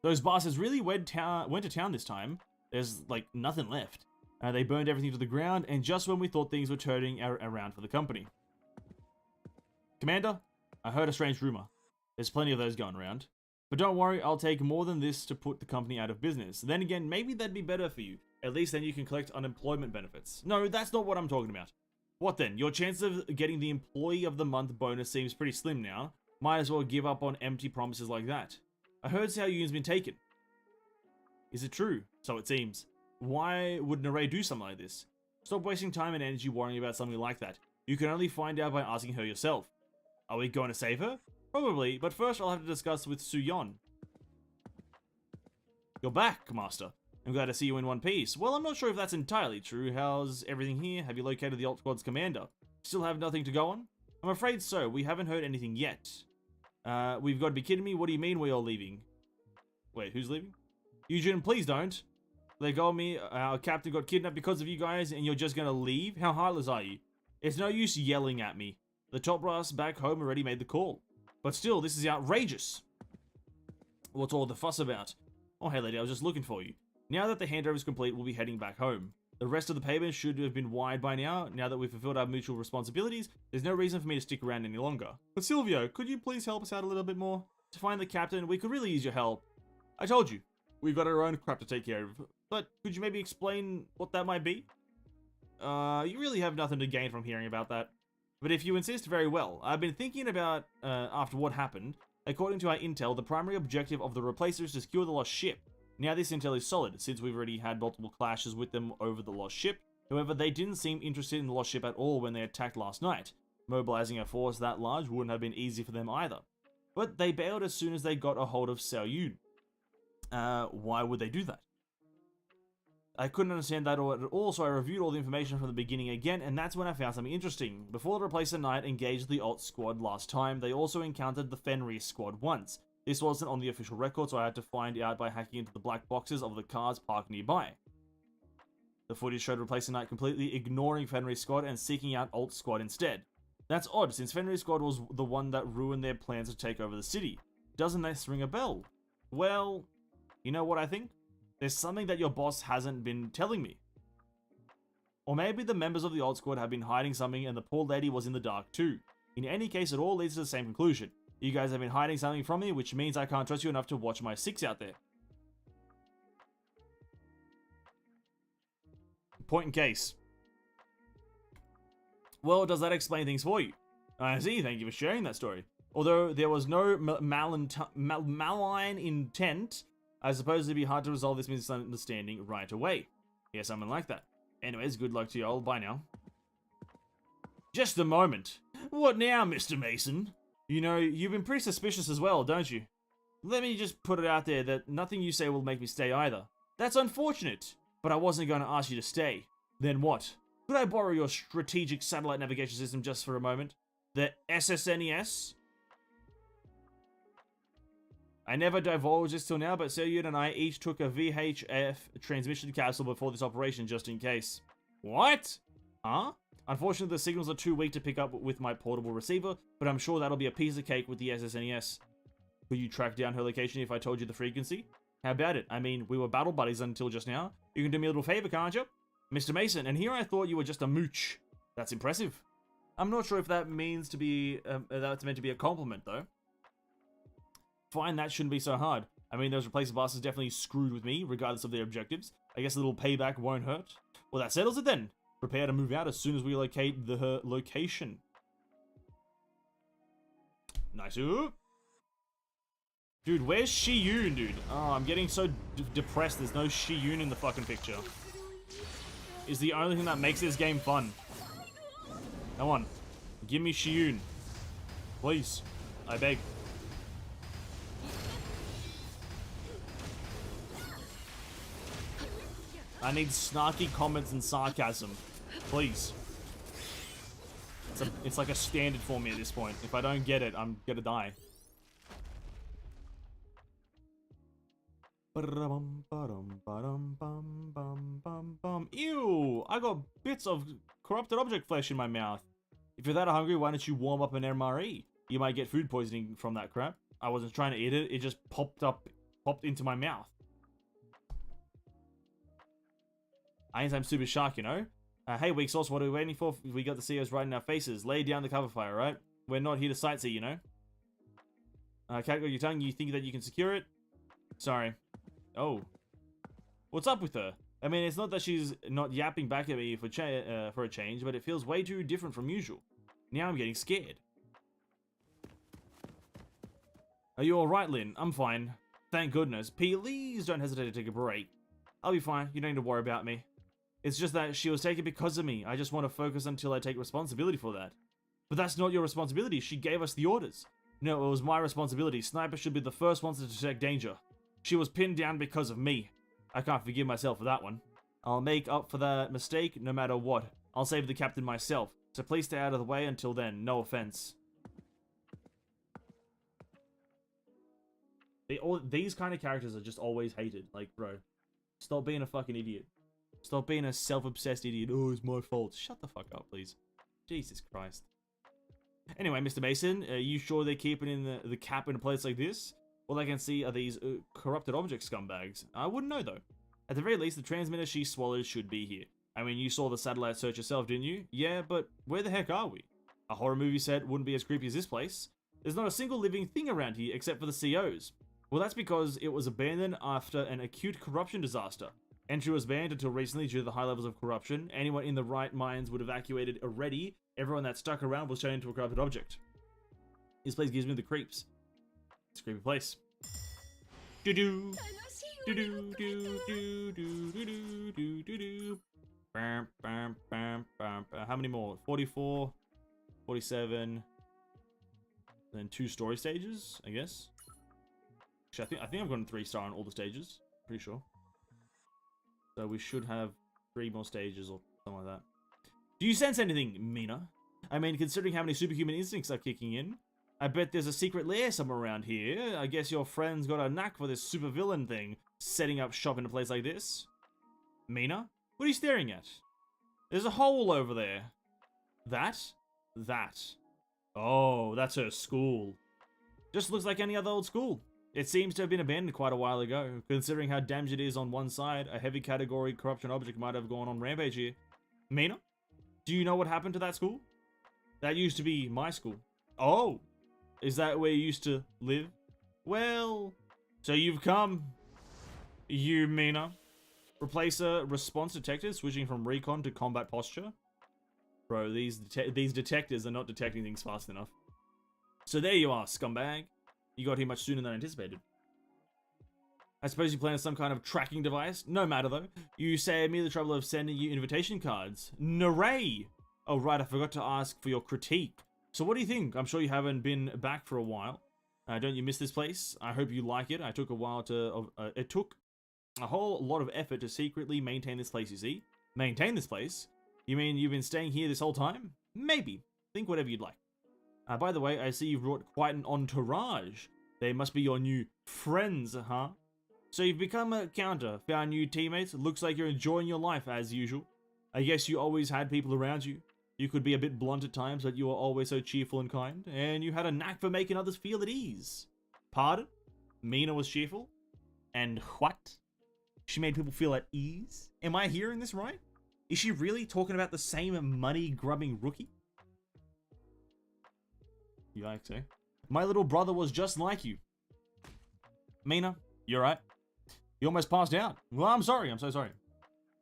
Those bastards really went to town this time. There's like nothing left. They burned everything to the ground, and just when we thought things were turning around for the company. Commander, I heard a strange rumor. There's plenty of those going around. But don't worry, I'll take more than this to put the company out of business. Then again, maybe that'd be better for you. At least then you can collect unemployment benefits. No, that's not what I'm talking about. What then? Your chance of getting the Employee of the Month bonus seems pretty slim now. Might as well give up on empty promises like that. I heard Xiao Yun's been taken. Is it true? So it seems. Why would Naray do something like this? Stop wasting time and energy worrying about something like that. You can only find out by asking her yourself. Are we going to save her? Probably, but first I'll have to discuss with Suyon. You're back, Master. I'm glad to see you in one piece. Well, I'm not sure if that's entirely true. How's everything here? Have you located the Alt Squad's commander? Still have nothing to go on? I'm afraid so. We haven't heard anything yet. We've got to be kidding me. What do you mean we're all leaving? Wait, who's leaving? Eugene, please don't. They told me our captain got kidnapped because of you guys and you're just gonna leave? How heartless are you? It's no use yelling at me. The top brass back home already made the call. But still, this is outrageous. What's all the fuss about? Oh, hey lady, I was just looking for you. Now that the handover is complete, we'll be heading back home. The rest of the payment should have been wired by now. Now that we've fulfilled our mutual responsibilities, there's no reason for me to stick around any longer. But Silvio, could you please help us out a little bit more? To find the captain, we could really use your help. I told you, we've got our own crap to take care of. But could you maybe explain what that might be? You really have nothing to gain from hearing about that. But if you insist, very well. I've been thinking about, after what happened, according to our intel, the primary objective of the Replacer is to secure the lost ship. Now this intel is solid, since we've already had multiple clashes with them over the lost ship. However, they didn't seem interested in the lost ship at all when they attacked last night. Mobilizing a force that large wouldn't have been easy for them either. But they bailed as soon as they got a hold of Xiao Yun. Why would they do that? I couldn't understand that at all, so I reviewed all the information from the beginning again, and that's when I found something interesting. Before the Replacer Knight engaged the Alt Squad last time, they also encountered the Fenris Squad once. This wasn't on the official record, so I had to find out by hacking into the black boxes of the cars parked nearby. The footage showed Replacer Knight completely ignoring Fenris Squad and seeking out Alt Squad instead. That's odd, since Fenris Squad was the one that ruined their plans to take over the city. Doesn't this ring a bell? Well, you know what I think? There's something that your boss hasn't been telling me. Or maybe the members of the alt squad have been hiding something and the poor lady was in the dark too. In any case, it all leads to the same conclusion. You guys have been hiding something from me, which means I can't trust you enough to watch my 6 out there. Point in case. Well, does that explain things for you? I see, thank you for sharing that story. Although there was no malign intent, I suppose it'd be hard to resolve this misunderstanding right away. Yeah, something like that. Anyways, good luck to you all. Bye now. Just a moment. What now, Mr. Mason? You know, you've been pretty suspicious as well, don't you? Let me just put it out there that nothing you say will make me stay either. That's unfortunate, but I wasn't going to ask you to stay. Then what? Could I borrow your strategic satellite navigation system just for a moment? The SSNES? I never divulged this till now, but Seryun and I each took a VHF transmission capsule before this operation just in case. What? Huh? Unfortunately, the signals are too weak to pick up with my portable receiver, but I'm sure that'll be a piece of cake with the SSNES. Could you track down her location if I told you the frequency? How about it? I mean, we were battle buddies until just now. You can do me a little favor, can't you? Mr. Mason, and here I thought you were just a mooch. That's impressive. I'm not sure if that means to be, that's meant to be a compliment, though. Fine, that shouldn't be so hard. I mean, those replacer bastards definitely screwed with me, regardless of their objectives. I guess a little payback won't hurt. Well, that settles it then. Prepare to move out as soon as we locate her location. Nice. Dude, where's Shiyun, dude? Oh, I'm getting so depressed there's no Shiyun in the fucking picture. Is the only thing that makes this game fun. Come on. Give me Shiyun. Please. I beg. I need snarky comments and sarcasm. Please. It's like a standard for me at this point. If I don't get it, I'm gonna die. Ew! I got bits of corrupted object flesh in my mouth. If you're that hungry, why don't you warm up an MRE? You might get food poisoning from that crap. I wasn't trying to eat it, it just popped into my mouth. I ain't some super shark, you know? Hey, weak sauce, what are we waiting for? We got the CEOs right in our faces. Lay down the cover fire, right? We're not here to sightsee, you know? Cat got your tongue, you think that you can secure it? Sorry. Oh. What's up with her? I mean, it's not that she's not yapping back at me for a change, but it feels way too different from usual. Now I'm getting scared. Are you alright, Lynn? I'm fine. Thank goodness. Please don't hesitate to take a break. I'll be fine. You don't need to worry about me. It's just that she was taken because of me. I just want to focus until I take responsibility for that. But that's not your responsibility. She gave us the orders. No, it was my responsibility. Snipers should be the first ones to detect danger. She was pinned down because of me. I can't forgive myself for that one. I'll make up for that mistake no matter what. I'll save the captain myself. So please stay out of the way until then. No offense. These kind of characters are just always hated. Like, bro, stop being a fucking idiot. Stop being a self-obsessed idiot. Oh, it's my fault. Shut the fuck up, please. Jesus Christ. Anyway, Mr. Mason, are you sure they're keeping in the cap in a place like this? All I can see are these corrupted object scumbags. I wouldn't know, though. At the very least, the transmitter she swallowed should be here. I mean, you saw the satellite search yourself, didn't you? Yeah, but where the heck are we? A horror movie set wouldn't be as creepy as this place. There's not a single living thing around here except for the COs. Well, that's because it was abandoned after an acute corruption disaster. Entry was banned until recently due to the high levels of corruption. Anyone in the right minds would have evacuated already. Everyone that stuck around was turned into a corrupted object. This place gives me the creeps. It's a creepy place. Do-do. Do-do, do-do, do-do, do-do. Bam, bam, bam, bam. How many more? 44, 47, then 2 story stages, I guess. Actually, I think I've gotten 3-star on all the stages. Pretty sure. So we should have 3 more stages or something like that. Do you sense anything, Mina? I mean, considering how many superhuman instincts are kicking in, I bet there's a secret lair somewhere around here. I guess your friend's got a knack for this supervillain thing, setting up shop in a place like this. Mina? What are you staring at? There's a hole over there. That? That. Oh, that's her school. Just looks like any other old school. It seems to have been abandoned quite a while ago. Considering how damaged it is on one side, a heavy category corruption object might have gone on rampage here. Mina? Do you know what happened to that school? That used to be my school. Oh, is that where you used to live? Well, so you've come. You, Mina. Replacer, response detected, switching from recon to combat posture. Bro, these detectors are not detecting things fast enough. So there you are, scumbag. You got here much sooner than anticipated. I suppose you plan some kind of tracking device? No matter though. You saved me the trouble of sending you invitation cards. Naray! Oh right, I forgot to ask for your critique. So what do you think? I'm sure you haven't been back for a while. Don't you miss this place? I hope you like it. It took a whole lot of effort to secretly maintain this place, you see. Maintain this place? You mean you've been staying here this whole time? Maybe. Think whatever you'd like. By the way, I see you've brought quite an entourage. They must be your new friends, huh? So you've become a counter, found new teammates, looks like you're enjoying your life as usual. I guess you always had people around you. You could be a bit blunt at times, but you were always so cheerful and kind, and you had a knack for making others feel at ease. Pardon? Mina was cheerful? And what? She made people feel at ease? Am I hearing this right? Is she really talking about the same money-grubbing rookie? Yikes, eh? My little brother was just like you. Mina, you're right. You almost passed out. Well, I'm sorry. I'm so sorry.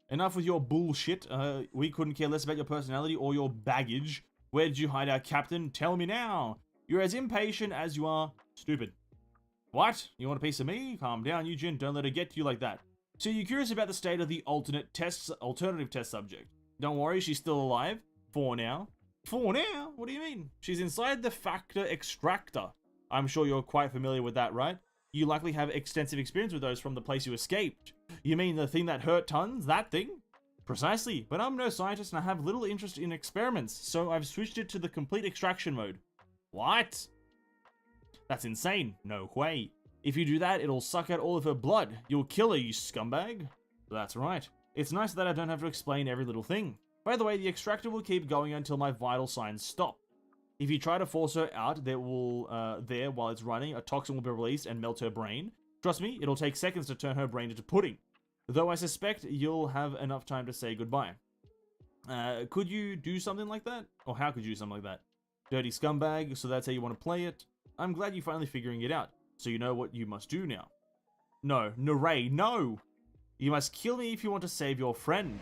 Enough with your bullshit. We couldn't care less about your personality or your baggage. Where did you hide our captain? Tell me now. You're as impatient as you are stupid. What? You want a piece of me? Calm down, Eugene. Don't let her get to you like that. So you're curious about the state of the alternative test subject. Don't worry, she's still alive. For now. For now? What do you mean? She's inside the factor extractor. I'm sure you're quite familiar with that, right? You likely have extensive experience with those from the place you escaped. You mean the thing that hurt tons? That thing? Precisely, but I'm no scientist and I have little interest in experiments, so I've switched it to the complete extraction mode. What? That's insane. No way. If you do that, it'll suck out all of her blood. You'll kill her, you scumbag. That's right. It's nice that I don't have to explain every little thing. By the way, the extractor will keep going until my vital signs stop. If you try to force her out, while it's running, a toxin will be released and melt her brain. Trust me, it'll take seconds to turn her brain into pudding. Though I suspect you'll have enough time to say goodbye. Could you do something like that? Or how could you do something like that? Dirty scumbag, so that's how you want to play it? I'm glad you're finally figuring it out, so you know what you must do now. No, Naray, no! You must kill me if you want to save your friend.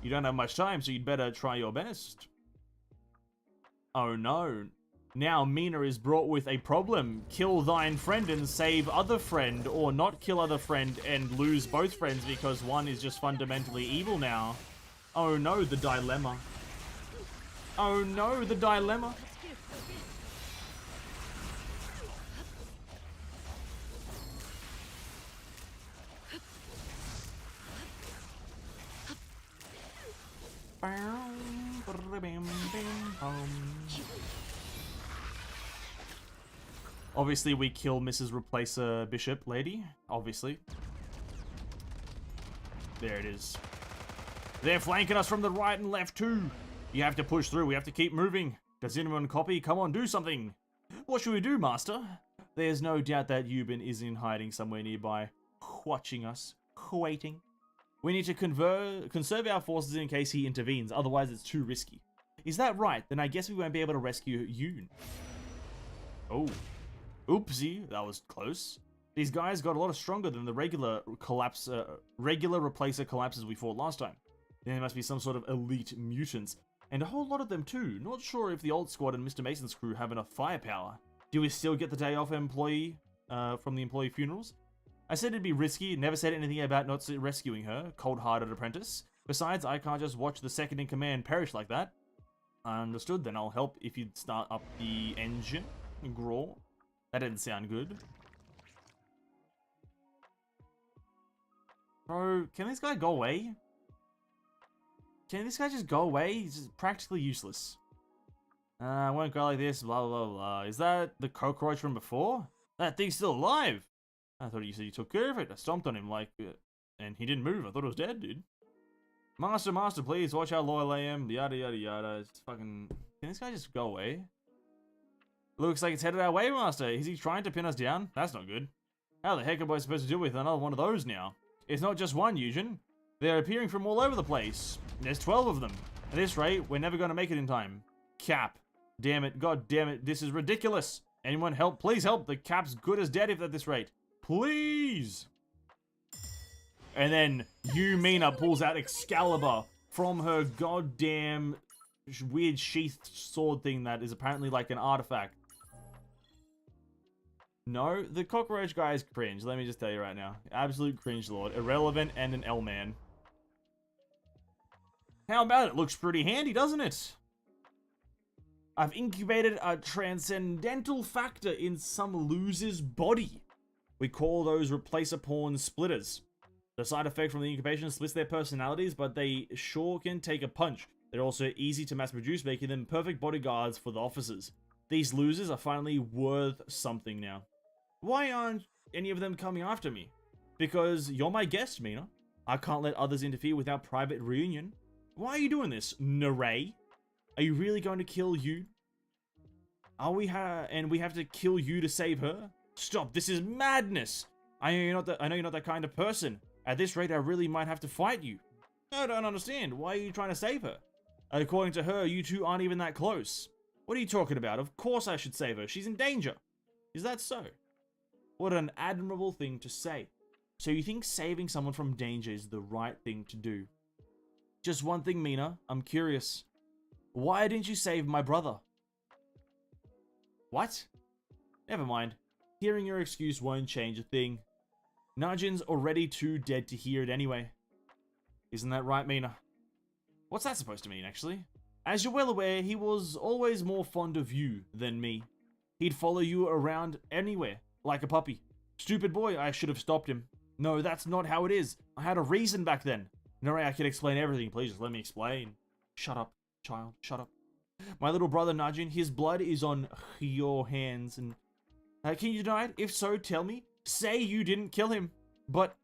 You don't have much time, so you'd better try your best. Oh no. Now Mina is brought with a problem. Kill thine friend and save other friend, or not kill other friend and lose both friends because one is just fundamentally evil now. Oh no, the dilemma. Oh no, the dilemma. Obviously, we kill Mrs. Replacer Bishop Lady. Obviously. There it is. They're flanking us from the right and left too. You have to push through. We have to keep moving. Does anyone copy? Come on, do something. What should we do, Master? There's no doubt that Yuban is in hiding somewhere nearby, watching us, waiting. We need to conserve our forces in case he intervenes, otherwise it's too risky. Is that right? Then I guess we won't be able to rescue Yoon. Oh. Oopsie, that was close. These guys got a lot stronger than the regular replacer collapses we fought last time. There must be some sort of elite mutants. And a whole lot of them too. Not sure if the old squad and Mr. Mason's crew have enough firepower. Do we still get the day off from the employee funerals? I said it'd be risky, never said anything about not rescuing her, cold-hearted apprentice. Besides, I can't just watch the second-in-command perish like that. Understood, then I'll help if you'd start up the engine. Graw. That didn't sound good. Bro, can this guy go away? Can this guy just go away? He's just practically useless. I won't go like this, blah, blah, blah. Is that the cockroach from before? That thing's still alive! I thought you said you took care of it. I stomped on him like... and he didn't move. I thought it was dead, dude. Master, please, watch how loyal I am. Yada, yada, yada. It's fucking... Can this guy just go away? Looks like it's headed our way, Master. Is he trying to pin us down? That's not good. How the heck am I supposed to deal with another one of those now? It's not just one, Eugen. They're appearing from all over the place. There's 12 of them. At this rate, we're never going to make it in time. Cap. Damn it. God damn it. This is ridiculous. Anyone help? Please help. The Cap's good as dead if at this rate. Please. And then Mina pulls out Excalibur from her goddamn weird sheathed sword thing that is apparently like an artifact. No, the cockroach guy is cringe. Let me just tell you right now. Absolute cringe lord. Irrelevant and an L-man. How about it? Looks pretty handy, doesn't it? I've incubated a transcendental factor in some loser's body. We call those replacer pawn splitters. The side effect from the incubation splits their personalities, but they sure can take a punch. They're also easy to mass produce, making them perfect bodyguards for the officers. These losers are finally worth something now. Why aren't any of them coming after me? Because you're my guest, Mina. I can't let others interfere with our private reunion. Why are you doing this, Naray? Are you really going to kill you? Are we and we have to kill you to save her? Stop, this is madness! I know you're not that kind of person. At this rate, I really might have to fight you. I don't understand. Why are you trying to save her? According to her, you two aren't even that close. What are you talking about? Of course I should save her. She's in danger. Is that so? What an admirable thing to say. So you think saving someone from danger is the right thing to do? Just one thing, Mina. I'm curious. Why didn't you save my brother? What? Never mind. Hearing your excuse won't change a thing. Najin's already too dead to hear it anyway. Isn't that right, Mina? What's that supposed to mean, actually? As you're well aware, he was always more fond of you than me. He'd follow you around anywhere, like a puppy. Stupid boy, I should have stopped him. No, that's not how it is. I had a reason back then. Naray, I can explain everything. Please just let me explain. Shut up, child. Shut up. My little brother Najin, his blood is on your hands. And can you deny it? If so, tell me. Say you didn't kill him. But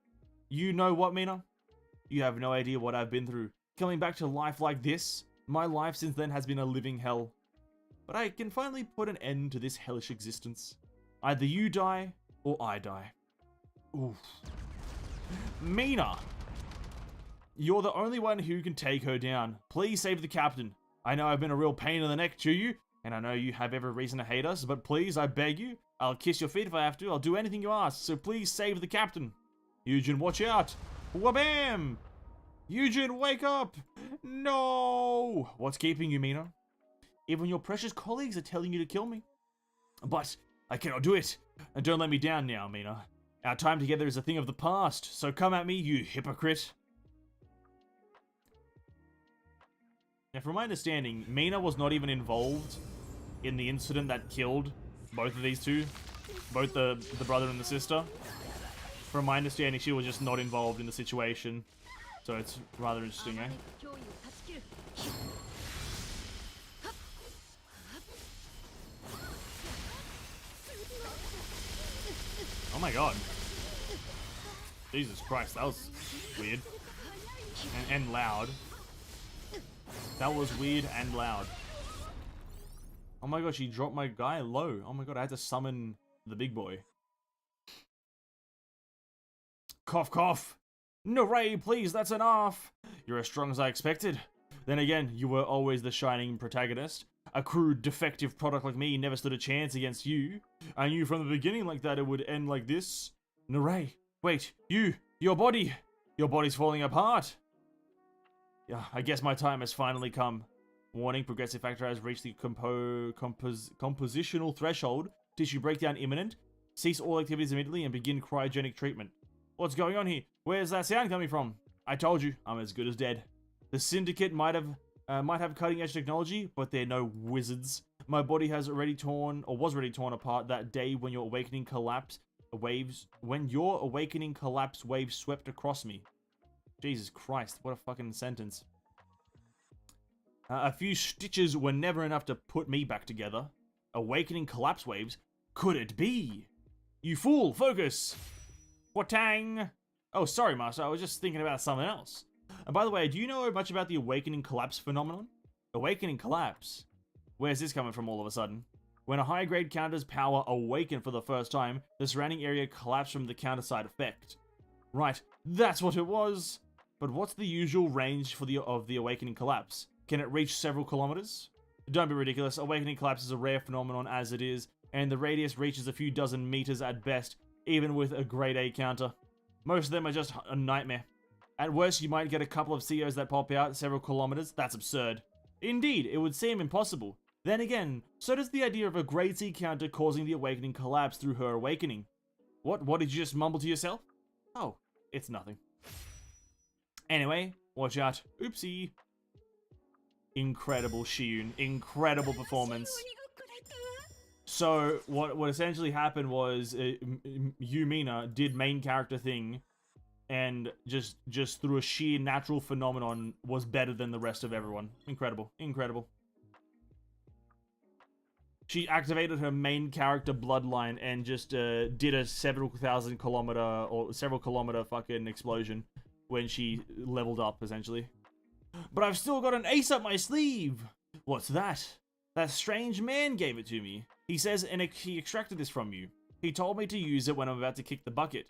you know what, Mina? You have no idea what I've been through. Coming back to life like this, my life since then has been a living hell. But I can finally put an end to this hellish existence. Either you die, or I die. Oof. Mina! You're the only one who can take her down. Please save the captain. I know I've been a real pain in the neck to you, and I know you have every reason to hate us, but please, I beg you, I'll kiss your feet if I have to. I'll do anything you ask, so please save the captain. Eugen, watch out! Wabam! Eugen, wake up! No! What's keeping you, Mina? Even your precious colleagues are telling you to kill me. But I cannot do it. And don't let me down now, Mina. Our time together is a thing of the past, so come at me, you hypocrite. Now, from my understanding, Mina was not even involved in the incident that killed both of these two. Both the brother and the sister. From my understanding, she was just not involved in the situation. So it's rather interesting, eh? Oh my god. Jesus Christ, that was weird. And loud. That was weird and loud. Oh my god, she dropped my guy low. Oh my god, I had to summon the big boy. Cough, cough. Naray, please, that's enough. You're as strong as I expected. Then again, you were always the shining protagonist. A crude, defective product like me never stood a chance against you. I knew from the beginning like that it would end like this. Naray, wait, your body's falling apart. Yeah, I guess my time has finally come. Warning, progressive factor has reached the compositional threshold. Tissue breakdown imminent. Cease all activities immediately and begin cryogenic treatment. What's going on here? Where's that sound coming from? I told you, I'm as good as dead. The Syndicate might have cutting-edge technology, but they're no wizards. My body has already torn, or was already torn apart that day when your awakening collapse waves swept across me. Jesus Christ, what a fucking sentence. A few stitches were never enough to put me back together. Awakening collapse waves? Could it be? You fool, focus! Watang! Oh, sorry, Master, I was just thinking about something else. And by the way, do you know much about the awakening collapse phenomenon? Awakening collapse? Where's this coming from all of a sudden? When a high-grade counter's power awakened for the first time, the surrounding area collapsed from the counter side effect. Right, that's what it was! But what's the usual range for the awakening collapse? Can it reach several kilometers? Don't be ridiculous. Awakening collapse is a rare phenomenon as it is, and the radius reaches a few dozen meters at best, even with a grade A counter. Most of them are just a nightmare. At worst, you might get a couple of COs that pop out several kilometers. That's absurd. Indeed, it would seem impossible. Then again, so does the idea of a grade C counter causing the awakening collapse through her awakening. What did you just mumble to yourself? Oh, it's nothing. Anyway, watch out. Oopsie. Incredible Shiyun. Incredible performance. So, what essentially happened was, Yumina did main character thing, and just through a sheer natural phenomenon was better than the rest of everyone. Incredible. Incredible. She activated her main character bloodline and just did a several kilometer fucking explosion when she leveled up, essentially. But I've still got an ace up my sleeve! What's that? That strange man gave it to me. He says he extracted this from you. He told me to use it when I'm about to kick the bucket.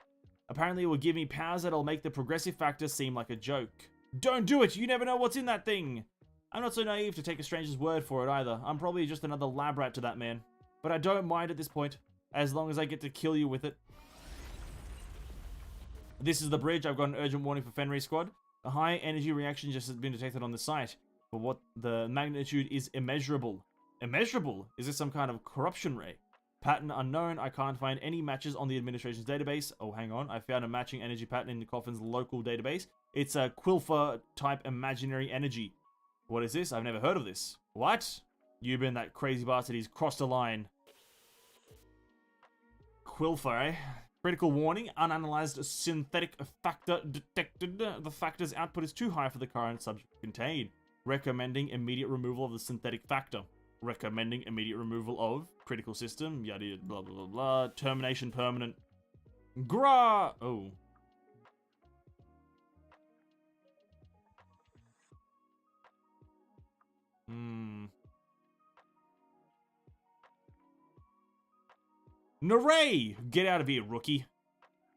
Apparently it will give me powers that'll make the progressive factor seem like a joke. Don't do it! You never know what's in that thing! I'm not so naive to take a stranger's word for it either. I'm probably just another lab rat to that man. But I don't mind at this point, as long as I get to kill you with it. This is the bridge. I've got an urgent warning for Fenrir Squad. A high energy reaction just has been detected on the site. But what the magnitude is immeasurable. Immeasurable? Is this some kind of corruption ray? Pattern unknown. I can't find any matches on the administration's database. Oh, hang on. I found a matching energy pattern in the coffin's local database. It's a Quilfer type imaginary energy. What is this? I've never heard of this. What? You've been that crazy bastard. He's crossed a line. Quilfer, eh? Critical warning. Unanalyzed synthetic factor detected. The factor's output is too high for the current subject to contain. Recommending immediate removal of the synthetic factor. Recommending immediate removal of critical system. Yada yada blah blah blah blah. Termination permanent. Gra. Oh. Naray! Get out of here, rookie.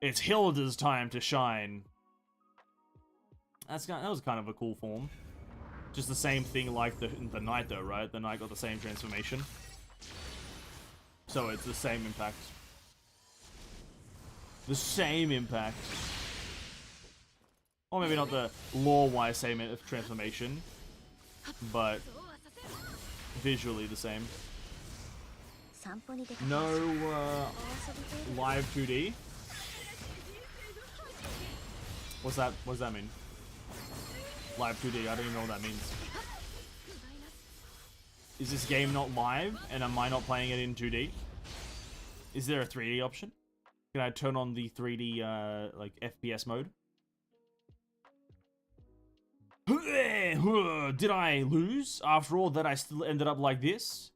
It's Hilda's time to shine. That was kind of a cool form. Just the same thing like the knight though, right? The knight got the same transformation. So it's the same impact. The same impact. Or maybe not the lore-wise same transformation. But visually the same. No live 2D. What's that? What does that mean? Live 2D. I don't even know what that means. Is this game not live, and am I not playing it in 2D? Is there a 3D option? Can I turn on the 3D like FPS mode? Did I lose? After all that, I still ended up like this?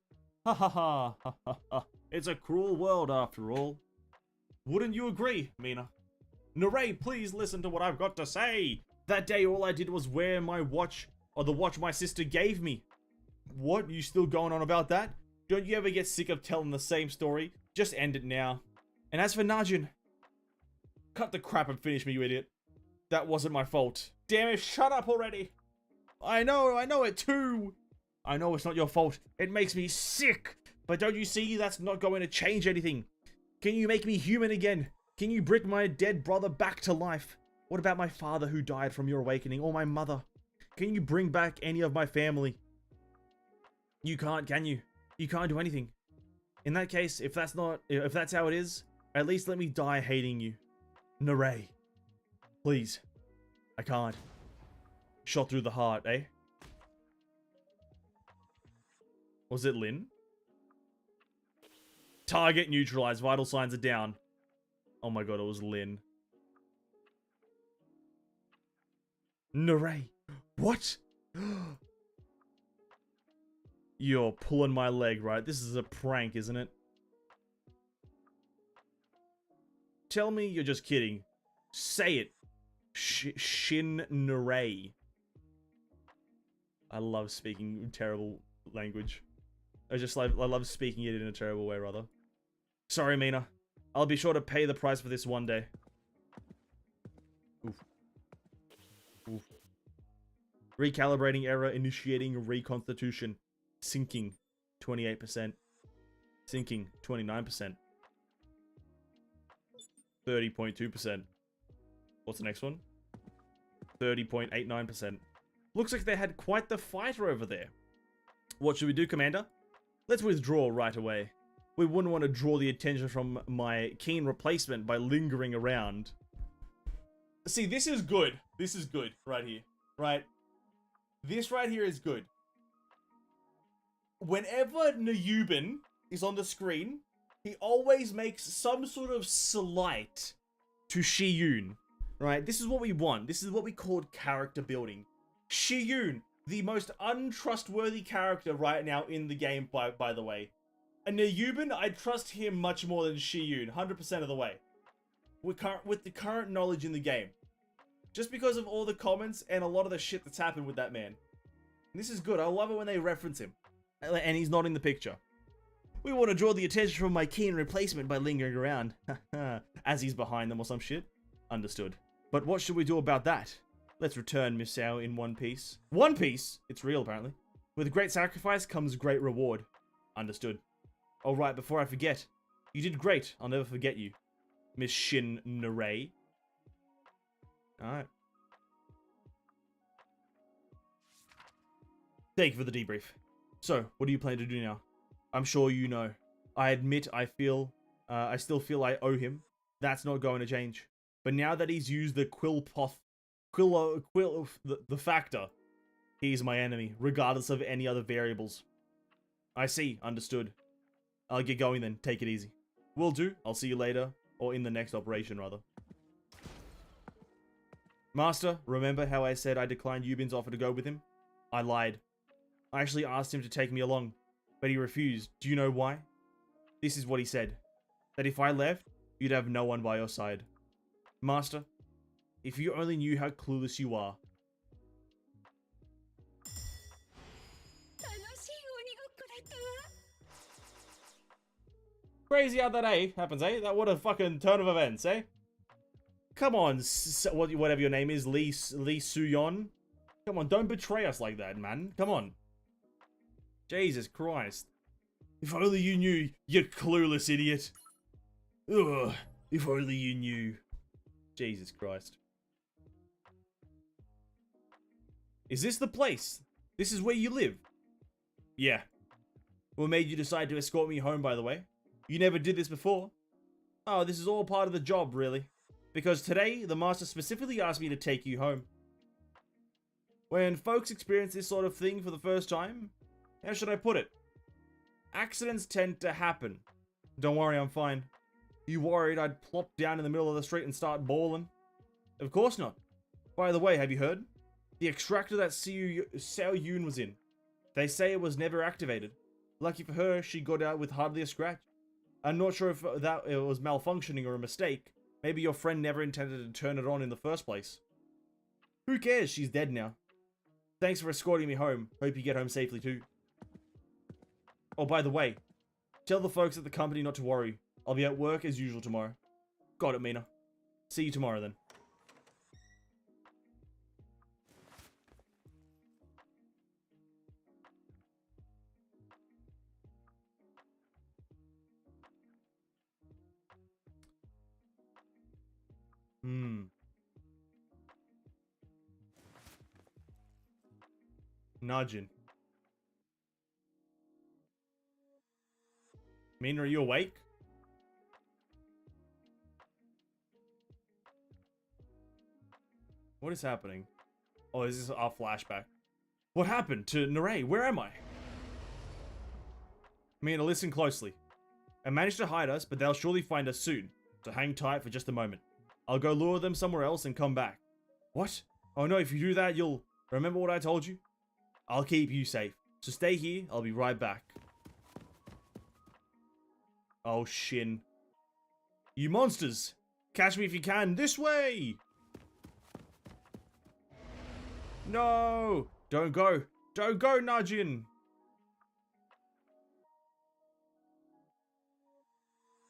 Ha ha ha ha ha ha. It's a cruel world after all. Wouldn't you agree, Mina? Naray, please listen to what I've got to say. That day all I did was wear my watch, or the watch my sister gave me. What? You still going on about that? Don't you ever get sick of telling the same story? Just end it now. And as for Najin, cut the crap and finish me, you idiot. That wasn't my fault. Damn it, shut up already. I know it too. I know it's not your fault. It makes me sick. But don't you see that's not going to change anything? Can you make me human again? Can you bring my dead brother back to life? What about my father who died from your awakening, or my mother? Can you bring back any of my family? You can't, can you? You can't do anything. In that case, if that's how it is, at least let me die hating you. Naray. Please. I can't. Shot through the heart, eh? Was it Lin? Target neutralized. Vital signs are down. Oh my god, it was Lin. Naray. What? You're pulling my leg, right? This is a prank, isn't it? Tell me you're just kidding. Say it. Shin Naray. I love speaking terrible language. I love speaking it in a terrible way, rather. Sorry, Mina. I'll be sure to pay the price for this one day. Oof. Oof. Recalibrating error, initiating reconstitution. Sinking, 28%. Sinking, 29%. 30.2%. What's the next one? 30.89%. Looks like they had quite the fighter over there. What should we do, Commander? Let's withdraw right away. We wouldn't want to draw the attention from my keen replacement by lingering around. See, this is good. This is good right here. Right? This right here is good. Whenever Nayubin is on the screen, he always makes some sort of slight to Shiyun. Right? This is what we want. This is what we call character building. Shiyun, the most untrustworthy character right now in the game, by the way. And Nayubin, I trust him much more than Shiyun, 100% of the way. With the current knowledge in the game. Just because of all the comments and a lot of the shit that's happened with that man. This is good. I love it when they reference him. And he's not in the picture. We want to draw the attention from my keen replacement by lingering around. As he's behind them or some shit. Understood. But what should we do about that? Let's return Miss Sao in one piece. One piece? It's real, apparently. With great sacrifice comes great reward. Understood. Alright, before I forget. You did great. I'll never forget you. Miss Shin Narei. Alright. Thank you for the debrief. So, what do you plan to do now? I'm sure you know. I admit I still feel I owe him. That's not going to change. But now that he's used the the factor, he's my enemy, regardless of any other variables. I see, understood. I'll get going then, take it easy. Will do, I'll see you later, or in the next operation rather. Master, remember how I said I declined Yubin's offer to go with him? I lied. I actually asked him to take me along, but he refused. Do you know why? This is what he said. That if I left, you'd have no one by your side. Master, if you only knew how clueless you are. Crazy how that happens, eh? That what a fucking turn of events, eh? Come on, whatever your name is, Lee Suyon. Come on, don't betray us like that, man. Come on. Jesus Christ. If only you knew, you clueless idiot. Ugh, if only you knew. Jesus Christ. Is this the place? This is where you live? Yeah. What made you decide to escort me home, by the way? You never did this before. Oh, this is all part of the job, really. Because today, the master specifically asked me to take you home. When folks experience this sort of thing for the first time, how should I put it? Accidents tend to happen. Don't worry, I'm fine. You worried I'd plop down in the middle of the street and start bawling? Of course not. By the way, have you heard? The extractor that Sao Yun was in. They say it was never activated. Lucky for her, she got out with hardly a scratch. I'm not sure if it was malfunctioning or a mistake. Maybe your friend never intended to turn it on in the first place. Who cares? She's dead now. Thanks for escorting me home. Hope you get home safely too. Oh, by the way, tell the folks at the company not to worry. I'll be at work as usual tomorrow. Got it, Mina. See you tomorrow then. Najin. Mina, are you awake? What is happening? Oh, is this our flashback? What happened to Narei? Where am I? Mina, listen closely. I managed to hide us, but they'll surely find us soon. So hang tight for just a moment. I'll go lure them somewhere else and come back. What? Oh no, if you do that, you'll... Remember what I told you? I'll keep you safe. So stay here, I'll be right back. Oh, Shin. You monsters! Catch me if you can, this way! No! Don't go! Don't go, Najin!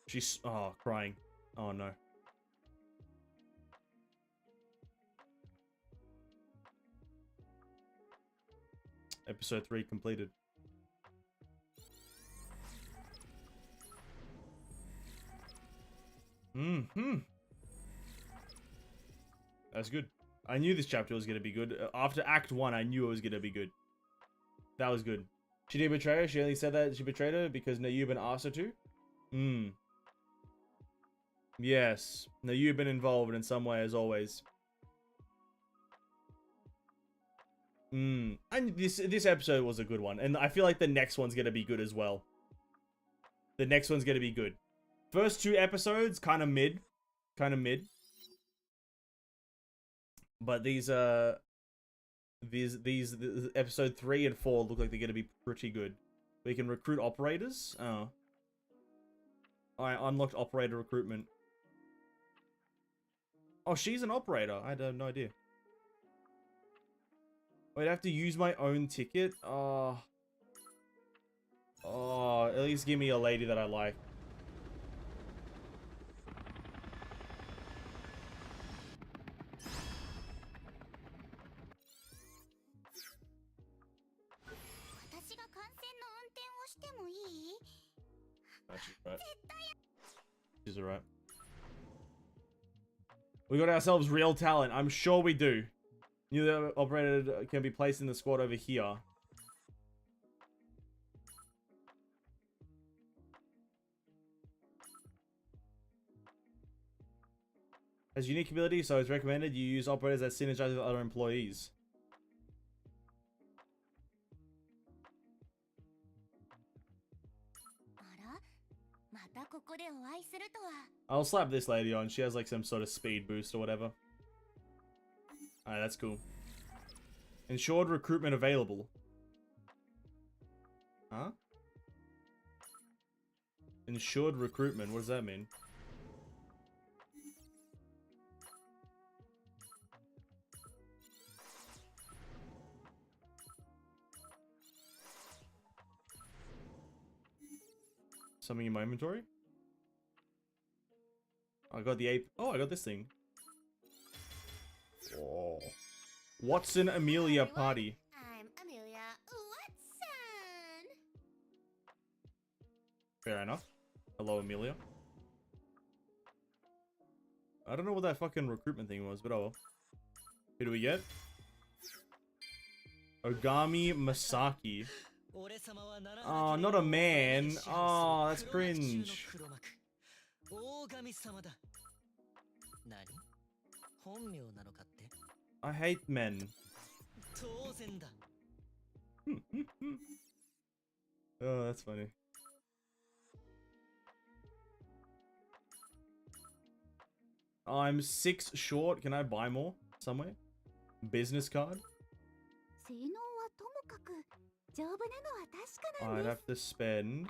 She's... Oh, crying. Oh, no. Episode 3 completed. That's good. I knew this chapter was going to be good. After Act 1, I knew it was going to be good. That was good. She did betray her. She only said that she betrayed her because Nayuban asked her to. Yes. Nayuban involved in some way, as always. And this episode was a good one. And I feel like the next one's going to be good as well. The next one's going to be good. First 2 episodes, kind of mid. But these episode 3 and 4 look like they're going to be pretty good. We can recruit operators. Oh. I unlocked operator recruitment. Oh, she's an operator. I had no idea. Wait, I have to use my own ticket? Oh. Oh, at least give me a lady that I like. She's right. She's alright. We got ourselves real talent. I'm sure we do. New operator can be placed in the squad over here. Has unique ability, so it's recommended you use operators that synergize with other employees. I'll slap this lady on. She has like some sort of speed boost or whatever. Alright, that's cool. Ensured recruitment available. Huh? Ensured recruitment, what does that mean? Something in my inventory? I got the ape. Oh, I got this thing. Oh. Watson Amelia party. I'm Amelia Watson. Fair enough. Hello, Amelia. I don't know what that fucking recruitment thing was, but oh well. Who do we get? Ogami Masaki. Oh, not a man. Oh, that's cringe. I hate men. Oh, that's funny. I'm 6 short. Can I buy more somewhere? Business card? I'd have to spend.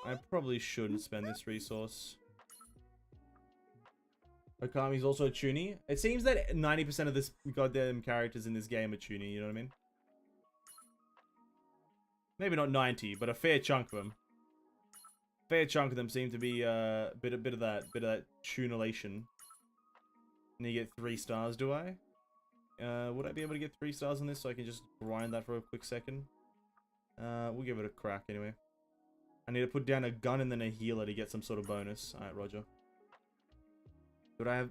I probably shouldn't spend this resource. Okami's also a Chuny. It seems that 90% of this goddamn characters in this game are Chuny, you know what I mean? Maybe not 90, but a fair chunk of them. Fair chunk of them seem to be a bit of that tunulation. And you get 3 stars, do I? Would I be able to get 3 stars on this so I can just grind that for a quick second? We'll give it a crack anyway. I need to put down a gun and then a healer to get some sort of bonus. Alright, roger.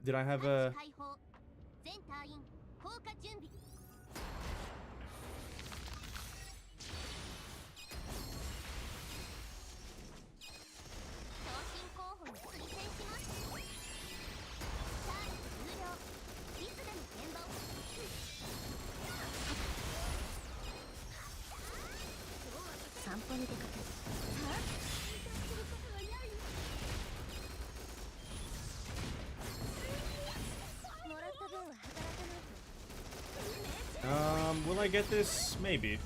Did I have a... will I get this? Maybe.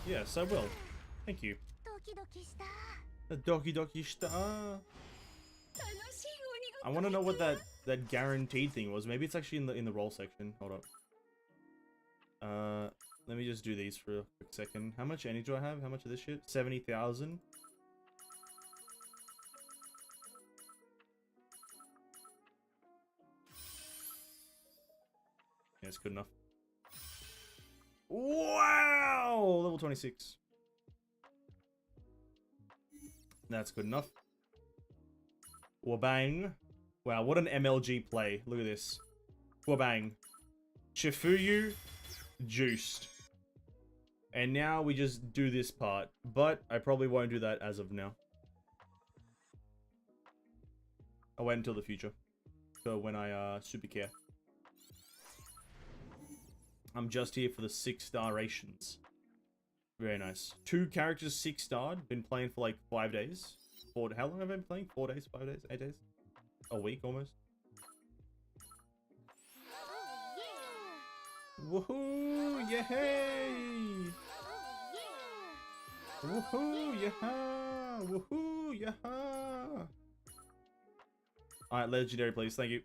Yes, I will. Thank you. The doki doki star. I want to know what that guaranteed thing was. Maybe it's actually in the roll section. Hold up. Let me just do these for a quick second. How much energy do I have? How much of this shit? 70,000. That's good enough. Wow! Level 26. That's good enough. Wabang. Wow, what an MLG play. Look at this. Wabang. Chifuyu juiced. And now we just do this part. But I probably won't do that as of now. I'll wait until the future. So when I super care. I'm just here for the 6-star rations. Very nice. 2 characters 6-starred. Been playing for like 5 days. How long have I been playing? 4 days? 5 days? 8 days? A week almost. Woohoo! Yay! Woohoo! Yaha! Woohoo! Yaha! Alright, legendary please, thank you.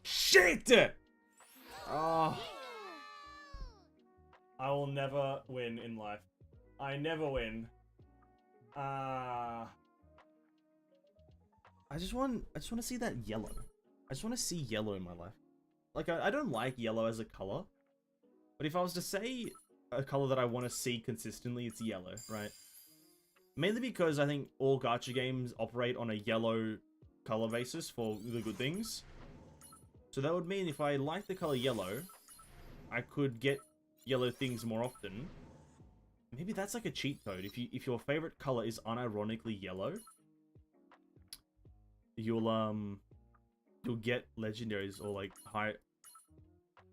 Shit! Oh. I will never win in life. I never win. I just want to see that yellow. I just want to see yellow in my life. Like, I don't like yellow as a color. But if I was to say a color that I want to see consistently, it's yellow, right? Mainly because I think all gacha games operate on a yellow color basis for the good things. So that would mean if I like the color yellow, I could get yellow things more often. Maybe that's like a cheat code. If your favorite color is unironically yellow, you'll get legendaries or like high.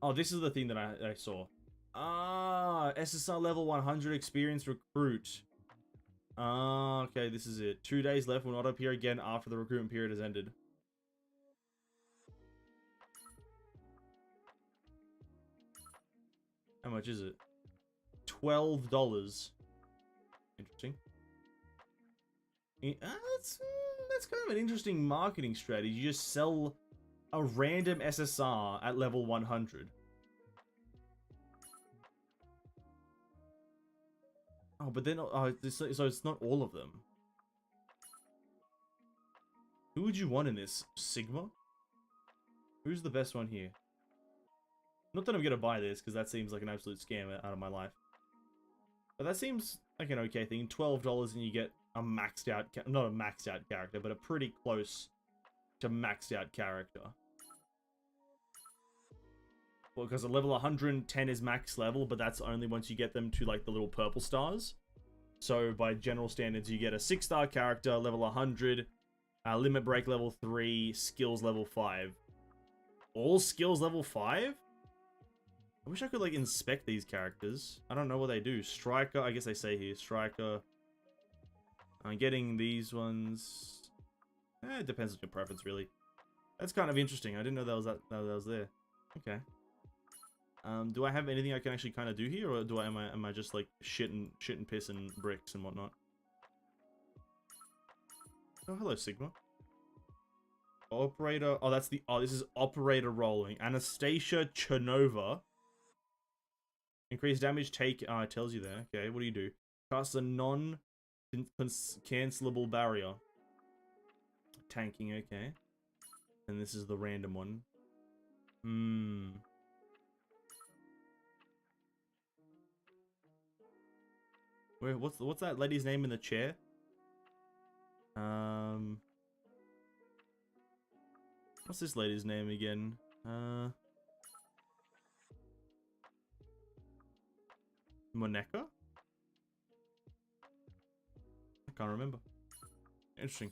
Oh, this is the thing that I saw. Ah, SSR level 100 experienced recruit. Ah, okay, this is it. 2 days left, will not appear again after the recruitment period has ended. How much is it? $12. Interesting. That's kind of an interesting marketing strategy. You just sell a random SSR at level 100. Oh, but then so it's not all of them. Who would you want in this? Sigma? Who's the best one here? Not that I'm gonna buy this, because that seems like an absolute scam out of my life. But that seems like an okay thing. $12 and you get a maxed out, not a maxed out character, but a pretty close to maxed out character. Well, because a level 110 is max level, but that's only once you get them to like the little purple stars. So by general standards, you get a 6-star character, level 100, limit break level 3, skills level 5. All skills level 5? I wish I could like inspect these characters. I don't know what they do. Striker, I guess they say here, striker. I'm getting these ones. It depends on your preference, really. That's kind of interesting. I didn't know that was there. Okay. Do I have anything I can actually kind of do here, or am I just like shit and piss and bricks and whatnot? Oh, hello, Sigma. Operator. Oh, that's the. Oh, this is operator rolling. Anastasia Chernova. Increased damage. Take. It tells you there. Okay, what do you do? Cast a non-cancelable barrier. Tanking. Okay. And this is the random one. Wait, what's that lady's name in the chair? What's this lady's name again? Moneka? I can't remember. Interesting.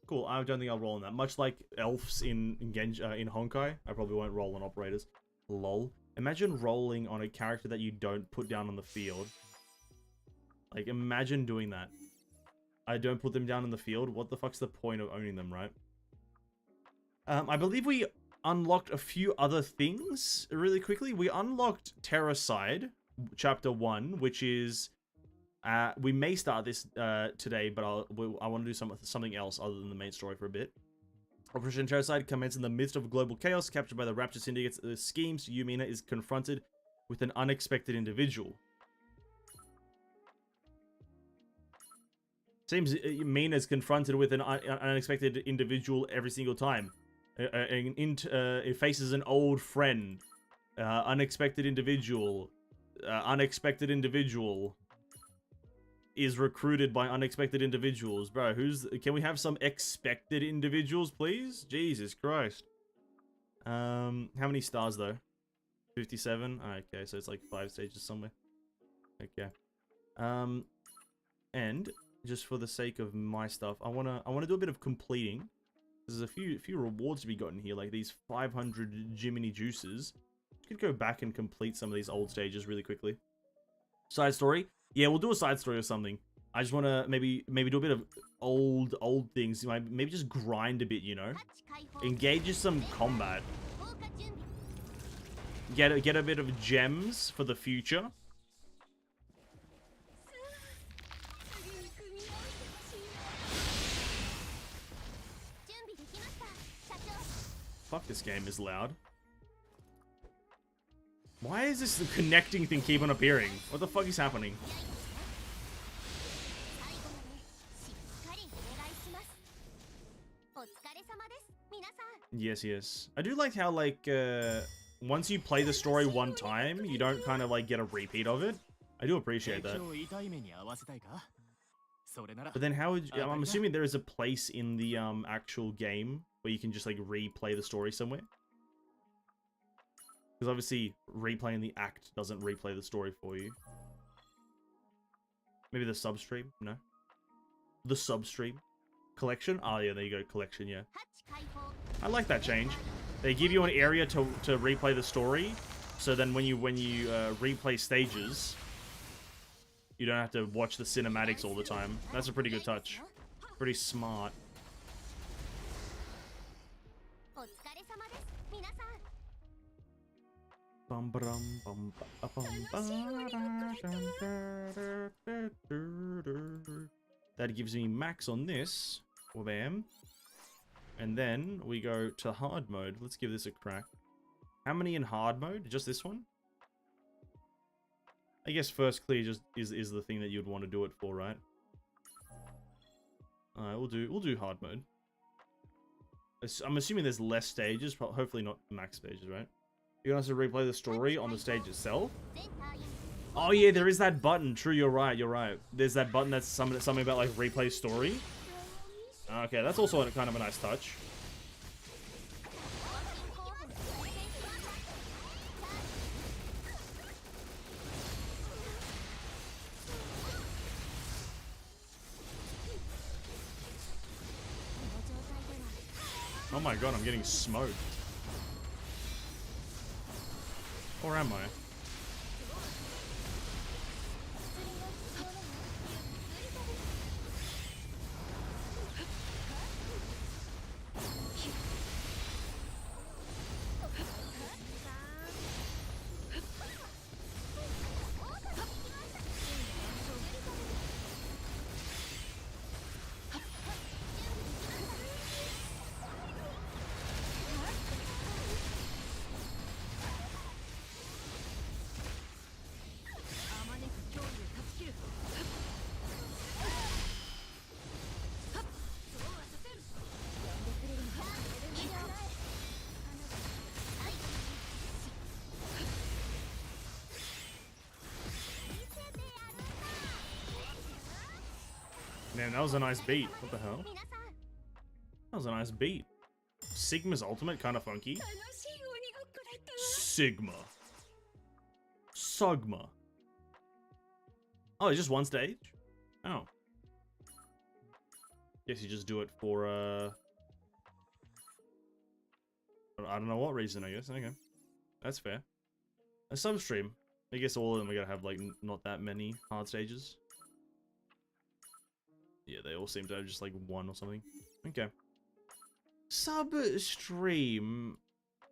Cool. I don't think I'll roll on that. Much like elves in Honkai, I probably won't roll on operators. Lol. Imagine rolling on a character that you don't put down on the field. Like, imagine doing that. I don't put them down in the field. What the fuck's the point of owning them, right? I believe we unlocked a few other things really quickly. We unlocked Terracide, Chapter 1, which is... we may start this today, but I want to do something else other than the main story for a bit. Operation Terracide commences in the midst of global chaos. Captured by the Rapture Syndicate's schemes, Yumina is confronted with an unexpected individual. Seems Mina's confronted with an unexpected individual every single time. It faces an old friend Unexpected individual. Unexpected individual is recruited by unexpected individuals. Bro, can we have some expected individuals, please? Jesus Christ. How many stars, though? 57? Okay, so it's like 5 stages somewhere. Okay. And just for the sake of my stuff, I wanna do a bit of completing. There's a few rewards to be gotten here, like these 500 Jiminy Juices. Could go back and complete some of these old stages really quickly. Side story? Yeah, we'll do a side story or something. I just want to maybe do a bit of old things. Maybe just grind a bit, you know? Engage in some combat. Get a bit of gems for the future. Fuck, this game is loud. Why is this connecting thing keep on appearing? What the fuck is happening? Yes, yes. I do like how, like, once you play the story one time, you don't kind of, like, get a repeat of it. I do appreciate that. But then how would you, I'm assuming there is a place in the actual game where you can just, like, replay the story somewhere? Because obviously, replaying the act doesn't replay the story for you. Maybe the substream? No. The substream? Collection? Oh yeah, there you go, collection, yeah. I like that change. They give you an area to replay the story, so then when you replay stages, you don't have to watch the cinematics all the time. That's a pretty good touch. Pretty smart. That gives me max on this. Bam. And then we go to hard mode. Let's give this a crack. How many in hard mode? Just this one? I guess first clear just is the thing that you'd want to do it for, right? Alright, we'll do hard mode. I'm assuming there's less stages, but hopefully not max stages, right? You can also replay the story on the stage itself. Oh yeah, there is that button. True, you're right, you're right. There's that button that's something about like replay story. Okay, that's also kind of a nice touch. Oh my god, I'm getting smoked. Or am I? Man, that was a nice beat. What the hell? That was a nice beat. Sigma's ultimate, kind of funky. Sigma. Sugma. Oh, it's just one stage? Oh. Guess you just do it for, I don't know what reason, I guess. Okay. That's fair. A substream. I guess all of them are gonna have, like, not that many hard stages. Yeah, they all seem to have just like one or something. Okay. Substream.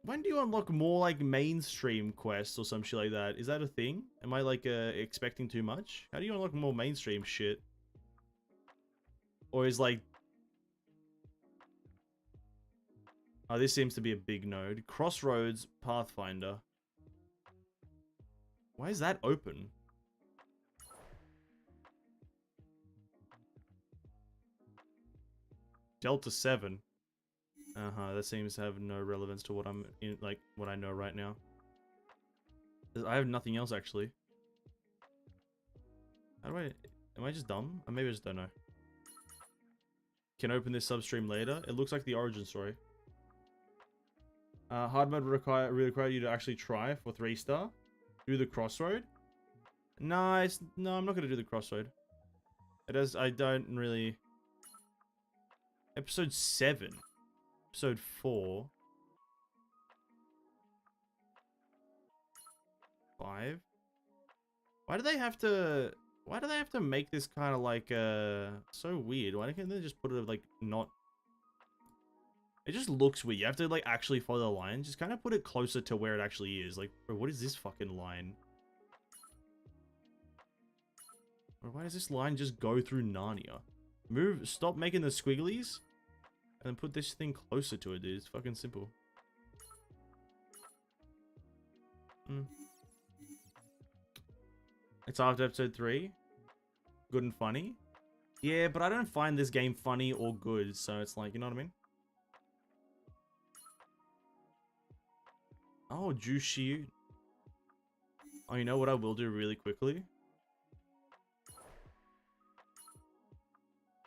When do you unlock more like mainstream quests or some shit like that? Is that a thing? Am I like expecting too much? How do you unlock more mainstream shit? Or is like... Oh, this seems to be a big node. Crossroads Pathfinder. Why is that open? Delta 7. That seems to have no relevance to what I'm in, like what I know right now. I have nothing else actually. How do I? Am I just dumb? Or maybe I just don't know. Can open this substream later. It looks like the origin story. Hard mode require you to actually try for 3-star. Do the crossroad. Nice. No, I'm not gonna do the crossroad. It is. I don't really. Episode 7. Episode 4. 5. Why do they have to? Why do they have to make this kind of like so weird? Why can't they just put it like not? It just looks weird. You have to like actually follow the line. Just kind of put it closer to where it actually is. Like, bro, what is this fucking line? Bro, why does this line just go through Narnia? Move. Stop making the squigglies, and then put this thing closer to it, dude. It's fucking simple. It's after episode 3. Good and funny. Yeah, but I don't find this game funny or good, so it's like, you know what I mean? Oh, Jushu. Oh, you know what I will do really quickly?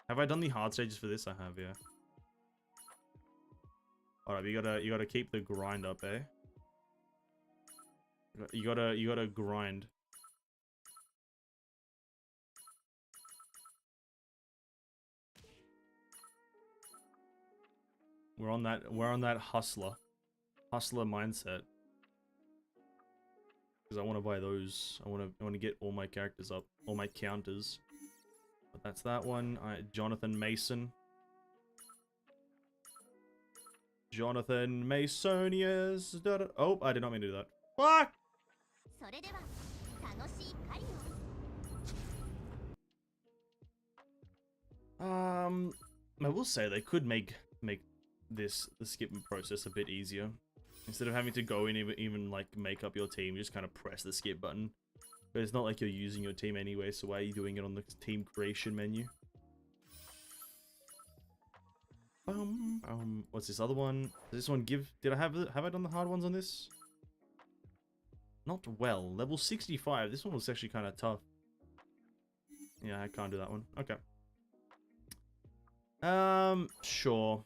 Have I done the hard stages for this? I have, yeah. Alright, you gotta keep the grind up, eh? You gotta grind. We're on that hustler mindset. Because I want to buy those. I want to get all my characters up, all my counters. But that's that one. Jonathan Mason. Jonathan Masonius. Oh, I did not mean to do that. Fuck! I will say they could make the skipping process a bit easier. Instead of having to go in even like make up your team, just kind of press the skip button. But it's not like you're using your team anyway, so why are you doing it on the team creation menu? What's this other one? Does this one give? Have I done the hard ones on this? Not well. Level 65. This one was actually kind of tough. Yeah, I can't do that one. Okay. Sure.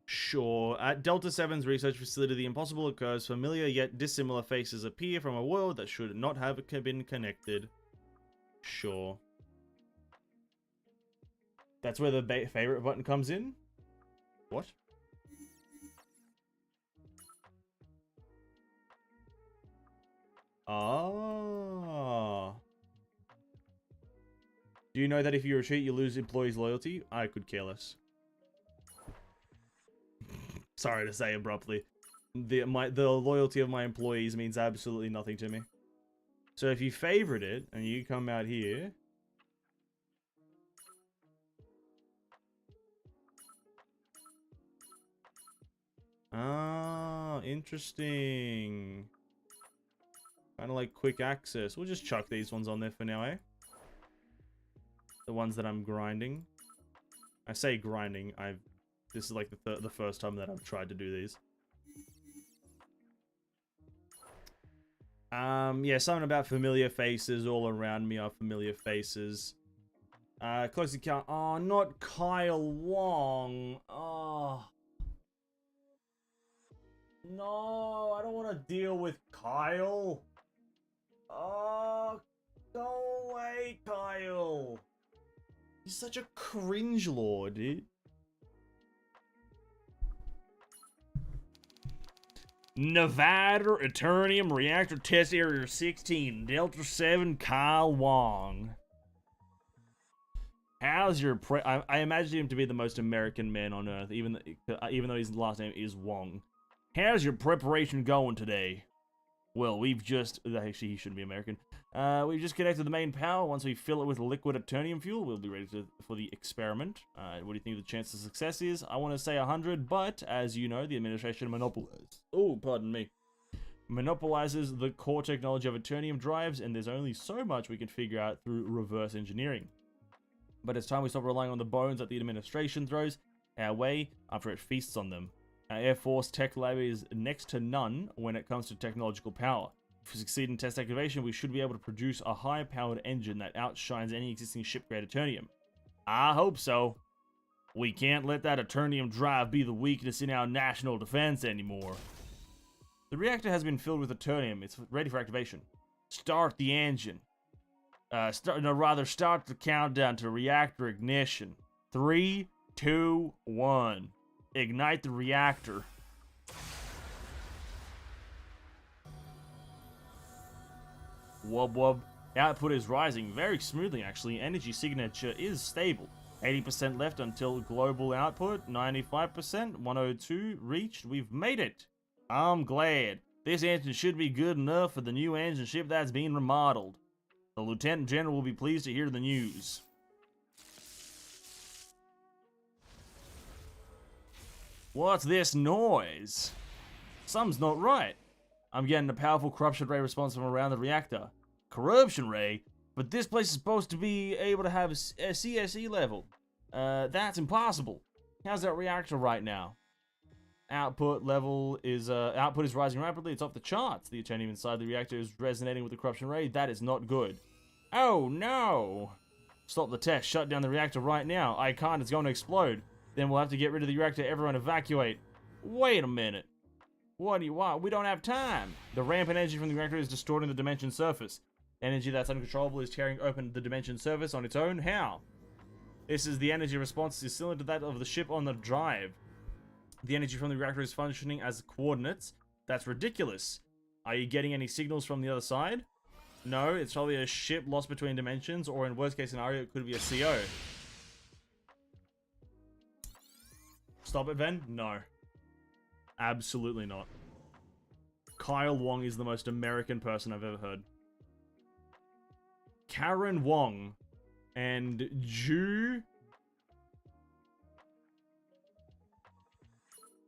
Sure. At Delta 7's research facility, the impossible occurs. Familiar yet dissimilar faces appear from a world that should not have been connected. Sure. That's where the favorite button comes in? What? Ah. Do you know that if you retreat, you lose employees' loyalty? I could care less. Sorry to say abruptly. The loyalty of my employees means absolutely nothing to me. So if you favorite it and you come out here, ah, interesting. Kind of like quick access. We'll just chuck these ones on there for now, eh? The ones that I'm grinding. I say grinding. This is like the first time that I've tried to do these. Yeah, something about familiar faces all around me are familiar faces. Close account. Oh, not Kyle Wong. Oh. No, I don't want to deal with Kyle. Oh, go away, Kyle. He's such a cringe lord, dude. Nevada Eternium Reactor Test Area 16, Delta 7, Kyle Wong. How's your I imagine him to be the most American man on earth, even though his last name is Wong. How's your preparation going today? Well, we've just... Actually, he shouldn't be American. We've just connected the main power. Once we fill it with liquid Eternium fuel, we'll be ready for the experiment. What do you think the chance of success is? I want to say 100, but as you know, the administration monopolizes... Oh, pardon me. Monopolizes the core technology of Eternium drives, and there's only so much we can figure out through reverse engineering. But it's time we stop relying on the bones that the administration throws our way after it feasts on them. Our Air Force Tech Lab is next to none when it comes to technological power. If we succeed in test activation, we should be able to produce a high-powered engine that outshines any existing ship-grade Eternium. I hope so. We can't let that Eternium drive be the weakness in our national defense anymore. The reactor has been filled with Eternium. It's ready for activation. Start the engine. Start the countdown to reactor ignition. 3, 2, 1. Ignite the reactor. Wub wub. Output is rising very smoothly actually. Energy signature is stable. 80% left until global output. 95%. 102 reached. We've made it. I'm glad. This engine should be good enough for the new engine ship that's being remodeled. The Lieutenant General will be pleased to hear the news. What's this noise? Something's not right. I'm getting a powerful corruption ray response from around the reactor. Corruption ray? But this place is supposed to be able to have a CSE level. That's impossible. How's that reactor right now? Output is rising rapidly. It's off the charts. The Eternium inside the reactor is resonating with the corruption ray. That is not good. Oh no! Stop the test. Shut down the reactor right now. I can't. It's going to explode. Then we'll have to get rid of the reactor. Everyone evacuate. Wait a minute. What do you want? We don't have time. The rampant energy from the reactor is distorting the dimension surface. Energy that's uncontrollable is tearing open the dimension surface on its own. How? This is the energy response is similar to that of the ship on the drive. The energy from the reactor is functioning as coordinates. That's ridiculous. Are you getting any signals from the other side? No, it's probably a ship lost between dimensions, or in worst case scenario, it could be a CO. Stop it, Ben? No. Absolutely not. Kyle Wong is the most American person I've ever heard. Karen Wong and Ju...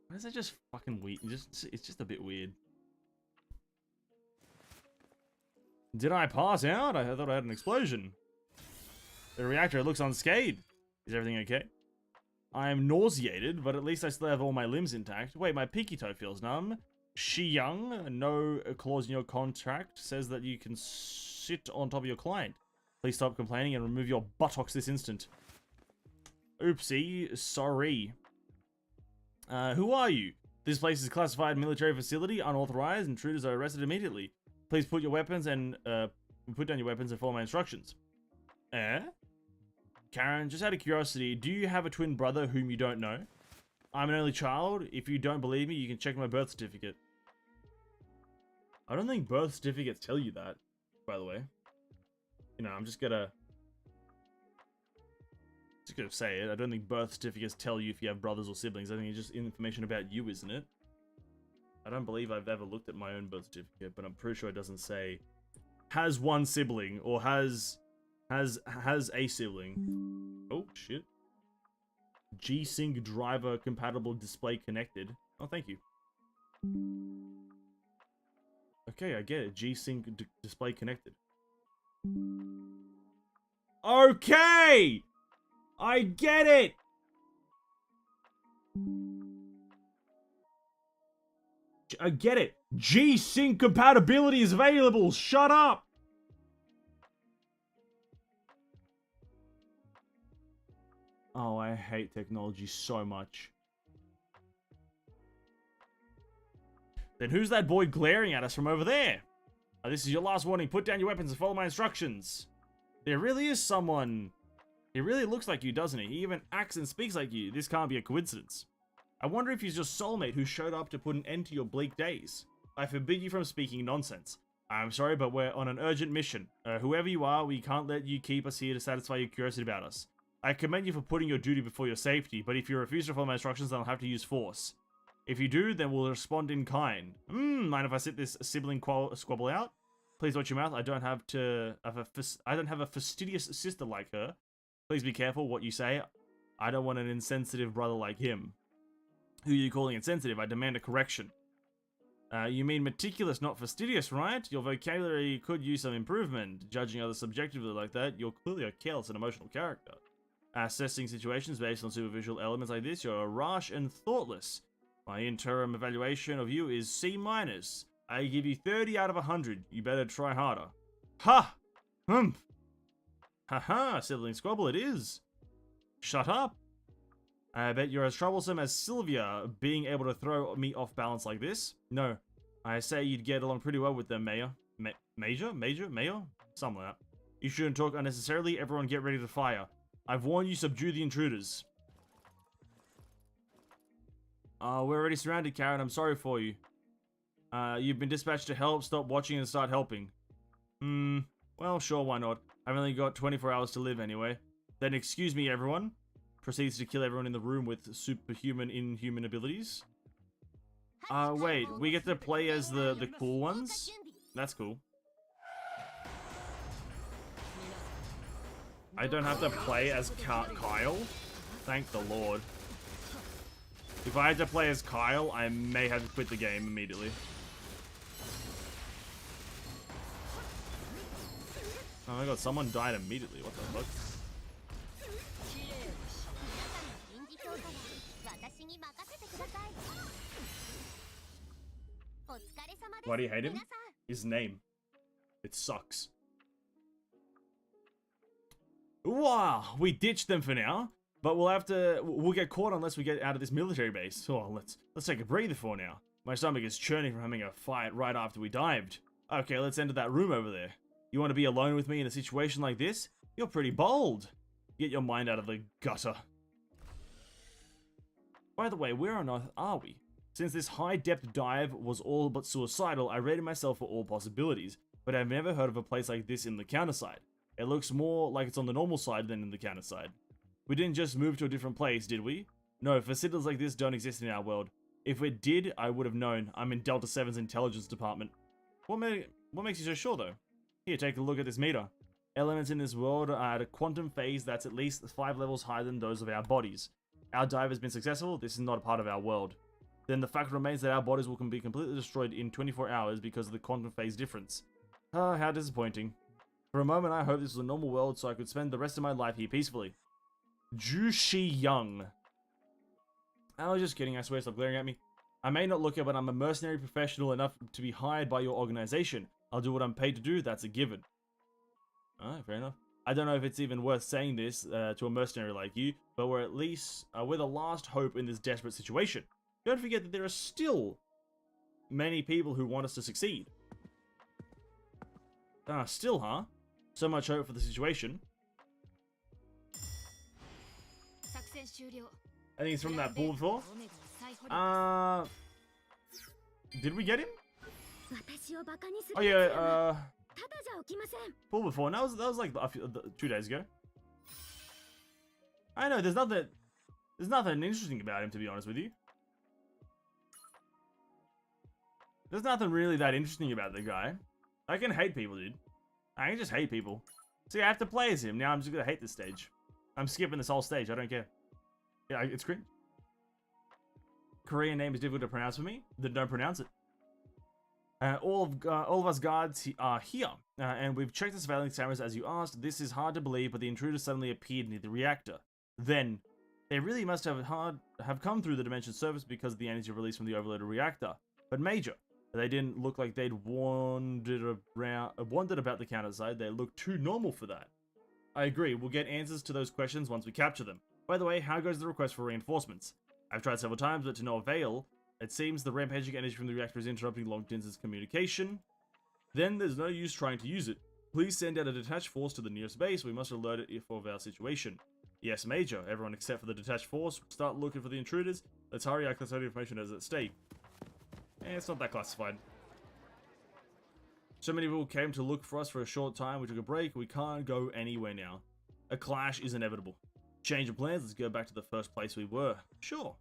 Why is that just fucking weird? It's just a bit weird. Did I pass out? I thought I had an explosion. The reactor looks unscathed. Is everything okay? I am nauseated, but at least I still have all my limbs intact. Wait, my pinky toe feels numb. Shi Young, no clause in your contract, says that you can sit on top of your client. Please stop complaining and remove your buttocks this instant. Oopsie, sorry. Who are you? This place is a classified military facility, unauthorized. Intruders are arrested immediately. Please put your weapons and put down your weapons and follow my instructions. Karen, just out of curiosity, do you have a twin brother whom you don't know? I'm an only child. If you don't believe me, you can check my birth certificate. I don't think birth certificates tell you that, by the way. You know, I'm just gonna say it. I don't think birth certificates tell you if you have brothers or siblings. I think it's just information about you, isn't it? I don't believe I've ever looked at my own birth certificate, but I'm pretty sure it doesn't say has one sibling or has a sibling. Oh shit. G-Sync driver compatible display connected. Oh, thank you. Okay, I get it. G-Sync display connected. Okay! I get it! I get it. G-Sync compatibility is available. Shut up! Oh, I hate technology so much. Then who's that boy glaring at us from over there? Oh, this is your last warning. Put down your weapons and follow my instructions. There really is someone... He really looks like you, doesn't he? He even acts and speaks like you. This can't be a coincidence. I wonder if he's your soulmate who showed up to put an end to your bleak days. I forbid you from speaking nonsense. I'm sorry, but we're on an urgent mission. Whoever you are, we can't let you keep us here to satisfy your curiosity about us. I commend you for putting your duty before your safety, but if you refuse to follow my instructions, then I'll have to use force. If you do, then we'll respond in kind. Mind if I sit this sibling squabble out? Please watch your mouth. I don't have a fastidious sister like her. Please be careful what you say. I don't want an insensitive brother like him. Who are you calling insensitive? I demand a correction. You mean meticulous, not fastidious, right? Your vocabulary could use some improvement. Judging others subjectively like that, you're clearly a careless and emotional character. Assessing situations based on superficial elements like this, you're rash and thoughtless. My interim evaluation of you is C-. I give you 30 out of 100. You better try harder. Ha! Humph! Haha, sibling squabble it is. Shut up. I bet you're as troublesome as Sylvia, being able to throw me off balance like this. No, I say you'd get along pretty well with them, Mayor. Major? Something like that. You shouldn't talk unnecessarily. Everyone get ready to fire. I've warned you, subdue the intruders. We're already surrounded, Karen. I'm sorry for you. You've been dispatched to help. Stop watching and start helping. Well, sure, why not? I've only got 24 hours to live anyway. Then excuse me, everyone. Proceeds to kill everyone in the room with superhuman, inhuman abilities. Wait, we get to play as the cool ones? That's cool. I don't have to play as Kyle? Thank the Lord. If I had to play as Kyle, I may have to quit the game immediately. Oh my god, someone died immediately. What the fuck? Why do you hate him? His name. It sucks. Wow, we ditched them for now, but we'll get caught unless we get out of this military base. Oh, let's take a breather for now. My stomach is churning from having a fight right after we dived. Okay, let's enter that room over there. You want to be alone with me in a situation like this? You're pretty bold. Get your mind out of the gutter. By the way, where on earth are we? Since this high-depth dive was all but suicidal, I rated myself for all possibilities, but I've never heard of a place like this in the counter side. It looks more like it's on the normal side than in the counter side. We didn't just move to a different place, did we? No, facilities like this don't exist in our world. If it did, I would have known. I'm in Delta 7's intelligence department. What makes you so sure, though? Here, take a look at this meter. Elements in this world are at a quantum phase that's at least 5 levels higher than those of our bodies. Our dive has been successful. This is not a part of our world. Then the fact remains that our bodies will be completely destroyed in 24 hours because of the quantum phase difference. Ah, how disappointing. For a moment, I hoped this was a normal world so I could spend the rest of my life here peacefully. Jushi Young. I was just kidding, I swear, stop glaring at me. I may not look it, but I'm a mercenary professional enough to be hired by your organization. I'll do what I'm paid to do, that's a given. Alright, fair enough. I don't know if it's even worth saying this to a mercenary like you, but we're at least, we're the last hope in this desperate situation. Don't forget that there are still many people who want us to succeed. Still, huh? So much hope for the situation. I think it's from that pool before. Did we get him? Oh yeah, pool before. No, that was like 2 days ago. I know, there's nothing interesting about him, to be honest with you. There's nothing really that interesting about the guy. I can hate people, dude. I can just hate people. See, I have to play as him. Now I'm just gonna hate this stage. I'm skipping this whole stage. I don't care. Yeah, it's cringe. Korean name is difficult to pronounce for me. Then don't pronounce it. All of us guards are here, and we've checked the surveillance cameras as you asked. This is hard to believe, but the intruders suddenly appeared near the reactor. Then, they really must have come through the dimension surface because of the energy released from the overloaded reactor. But Major, they didn't look like they'd wandered about the counter side. They looked too normal for that. I agree. We'll get answers to those questions once we capture them. By the way, how goes the request for reinforcements? I've tried several times, but to no avail. It seems the rampaging energy from the reactor is interrupting Longdin's communication. Then there's no use trying to use it. Please send out a detached force to the nearest base. We must alert it of our situation. Yes, Major. Everyone except for the detached force, start looking for the intruders. Let's hurry. Our classified information is at stake. It's not that classified. So many people came to look for us for a short time. We took a break. We can't go anywhere now. A clash is inevitable. Change of plans. Let's go back to the first place we were. Sure.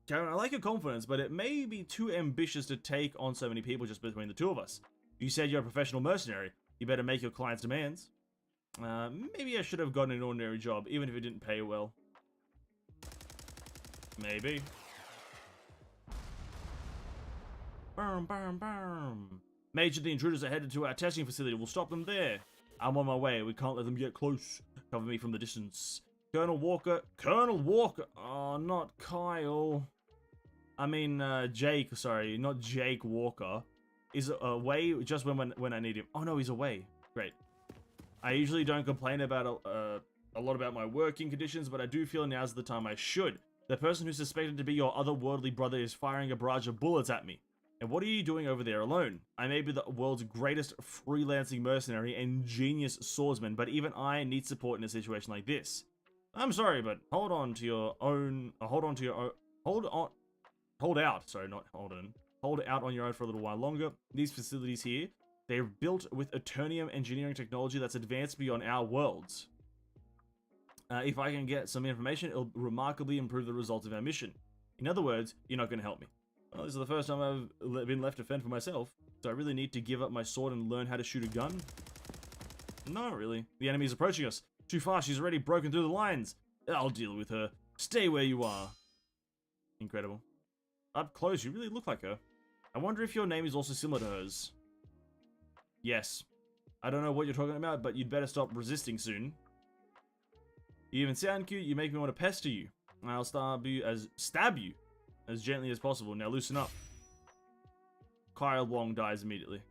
Karen, I like your confidence, but it may be too ambitious to take on so many people just between the two of us. You said you're a professional mercenary. You better make your client's demands. Maybe I should have gotten an ordinary job, even if it didn't pay well. Maybe. Boom, boom, boom. Major, the intruders are headed to our testing facility. We'll stop them there. I'm on my way. We can't let them get close. Cover me from the distance. Colonel Walker. Colonel Walker. Oh, not Kyle. I mean, Jake, sorry, not Jake Walker, is away just when I need him. Oh no, he's away. Great. I usually don't complain about a lot about my working conditions, but I do feel now's the time I should. The person who's suspected to be your otherworldly brother is firing a barrage of bullets at me. And what are you doing over there alone? I may be the world's greatest freelancing mercenary and genius swordsman, but even I need support in a situation like this. I'm sorry, but hold out on your own for a little while longer. These facilities here, they're built with Eternium engineering technology that's advanced beyond our worlds. If I can get some information, it'll remarkably improve the results of our mission. In other words, you're not going to help me. Well, this is the first time I've been left to fend for myself, so I really need to give up my sword and learn how to shoot a gun? Not really. The enemy's approaching us. Too fast, she's already broken through the lines. I'll deal with her. Stay where you are. Incredible. Up close, you really look like her. I wonder if your name is also similar to hers. Yes. I don't know what you're talking about, but you'd better stop resisting soon. You even sound cute, you make me want to pester you. I'll stab you as gently as possible. Now loosen up. Kyle Wong dies immediately.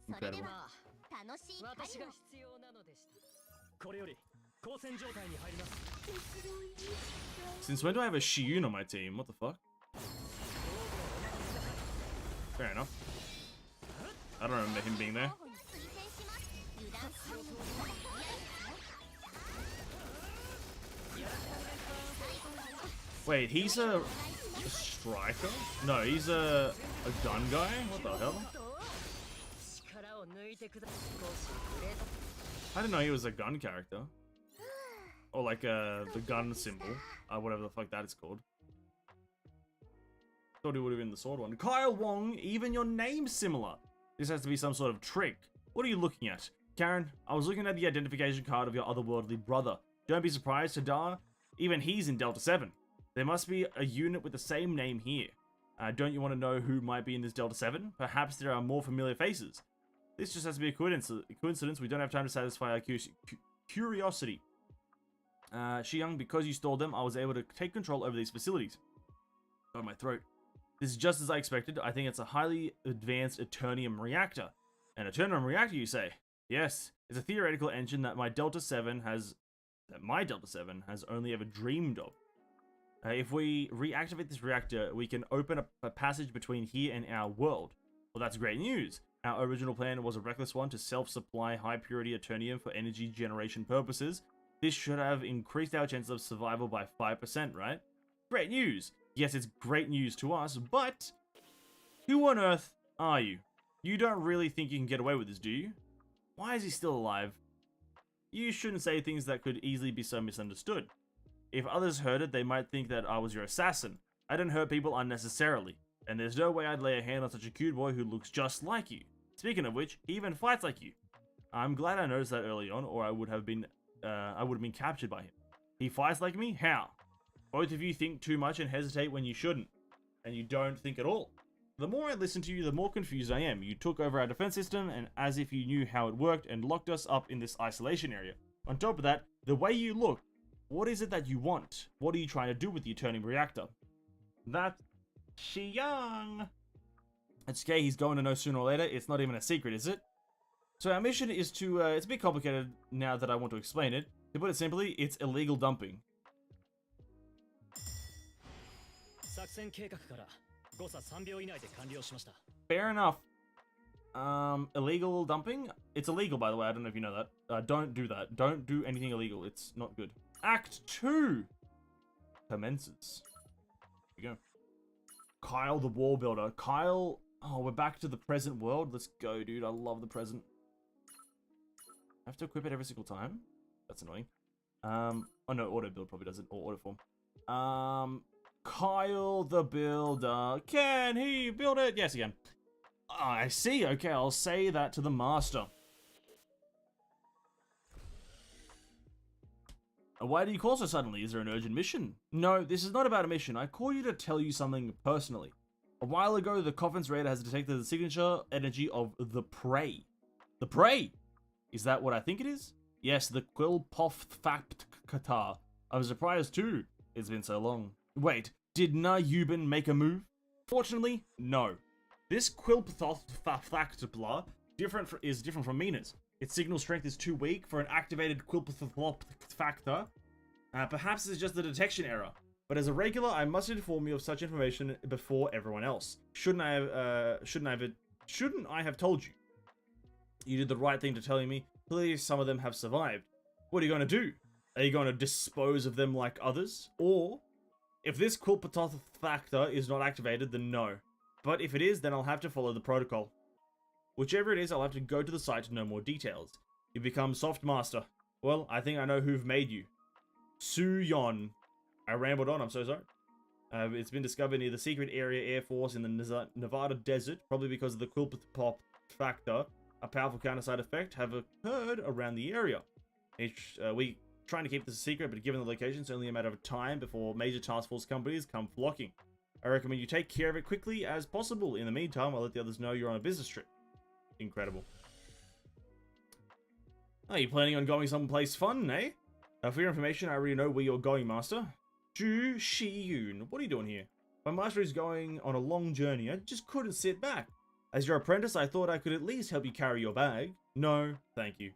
Incredible. Since when do I have a Shiyun on my team? What the fuck? Fair enough. I don't remember him being there. Wait, he's a striker? No, he's a gun guy? What the hell? I didn't know he was a gun character. Or like the gun symbol. Whatever the fuck that is called. Thought he would have been the sword one. Kyle Wong, even your name's similar. This has to be some sort of trick. What are you looking at? Karen, I was looking at the identification card of your otherworldly brother. Don't be surprised, Hadar. Even he's in Delta 7. There must be a unit with the same name here. Don't you want to know who might be in this Delta 7? Perhaps there are more familiar faces. This just has to be a coincidence. We don't have time to satisfy our curiosity. Shiyang, because you stole them, I was able to take control over these facilities. Got my throat. This is just as I expected. I think it's a highly advanced Eternium reactor. An Eternium reactor, you say? Yes, it's a theoretical engine that my Delta 7 has only ever dreamed of. If we reactivate this reactor, we can open up a passage between here and our world. Well, that's great news. Our original plan was a reckless one to self-supply high-purity Eternium for energy generation purposes. This should have increased our chances of survival by 5%, right? Great news! Yes, it's great news to us, but who on earth are you? You don't really think you can get away with this, do you? Why is he still alive? You shouldn't say things that could easily be so misunderstood. If others heard it, they might think that I was your assassin. I don't hurt people unnecessarily, and there's no way I'd lay a hand on such a cute boy who looks just like you. Speaking of which, he even fights like you. I'm glad I noticed that early on, or I would have been captured by him. He fights like me? How? Both of you think too much and hesitate when you shouldn't, and you don't think at all. The more I listen to you, the more confused I am. You took over our defense system, and as if you knew how it worked, and locked us up in this isolation area. On top of that, the way you look, what is it that you want? What are you trying to do with the Eternium reactor? That's Shiyang. It's okay, he's going to know sooner or later. It's not even a secret, is it? So our mission is to, it's a bit complicated now that I want to explain it. To put it simply, it's illegal dumping. Fair enough. Illegal dumping? It's illegal, by the way. I don't know if you know that. Don't do that. Don't do anything illegal. It's not good. Act 2 commences. Here we go. Kyle the wall builder. Kyle... Oh, we're back to the present world. Let's go, dude. I love the present. I have to equip it every single time? That's annoying. Oh no, auto build probably does it. Or auto form. Kyle the builder. Can he build it? Yes, he can. Oh, I see. Okay, I'll say that to the master. Why do you call so suddenly? Is there an urgent mission? No, this is not about a mission. I call you to tell you something personally. A while ago, the Coffin's radar has detected the signature energy of the Prey. The Prey? Is that what I think it is? Yes, the Quilpoth Fapt Qatar. I was surprised too. It's been so long. Wait, Did Na Yuban make a move? Fortunately, no. This Quilpthoth is different from Mina's. Its signal strength is too weak for an activated Quilpthoth factor. Perhaps it's just a detection error. But as a regular, I must inform you of such information before everyone else. Shouldn't I have told you? You did the right thing to telling me. Clearly, some of them have survived. What are you going to do? Are you going to dispose of them like others? Or, if this Quilpthoth factor is not activated, then no. But if it is, then I'll have to follow the protocol. Whichever it is, I'll have to go to the site to know more details. You become Soft Master. Well, I think I know who've made you. Su-yon. I rambled on, I'm so sorry. It's been discovered near the secret area Air Force in the Nevada desert, probably because of the Quilpthoth factor. A powerful counter-side effect have occurred around the area. We trying to keep this a secret, but given the location, it's only a matter of time before major task force companies come flocking. I recommend you take care of it quickly as possible. In the meantime, I'll let the others know you're on a business trip. Incredible. Are you planning on going someplace fun, eh? For your information, I already know where you're going, Master. Zhu Shiyun. What are you doing here? My master is going on a long journey. I just couldn't sit back. As your apprentice, I thought I could at least help you carry your bag. No, thank you.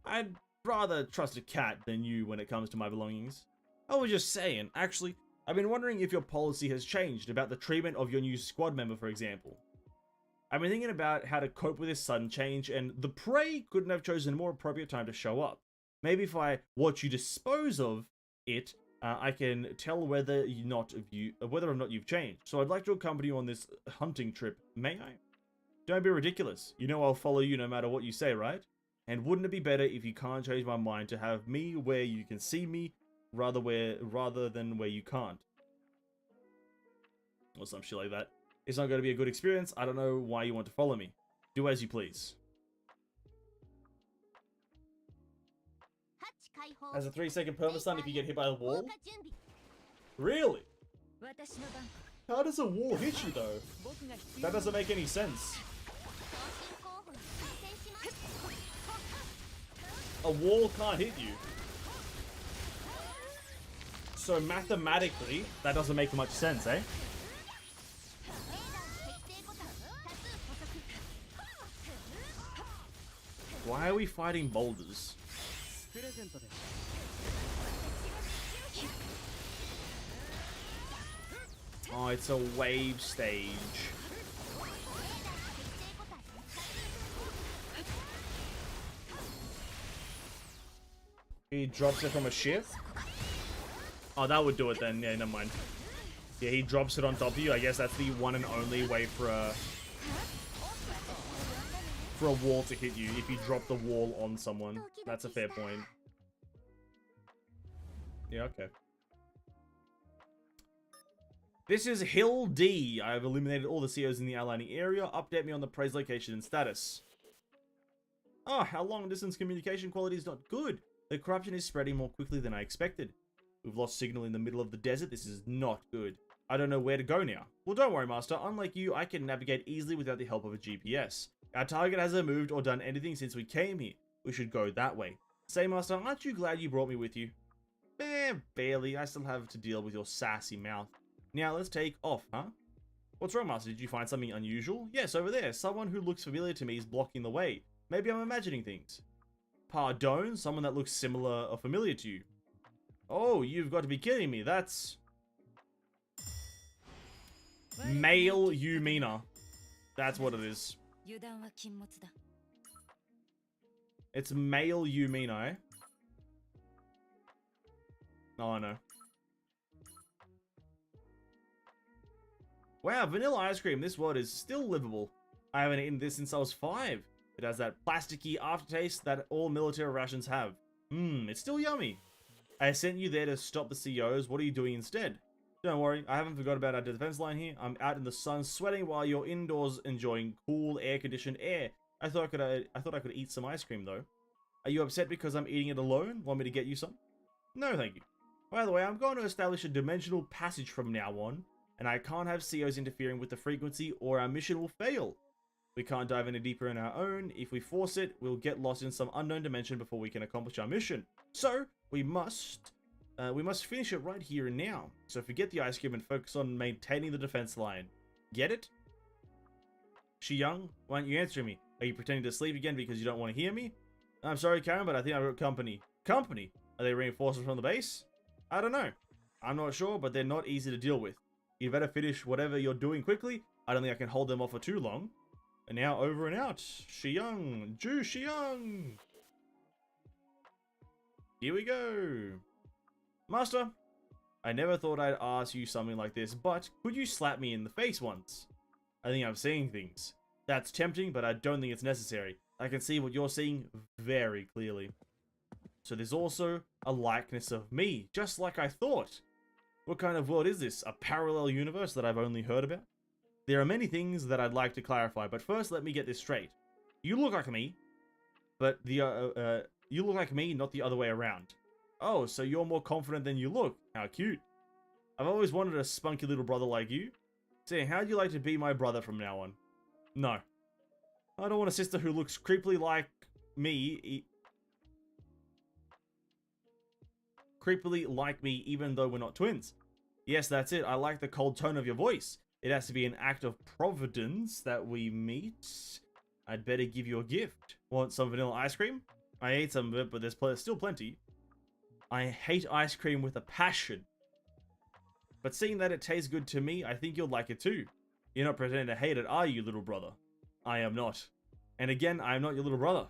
I'd rather trust a cat than you when it comes to my belongings. I was just saying, actually, I've been wondering if your policy has changed about the treatment of your new squad member, for example. I've been thinking about how to cope with this sudden change, and the prey couldn't have chosen a more appropriate time to show up. Maybe if I watch you dispose of it, I can tell whether or not you've changed. So I'd like to accompany you on this hunting trip. May I? Don't be ridiculous. You know I'll follow you no matter what you say, right? And wouldn't it be better if you can't change my mind to have me where you can see me, rather than where you can't? Or some shit like that. It's not going to be a good experience. I don't know why you want to follow me. Do as you please. Has a 3-second perma-stun if you get hit by a wall? Really? How does a wall hit you though? That doesn't make any sense. A wall can't hit you. So mathematically, that doesn't make much sense, eh? Why are we fighting boulders? Oh, it's a wave stage. He drops it from a ship? Oh, that would do it then. Yeah, never mind. Yeah, he drops it on top of you. I guess that's the one and only way for a wall to hit you, if you drop the wall on someone. That's a fair point. Yeah, okay. This is Hill D. I have eliminated all the COs in the outlining area. Update me on the praise location and status. Ah, our long distance communication quality is not good. The corruption is spreading more quickly than I expected. We've lost signal in the middle of the desert. This is not good. I don't know where to go now. Well, don't worry, Master. Unlike you, I can navigate easily without the help of a GPS. Our target hasn't moved or done anything since we came here. We should go that way. Say, Master, aren't you glad you brought me with you? Barely. I still have to deal with your sassy mouth. Now, let's take off, huh? What's wrong, Master? Did you find something unusual? Yes, over there. Someone who looks familiar to me is blocking the way. Maybe I'm imagining things. Pardon? Someone that looks similar or familiar to you. Oh, you've got to be kidding me. That's... Male Yumina. That's what it is. It's male Yumina, eh? Oh, no. Wow, vanilla ice cream. This world is still livable. I haven't eaten this since I was 5. It has that plasticky aftertaste that all military rations have. It's still yummy. I sent you there to stop the COs. What are you doing instead? Don't worry, I haven't forgot about our defense line here. I'm out in the sun sweating while you're indoors enjoying cool air-conditioned air. I thought I could eat some ice cream though. Are you upset because I'm eating it alone? Want me to get you some? No, thank you. By the way, I'm going to establish a dimensional passage from now on, and I can't have COs interfering with the frequency or our mission will fail. We can't dive any deeper on our own. If we force it, we'll get lost in some unknown dimension before we can accomplish our mission. So, we must We must finish it right here and now. So forget the ice cream and focus on maintaining the defense line. Get it? Young, why aren't you answering me? Are you pretending to sleep again because you don't want to hear me? I'm sorry, Karen, but I think I've got company. Company? Are they reinforcements from the base? I don't know. I'm not sure, but they're not easy to deal with. You better finish whatever you're doing quickly. I don't think I can hold them off for too long. And now over and out. Young, Young. Here we go. Master, I never thought I'd ask you something like this, but could you slap me in the face once? I think I'm seeing things. That's tempting, but I don't think it's necessary. I can see what you're seeing very clearly. So there's also a likeness of me, just like I thought. What kind of world is this? A parallel universe that I've only heard about? There are many things that I'd like to clarify, but first let me get this straight. You look like me, but you look like me, not the other way around. Oh, so you're more confident than you look. How cute. I've always wanted a spunky little brother like you. Say, how'd you like to be my brother from now on? No. I don't want a sister who looks creepily like me. Creepily like me, even though we're not twins. Yes, that's it. I like the cold tone of your voice. It has to be an act of providence that we meet. I'd better give you a gift. Want some vanilla ice cream? I ate some of it, but there's still plenty. I hate ice cream with a passion. But seeing that it tastes good to me, I think you'll like it too. You're not pretending to hate it, are you, little brother? I am not. And again, I am not your little brother.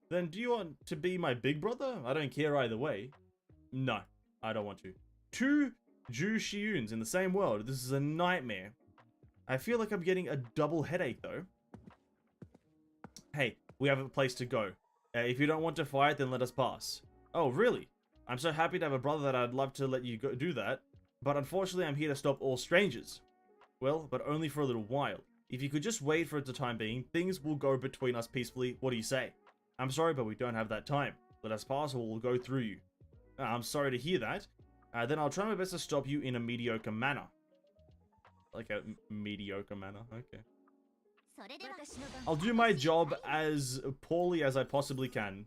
Then do you want to be my big brother? I don't care either way. No, I don't want to. Two Ju-Shiuns in the same world. This is a nightmare. I feel like I'm getting a double headache though. Hey, we have a place to go. If you don't want to fight, then let us pass. Oh, really? I'm so happy to have a brother that I'd love to let you go do that. But unfortunately, I'm here to stop all strangers. Well, but only for a little while. If you could just wait for the time being, things will go between us peacefully. What do you say? I'm sorry, but we don't have that time. Let us pass or we'll go through you. I'm sorry to hear that. Then I'll try my best to stop you in a mediocre manner. Like a mediocre manner, okay. I'll do my job as poorly as I possibly can.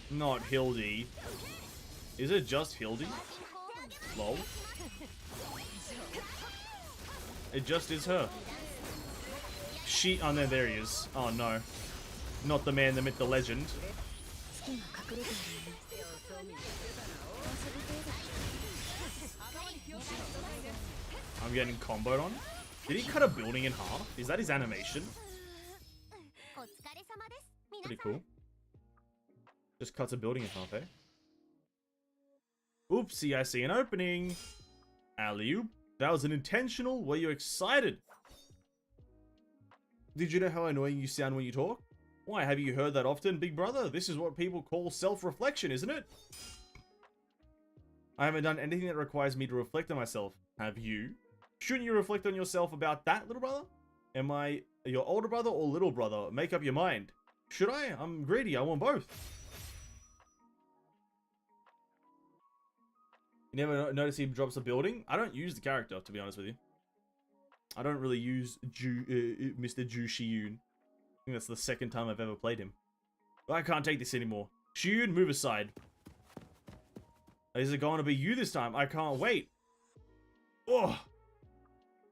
Not Hildy. Is it just Hildy? Lol. It just is her. Oh no, there he is. Oh no. Not the man, the myth, the legend. I'm getting comboed on. Did he cut a building in half? Is that his animation? Pretty cool. Just cuts a building in half, eh? Oopsie, I see an opening. Alley-oop. That was an intentional. Were you excited? Did you know how annoying you sound when you talk? Why, have you heard that often, big brother? This is what people call self-reflection, isn't it? I haven't done anything that requires me to reflect on myself. Have you? Shouldn't you reflect on yourself about that, little brother? Am I your older brother or little brother? Make up your mind. Should I? I'm greedy. I want both. You never notice he drops a building? I don't use the character, to be honest with you. I don't really use Mr. Ju-Shiun. I think that's the second time I've ever played him. But I can't take this anymore. Shiun, move aside. Is it going to be you this time? I can't wait. Oh!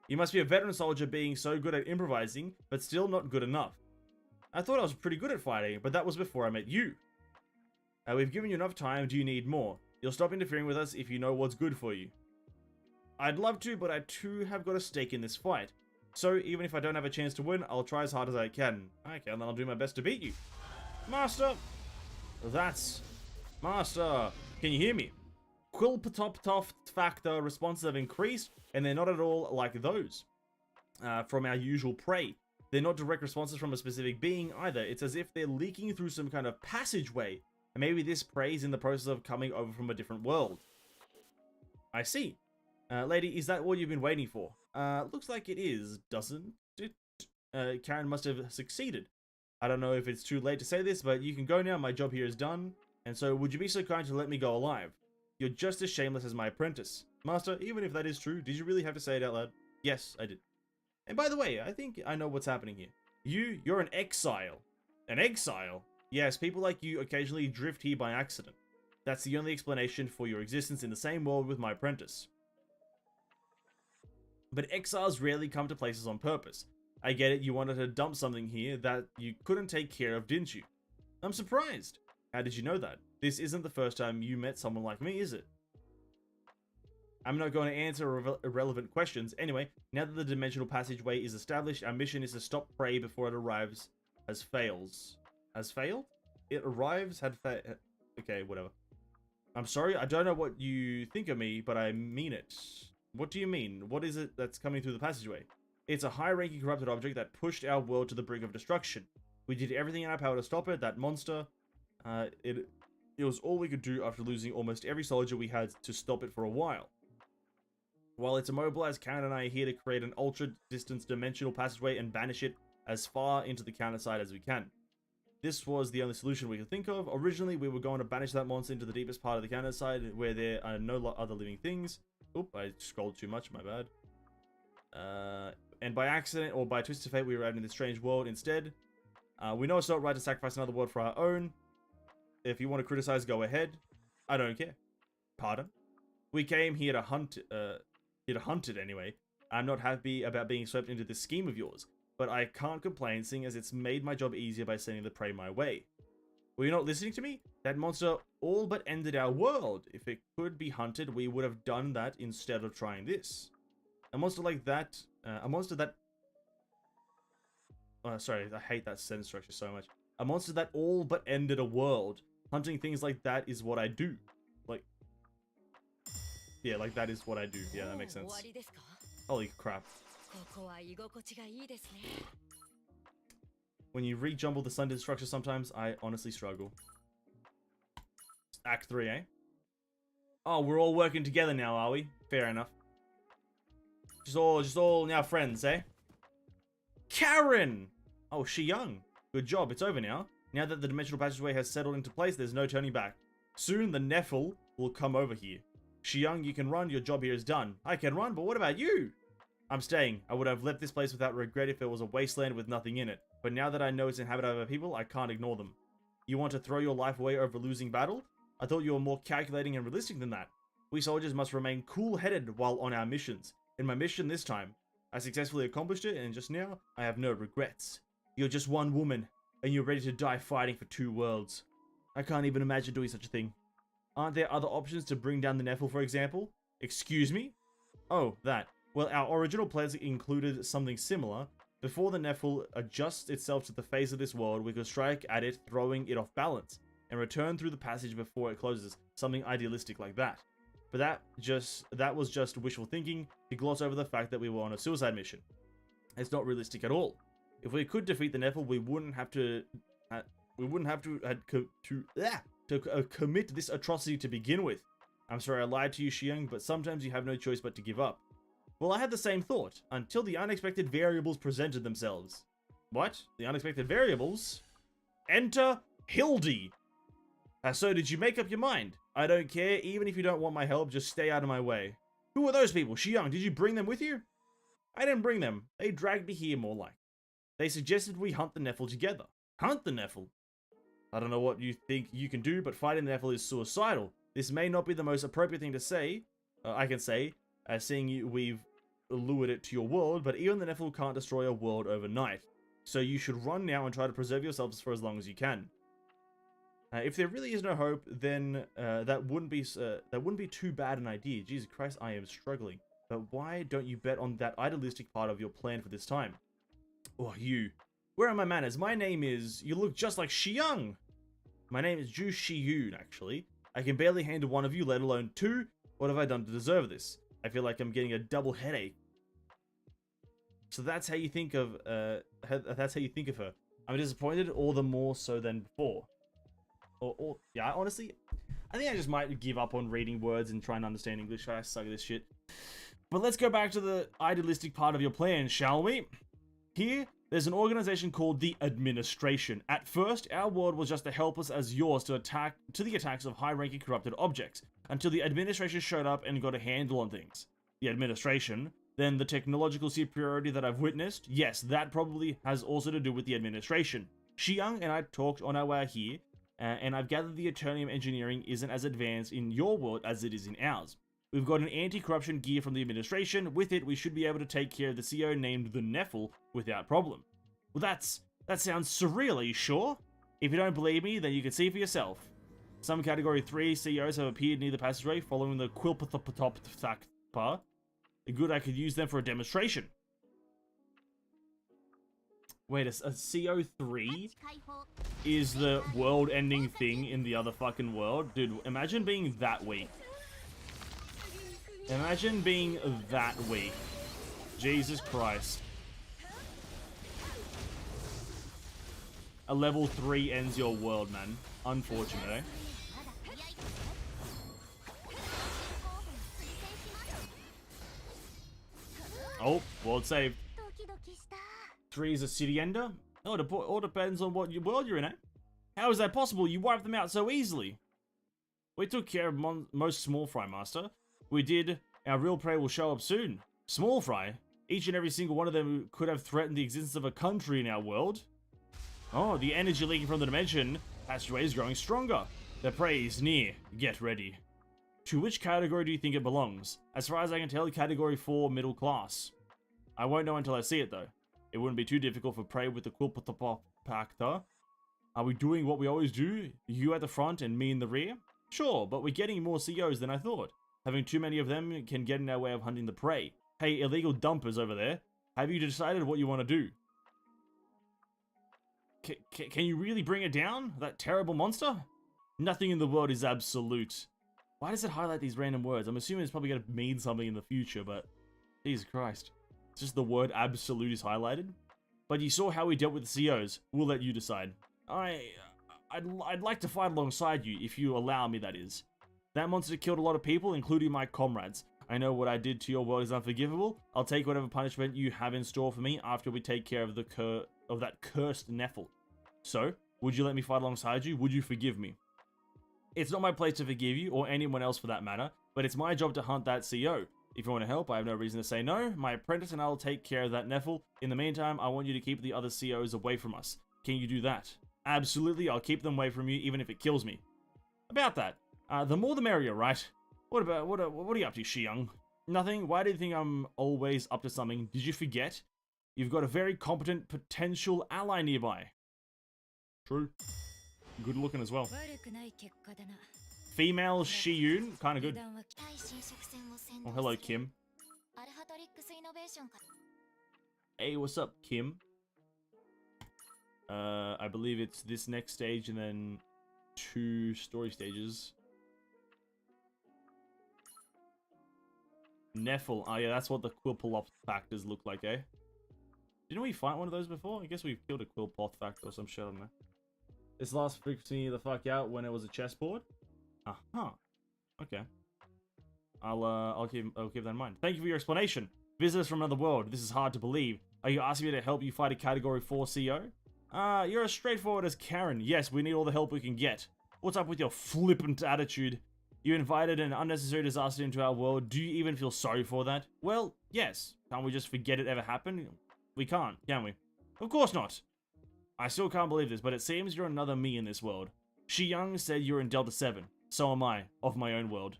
You must be a veteran soldier being so good at improvising, but still not good enough. I thought I was pretty good at fighting, but that was before I met you. We've given you enough time. Do you need more? You'll stop interfering with us if you know what's good for you. I'd love to, but I too have got a stake in this fight. So even if I don't have a chance to win, I'll try as hard as I can. Okay, and then I'll do my best to beat you. Master! That's... Master! Can you hear me? Quilpatoptoft factor responses have increased, and they're not at all like those from our usual prey. They're not direct responses from a specific being either. It's as if they're leaking through some kind of passageway, and maybe this prey is in the process of coming over from a different world. I see. Lady, is that what you've been waiting for? Looks like it is, doesn't it? Karen must have succeeded. I don't know if it's too late to say this, but you can go now. My job here is done. And so, would you be so kind to let me go alive? You're just as shameless as my apprentice. Master, even if that is true, did you really have to say it out loud? Yes, I did. And by the way, I think I know what's happening here. You're an exile. An exile? Yes, people like you occasionally drift here by accident. That's the only explanation for your existence in the same world with my apprentice. But exiles rarely come to places on purpose. I get it, you wanted to dump something here that you couldn't take care of, didn't you? I'm surprised. How did you know that? This isn't the first time you met someone like me, is it? I'm not going to answer irrelevant questions. Anyway, now that the dimensional passageway is established, our mission is to stop prey before it arrives as fails. Has failed? It arrives had okay, whatever. I'm sorry, I don't know what you think of me, but I mean it. What do you mean? What is it that's coming through the passageway? It's a high-ranking corrupted object that pushed our world to the brink of destruction. We did everything in our power to stop it, that monster. It was all we could do after losing almost every soldier we had to stop it for a while. While it's immobilized, Karen and I are here to create an ultra-distance dimensional passageway and banish it as far into the counter side as we can. This was the only solution we could think of. Originally, we were going to banish that monster into the deepest part of the counter side where there are no other living things. Oop, I scrolled too much, my bad. And by accident or by twist of fate, we arrived in this strange world instead. We know it's not right to sacrifice another world for our own. If you want to criticize, go ahead. I don't care. Pardon? We came here to hunt it anyway. I'm not happy about being swept into this scheme of yours, but I can't complain seeing as it's made my job easier by sending the prey my way. Were you not listening to me? That monster all but ended our world. If it could be hunted, we would have done that instead of trying this. A monster like that, sorry, I hate that sentence structure so much. A monster that all but ended a world. Hunting things like that is what I do. Like, yeah, like that is what I do. Yeah, that makes sense. Holy crap. When you rejumble the sentence structure sometimes, I honestly struggle. Act 3, eh? Oh, we're all working together now, are we? Fair enough. Just all now friends, eh? Karen! Oh, she young. Good job, it's over now. Now that the dimensional passageway has settled into place, there's no turning back. Soon, the Nephil will come over here. Shi-Young, you can run, your job here is done. I can run, but what about you? I'm staying. I would have left this place without regret if it was a wasteland with nothing in it. But now that I know it's inhabited by people, I can't ignore them. You want to throw your life away over losing battle? I thought you were more calculating and realistic than that. We soldiers must remain cool-headed while on our missions. In my mission this time, I successfully accomplished it, and just now, I have no regrets. You're just one woman, and you're ready to die fighting for 2 worlds. I can't even imagine doing such a thing. Aren't there other options to bring down the Nephil, for example? Excuse me? Oh, that. Well, our original plans included something similar. Before the Nephil adjusts itself to the face of this world, we could strike at it, throwing it off balance, and return through the passage before it closes, something idealistic like that. But that was just wishful thinking to gloss over the fact that we were on a suicide mission. It's not realistic at all. If we could defeat the Nephil, we wouldn't have to commit this atrocity to begin with. I'm sorry I lied to you, Shi-Young, but sometimes you have no choice but to give up. Well, I had the same thought, until the unexpected variables presented themselves. What? The unexpected variables? Enter Hildy! So did you make up your mind? I don't care, even if you don't want my help, just stay out of my way. Who are those people? Shi-Young, did you bring them with you? I didn't bring them. They dragged me here, more like. They suggested we hunt the Nephil together. Hunt the Nephil? I don't know what you think you can do, but fighting the Nephil is suicidal. This may not be the most appropriate thing to say, I can say, seeing we've lured it to your world, but even the Nephil can't destroy a world overnight. So you should run now and try to preserve yourselves for as long as you can. If there really is no hope, then that wouldn't be too bad an idea. Jesus Christ, I am struggling. But why don't you bet on that idealistic part of your plan for this time? Oh, you. Where are my manners? My name is... You look just like Shi-Young. My name is Ju Shi-Yoon, actually. I can barely handle one of you, let alone 2. What have I done to deserve this? I feel like I'm getting a double headache. So that's how you think of her. I'm disappointed, all the more so than before. Yeah, honestly, I think I just might give up on reading words and trying to understand English. I suck at this shit. But let's go back to the idealistic part of your plan, shall we? Here, there's an organization called the Administration. At first, our world was just as helpless as yours to the attacks of high-ranking corrupted objects, until the Administration showed up and got a handle on things. The Administration, then the technological superiority that I've witnessed, yes, that probably has also to do with the Administration. Xiang and I talked on our way here, and I've gathered the Eternium engineering isn't as advanced in your world as it is in ours. We've got an anti-corruption gear from the administration. With it, we should be able to take care of the CO named the Nephil without problem. Well, that sounds surreal, are you sure? If you don't believe me, then you can see for yourself. Some Category 3 CEOs have appeared near the passageway following the Quilpatoptapa. Good, I could use them for a demonstration. Wait, a CO3 is the world-ending thing in the other fucking world? Dude, imagine being that weak. Imagine being that weak. Jesus Christ. A level 3 ends your world, man. Unfortunate, eh? Oh, world saved. 3 is a city ender? Oh, it all depends on what world you're in, eh? How is that possible? You wiped them out so easily. We took care of most small fry, master. We did. Our real prey will show up soon. Small fry? Each and every single one of them could have threatened the existence of a country in our world. Oh, the energy leaking from the dimension passageway is growing stronger. The prey is near. Get ready. To which category do you think it belongs? As far as I can tell, category 4 middle class. I won't know until I see it though. It wouldn't be too difficult for prey with the Quilpatopacta. Are we doing what we always do? You at the front and me in the rear? Sure, but we're getting more COs than I thought. Having too many of them can get in our way of hunting the prey. Hey, illegal dumpers over there. Have you decided what you want to do? Can you really bring it down? That terrible monster? Nothing in the world is absolute. Why does it highlight these random words? I'm assuming it's probably going to mean something in the future, but... Jesus Christ. It's just the word absolute is highlighted. But you saw how we dealt with the COs. We'll let you decide. I'd like to fight alongside you, if you allow me, that is. That monster killed a lot of people, including my comrades. I know what I did to your world is unforgivable. I'll take whatever punishment you have in store for me after we take care of that cursed Nephil. So, would you let me fight alongside you? Would you forgive me? It's not my place to forgive you, or anyone else for that matter, but it's my job to hunt that CO. If you want to help, I have no reason to say no. My apprentice and I will take care of that Nephil. In the meantime, I want you to keep the other COs away from us. Can you do that? Absolutely, I'll keep them away from you, even if it kills me. About that. The more the merrier, right? What are you up to, Xiang? Nothing? Why do you think I'm always up to something? Did you forget? You've got a very competent potential ally nearby. True. Good looking as well. Female Shiyun, kind of good. Oh, hello, Kim. Hey, what's up, Kim? I believe it's this next stage and then 2 story stages. Nephil. Oh yeah, that's what the Quilpaloth factors look like, eh? Didn't we fight one of those before? I guess we've killed a Quilpaloth factor or some shit on there. This last freaks me the fuck out when it was a chessboard. Okay. I'll keep that in mind. Thank you for your explanation. Visitors from another world. This is hard to believe. Are you asking me to help you fight a Category 4 CO? You're as straightforward as Karen. Yes, we need all the help we can get. What's up with your flippant attitude? You invited an unnecessary disaster into our world. Do you even feel sorry for that? Well, yes. Can't we just forget it ever happened? We can't, can we? Of course not. I still can't believe this, but it seems you're another me in this world. Shiyang said you're in Delta 7. So am I, of my own world.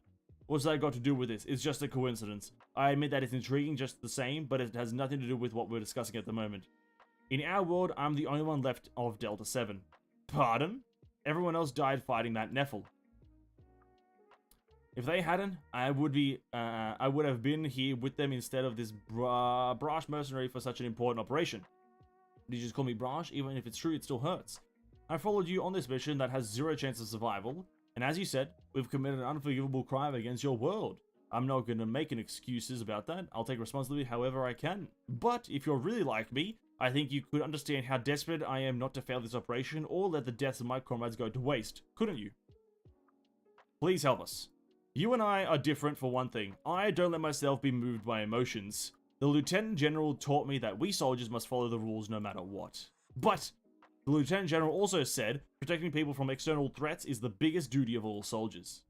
What's that got to do with this? It's just a coincidence. I admit that it's intriguing just the same, but it has nothing to do with what we're discussing at the moment. In our world, I'm the only one left of Delta 7. Pardon? Everyone else died fighting that Nephil. If they hadn't, I would have been here with them instead of this brash mercenary for such an important operation. Did you just call me brash? Even if it's true, it still hurts. I followed you on this mission that has 0 chance of survival, and as you said, we've committed an unforgivable crime against your world. I'm not going to make any excuses about that. I'll take responsibility however I can. But if you're really like me, I think you could understand how desperate I am not to fail this operation or let the deaths of my comrades go to waste, couldn't you? Please help us. You and I are different for one thing. I don't let myself be moved by emotions. The Lieutenant General taught me that we soldiers must follow the rules no matter what. But the Lieutenant General also said protecting people from external threats is the biggest duty of all soldiers.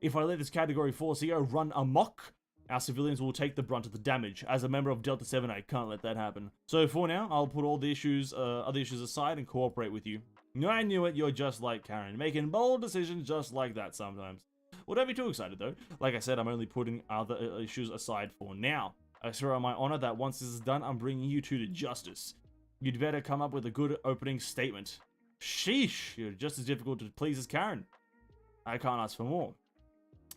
If I let this Category 4 CO run amok, Our civilians will take the brunt of the damage. As a member of Delta 7, I can't let that happen. So for now, I'll put all the other issues aside and cooperate with you. I knew it, you're just like Karen, making bold decisions just like that sometimes. Well, don't be too excited though. Like I said, I'm only putting other issues aside for now. I swear on my honor that once this is done, I'm bringing you two to justice. You'd better come up with a good opening statement. Sheesh, you're just as difficult to please as Karen. I can't ask for more.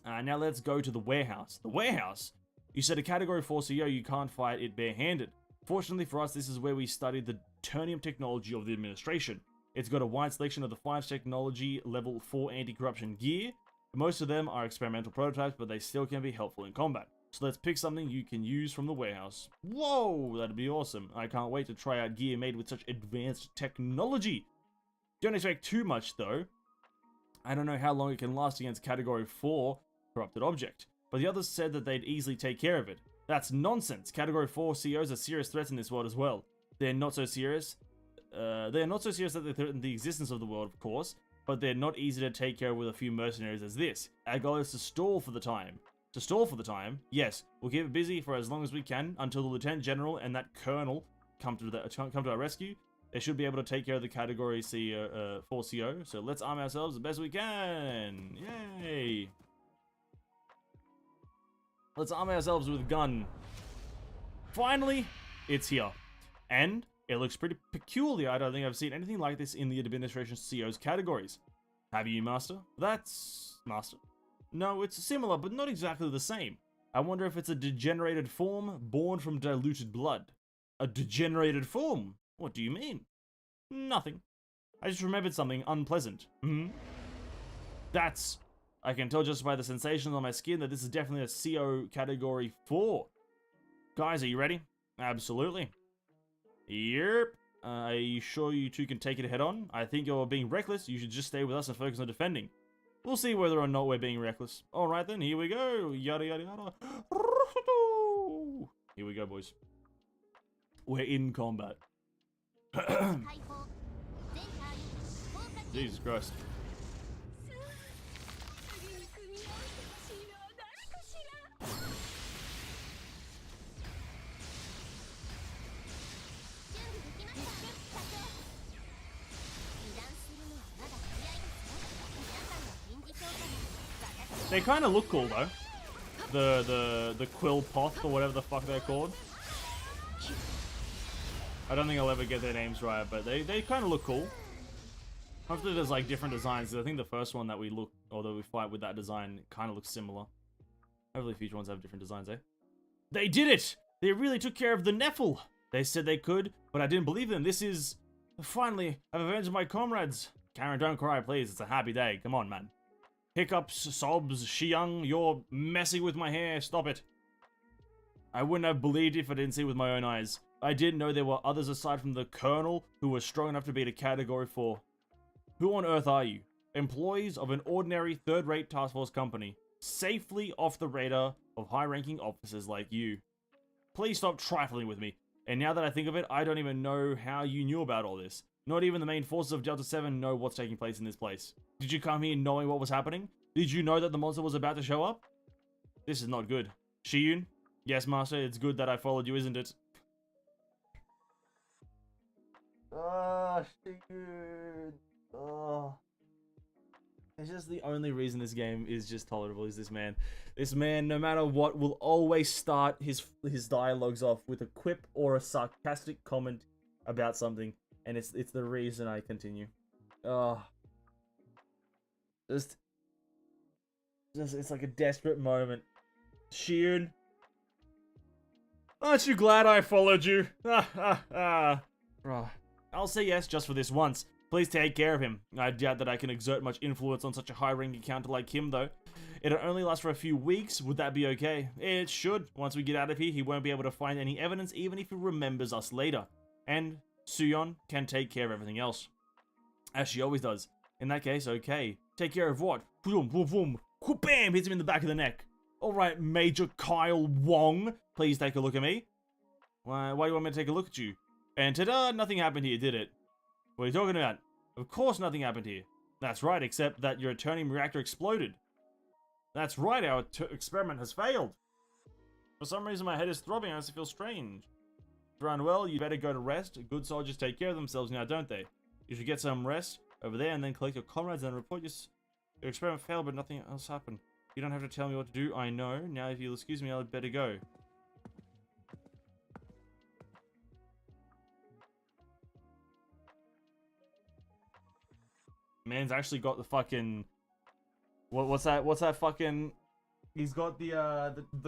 Now let's go to the warehouse. The warehouse? You said a Category 4 CO, you can't fight it barehanded. Fortunately for us, this is where we studied the Turnium technology of the administration. It's got a wide selection of the 5 technology level 4 anti-corruption gear. Most of them are experimental prototypes, but they still can be helpful in combat. So let's pick something you can use from the warehouse. Whoa, that'd be awesome. I can't wait to try out gear made with such advanced technology. Don't expect too much though. I don't know how long it can last against Category 4 corrupted object, but the others said that they'd easily take care of it. That's nonsense. Category 4 COs are serious threats in this world as well. They're not so serious. They're not so serious that they threaten the existence of the world, of course, but they're not easy to take care of with a few mercenaries as this. Our goal is to stall for the time. To stall for the time? Yes, we'll keep it busy for as long as we can until the Lieutenant General and that Colonel come to our rescue. They should be able to take care of the Category 4 CO, so let's arm ourselves the best we can. Yay! Let's arm ourselves with a gun. Finally, it's here. And it looks pretty peculiar. I don't think I've seen anything like this in the administration CO's categories. Have you, Master? That's... Master. No, it's similar, but not exactly the same. I wonder if it's a degenerated form born from diluted blood. A degenerated form? What do you mean? Nothing. I just remembered something unpleasant. That's... I can tell just by the sensations on my skin that this is definitely a CO Category 4. Guys, are you ready? Absolutely. Yep. Are you sure you two can take it head on? I think you're being reckless. You should just stay with us and focus on defending. We'll see whether or not we're being reckless. Alright then, here we go. Yada yada yada. Here we go, boys. We're in combat. Jesus Christ. They kind of look cool though. The Quill Poth or whatever the fuck they're called. I don't think I'll ever get their names right, but they kind of look cool. Hopefully there's like different designs. I think the first one that we fight with that design kind of looks similar. Hopefully future ones have different designs, eh? They did it! They really took care of the Nephil! They said they could, but I didn't believe them. This is... Finally, I've avenged my comrades. Karen, don't cry, please. It's a happy day. Come on, man. Hiccups, sobs, Xiang, you're messing with my hair. Stop it. I wouldn't have believed it if I didn't see it with my own eyes. I didn't know there were others aside from the Colonel who were strong enough to beat a Category 4. Who on earth are you? Employees of an ordinary third-rate task force company, safely off the radar of high-ranking officers like you. Please stop trifling with me. And now that I think of it, I don't even know how you knew about all this. Not even the main forces of Delta 7 know what's taking place in this place. Did you come here knowing what was happening? Did you know that the monster was about to show up? This is not good. Shiyun? Yes, Master, it's good that I followed you, isn't it? Shiyun. It's just the only reason this game is just tolerable is this man. This man, no matter what, will always start his dialogues off with a quip or a sarcastic comment about something. And it's the reason I continue. Just it's like a desperate moment. Shiyun, aren't you glad I followed you? I'll say yes just for this once. Please take care of him. I doubt that I can exert much influence on such a high-ranking counter like him, though. It'll only last for a few weeks. Would that be okay? It should. Once we get out of here, he won't be able to find any evidence, even if he remembers us later. And Suyon can take care of everything else, as she always does. In that case, okay. Take care of what? Boom, boom, boom. Bam! Hits him in the back of the neck. Alright, Major Kyle Wong. Please take a look at me. Why do you want me to take a look at you? And ta-da! Nothing happened here, did it? What are you talking about? Of course nothing happened here. That's right, except that your Eternium reactor exploded. That's right, our experiment has failed. For some reason, my head is throbbing. I just feel strange. If you're unwell, you better go to rest. Good soldiers take care of themselves now, don't they? You should get some rest over there and then collect your comrades and report your experiment failed, but nothing else happened. You don't have to tell me what to do. I know. Now, if you'll excuse me, I'd better go. Man's actually got the fucking... What's that fucking... He's got the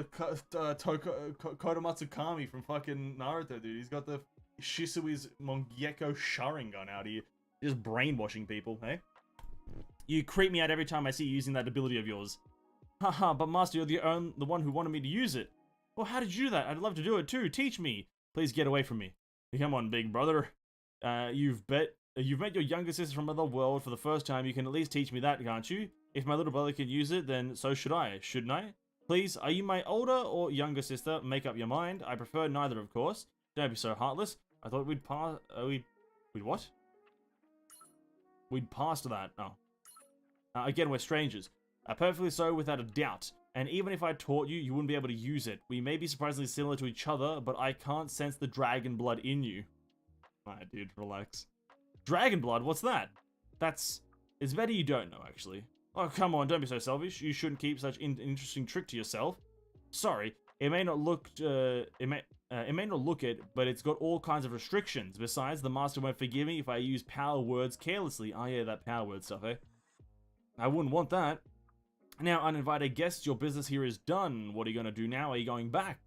Kodomatsu Kami from fucking Naruto, dude. He's got the Shisui's Mongekyo Sharingan out here. Just brainwashing people, hey? You creep me out every time I see you using that ability of yours. Haha, but Master, you're the one who wanted me to use it. Well, how did you do that? I'd love to do it too. Teach me. Please get away from me. Come on, big brother. You've met your younger sister from another world for the first time. You can at least teach me that, can't you? If my little brother can use it, then so should I, shouldn't I? Please, are you my older or younger sister? Make up your mind. I prefer neither, of course. Don't be so heartless. I thought we'd pass... we'd what? We'd passed that. Oh. Again, we're strangers. Perfectly so, without a doubt. And even if I taught you, you wouldn't be able to use it. We may be surprisingly similar to each other, but I can't sense the dragon blood in you. Alright, dude, relax. Dragon blood? What's that? It's better you don't know, actually. Oh, come on, don't be so selfish. You shouldn't keep such an interesting trick to yourself. Sorry, it may not look it, but it's got all kinds of restrictions. Besides, the master won't forgive me if I use power words carelessly. Oh yeah, that power word stuff, eh? I wouldn't want that. Now, uninvited guests, your business here is done. What are you going to do now? Are you going back?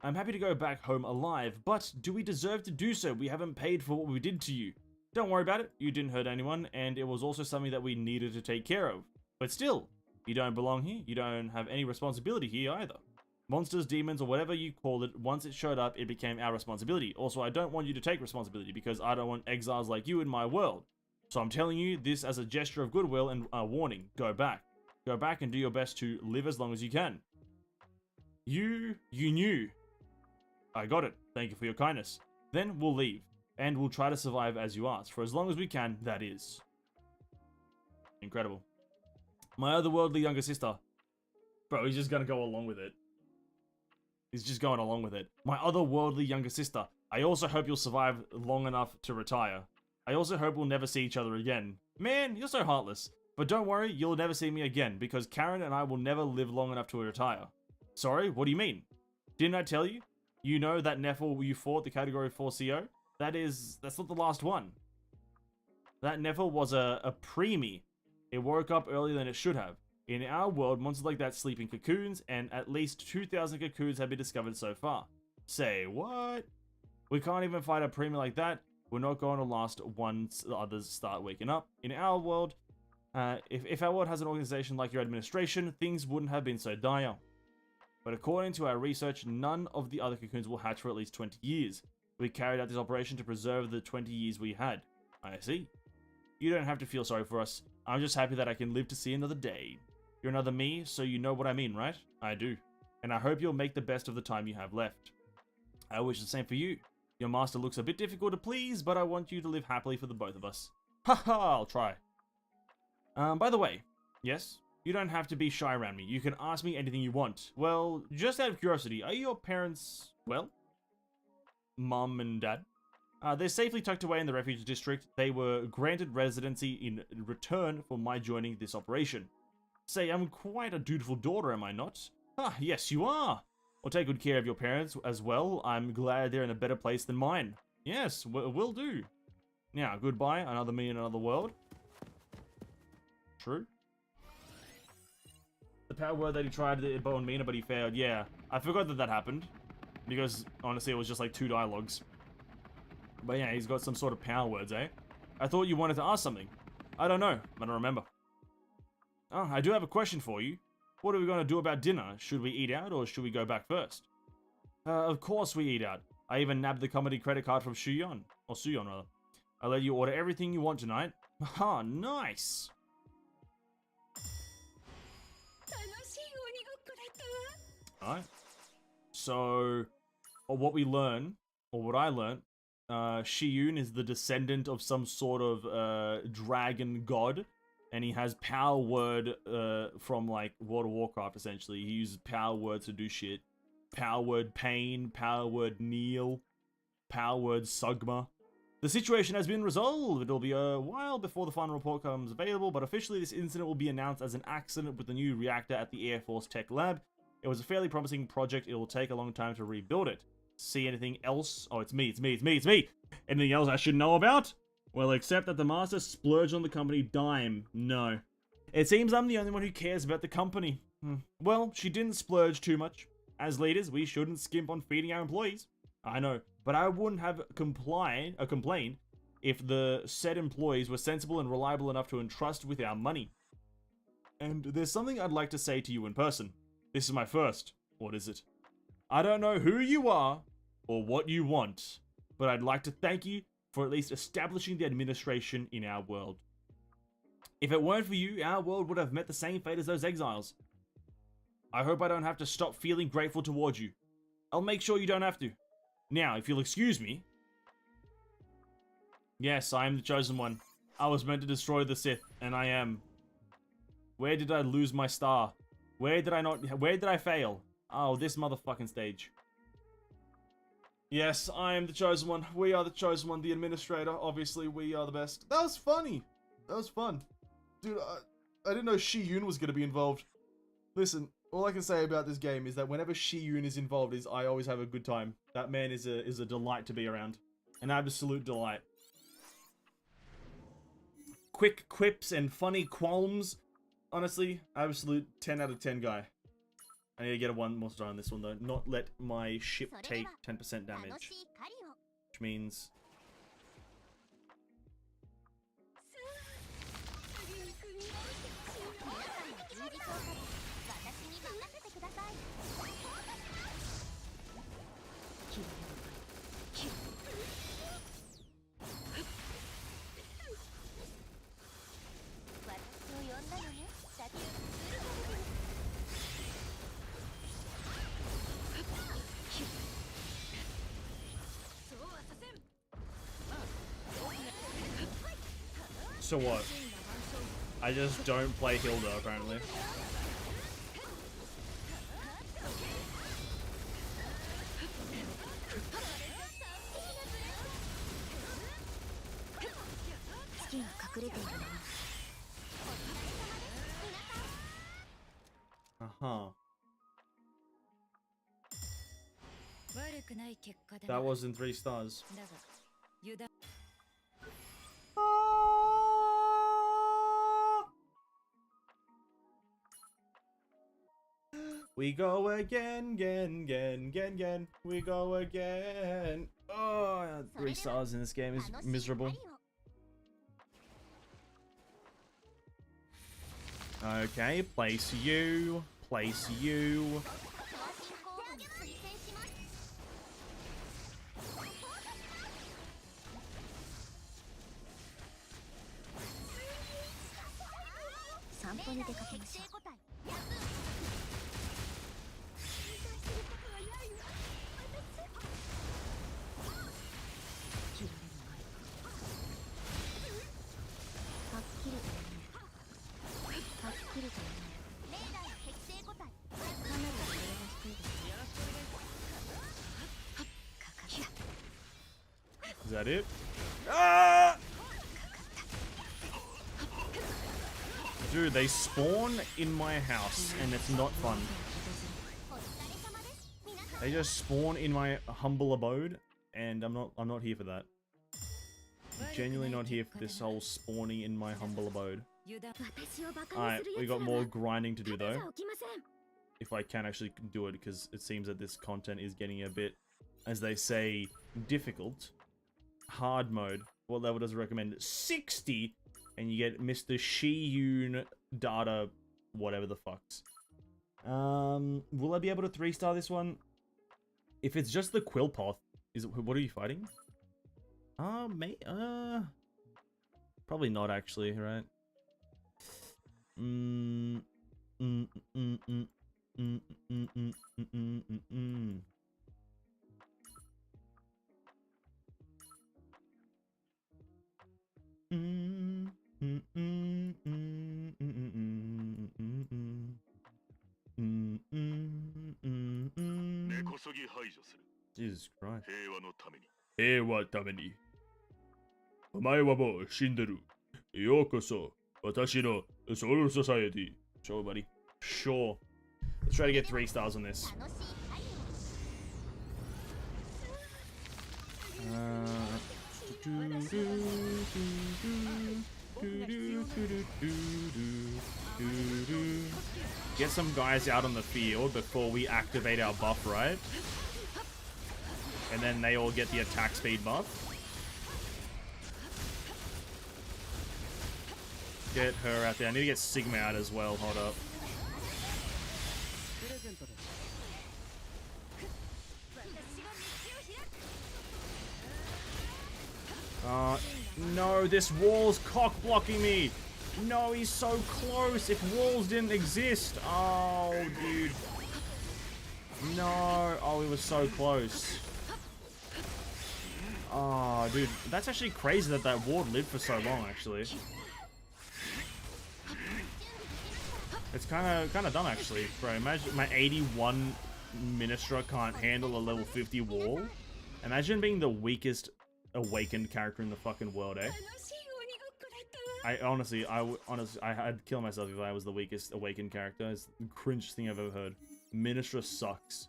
I'm happy to go back home alive, but do we deserve to do so? We haven't paid for what we did to you. Don't worry about it. You didn't hurt anyone, and it was also something that we needed to take care of. But still, you don't belong here. You don't have any responsibility here either. Monsters, demons, or whatever you call it, once it showed up, it became our responsibility. Also, I don't want you to take responsibility because I don't want exiles like you in my world. So I'm telling you this as a gesture of goodwill and a warning. Go back. Go back and do your best to live as long as you can. You knew. I got it. Thank you for your kindness. Then we'll leave. And we'll try to survive as you asked. For as long as we can, that is. Incredible. My otherworldly younger sister. Bro, he's just gonna go along with it. He's just going along with it. My otherworldly younger sister. I also hope you'll survive long enough to retire. I also hope we'll never see each other again. Man, you're so heartless. But don't worry, you'll never see me again, because Karen and I will never live long enough to retire. Sorry, what do you mean? Didn't I tell you? You know that Neffel you fought the Category 4 CO? That's not the last one. That Neffel was a preemie. It woke up earlier than it should have. In our world, monsters like that sleep in cocoons, and at least 2,000 cocoons have been discovered so far. Say what? We can't even fight a preemie like that. We're not going to last once the others start waking up. In our world, if our world has an organization like your administration, things wouldn't have been so dire. But according to our research, none of the other cocoons will hatch for at least 20 years. We carried out this operation to preserve the 20 years we had. I see. You don't have to feel sorry for us. I'm just happy that I can live to see another day. You're another me, so you know what I mean, right? I do. And I hope you'll make the best of the time you have left. I wish the same for you. Your master looks a bit difficult to please, but I want you to live happily for the both of us. Haha, I'll try. By the way, yes, you don't have to be shy around me. You can ask me anything you want. Well, just out of curiosity, are your parents, well, Mom and Dad? They're safely tucked away in the refuge district. They were granted residency in return for my joining this operation. Say, I'm quite a dutiful daughter, am I not? Ah, yes, you are. Well, take good care of your parents as well. I'm glad they're in a better place than mine. Yes, will do. Now, goodbye, another me in another world. True. The power word that he tried to bow and Mina, but he failed. Yeah, I forgot that happened. Because, honestly, it was just like 2 dialogues. But yeah, he's got some sort of power words, eh? I thought you wanted to ask something. I don't know. I don't remember. Oh, I do have a question for you. What are we going to do about dinner? Should we eat out or should we go back first? Of course we eat out. I even nabbed the company credit card from Shuyon. Or Suyon, rather. I'll let you order everything you want tonight. Haha, nice! Alright. So, what we learn, or what I learned, Shiyun is the descendant of some sort of dragon god, and he has power word from like World of Warcraft essentially. He uses power words to do shit. power word pain, power word kneel, power word sugma. The situation has been resolved. It'll be a while before the final report comes available, but officially this incident will be announced as an accident with the new reactor at the Air Force Tech Lab. It was a fairly promising project. It will take a long time to rebuild it. See anything else? Oh, it's me. Anything else I should know about? Well, except that the master splurged on the company dime. No. It seems I'm the only one who cares about the company. Well, she didn't splurge too much. As leaders, we shouldn't skimp on feeding our employees. I know, but I wouldn't have complained if the said employees were sensible and reliable enough to entrust with our money. And there's something I'd like to say to you in person. This is my first. What is it? I don't know who you are or what you want, but I'd like to thank you for at least establishing the administration in our world. If it weren't for you, our world would have met the same fate as those exiles. I hope I don't have to stop feeling grateful towards you. I'll make sure you don't have to. Now, if you'll excuse me. Yes, I am the chosen one. I was meant to destroy the Sith, and I am. Where did I lose my star? Where did I fail? Oh, this motherfucking stage. Yes, I am the chosen one. We are the chosen one, the administrator. Obviously, we are the best. That was funny. That was fun. Dude, I didn't know Shi Yun was going to be involved. Listen, all I can say about this game is that whenever Shi Yun is involved, I always have a good time. That man is a delight to be around. An absolute delight. Quick quips and funny qualms. Honestly, absolute 10 out of 10 guy. I need to get a 1 more star on this one though. Not let my ship take 10% damage. Which means... So what? I just don't play Hilda, apparently. Uh-huh. That wasn't 3 stars. We go again. We go again. Oh, 3 stars in this game is miserable. Okay, place you. Place you. Is that it? Ah! Dude, they spawn in my house and it's not fun. They just spawn in my humble abode and I'm not here for that. I'm genuinely not here for this whole spawning in my humble abode. Alright, we got more grinding to do though. If I can actually do it, because it seems that this content is getting a bit, as they say, difficult. Hard mode. What level does it recommend? 60! And you get Mr. Shi Yun data, whatever the fucks. Will I be able to 3-star this one? If it's just the Quillpoth, what are you fighting? Probably not actually, right? Jesus Christ. 平和のために。平和ために。お前はもう死んでる。ようこそ、私のソウルソサエティ。Sure, buddy. Sure. Let's try to get 3 stars on this. 楽しい太陽 Get some guys out on the field before we activate our buff, right? And then they all get the attack speed buff. Get her out there. I need to get Sigma out as well. Hold up. No, this wall's cock blocking me. No, he's so close. If walls didn't exist. Oh, dude. No. Oh, he was so close. Oh, dude. That's actually crazy that that ward lived for so long, actually. It's kind of dumb, actually. Bro, imagine my 81 Ministra can't handle a level 50 wall. Imagine being the weakest awakened character in the fucking world, eh? Honestly, I'd kill myself if I was the weakest awakened character. It's the cringiest thing I've ever heard. Ministra sucks.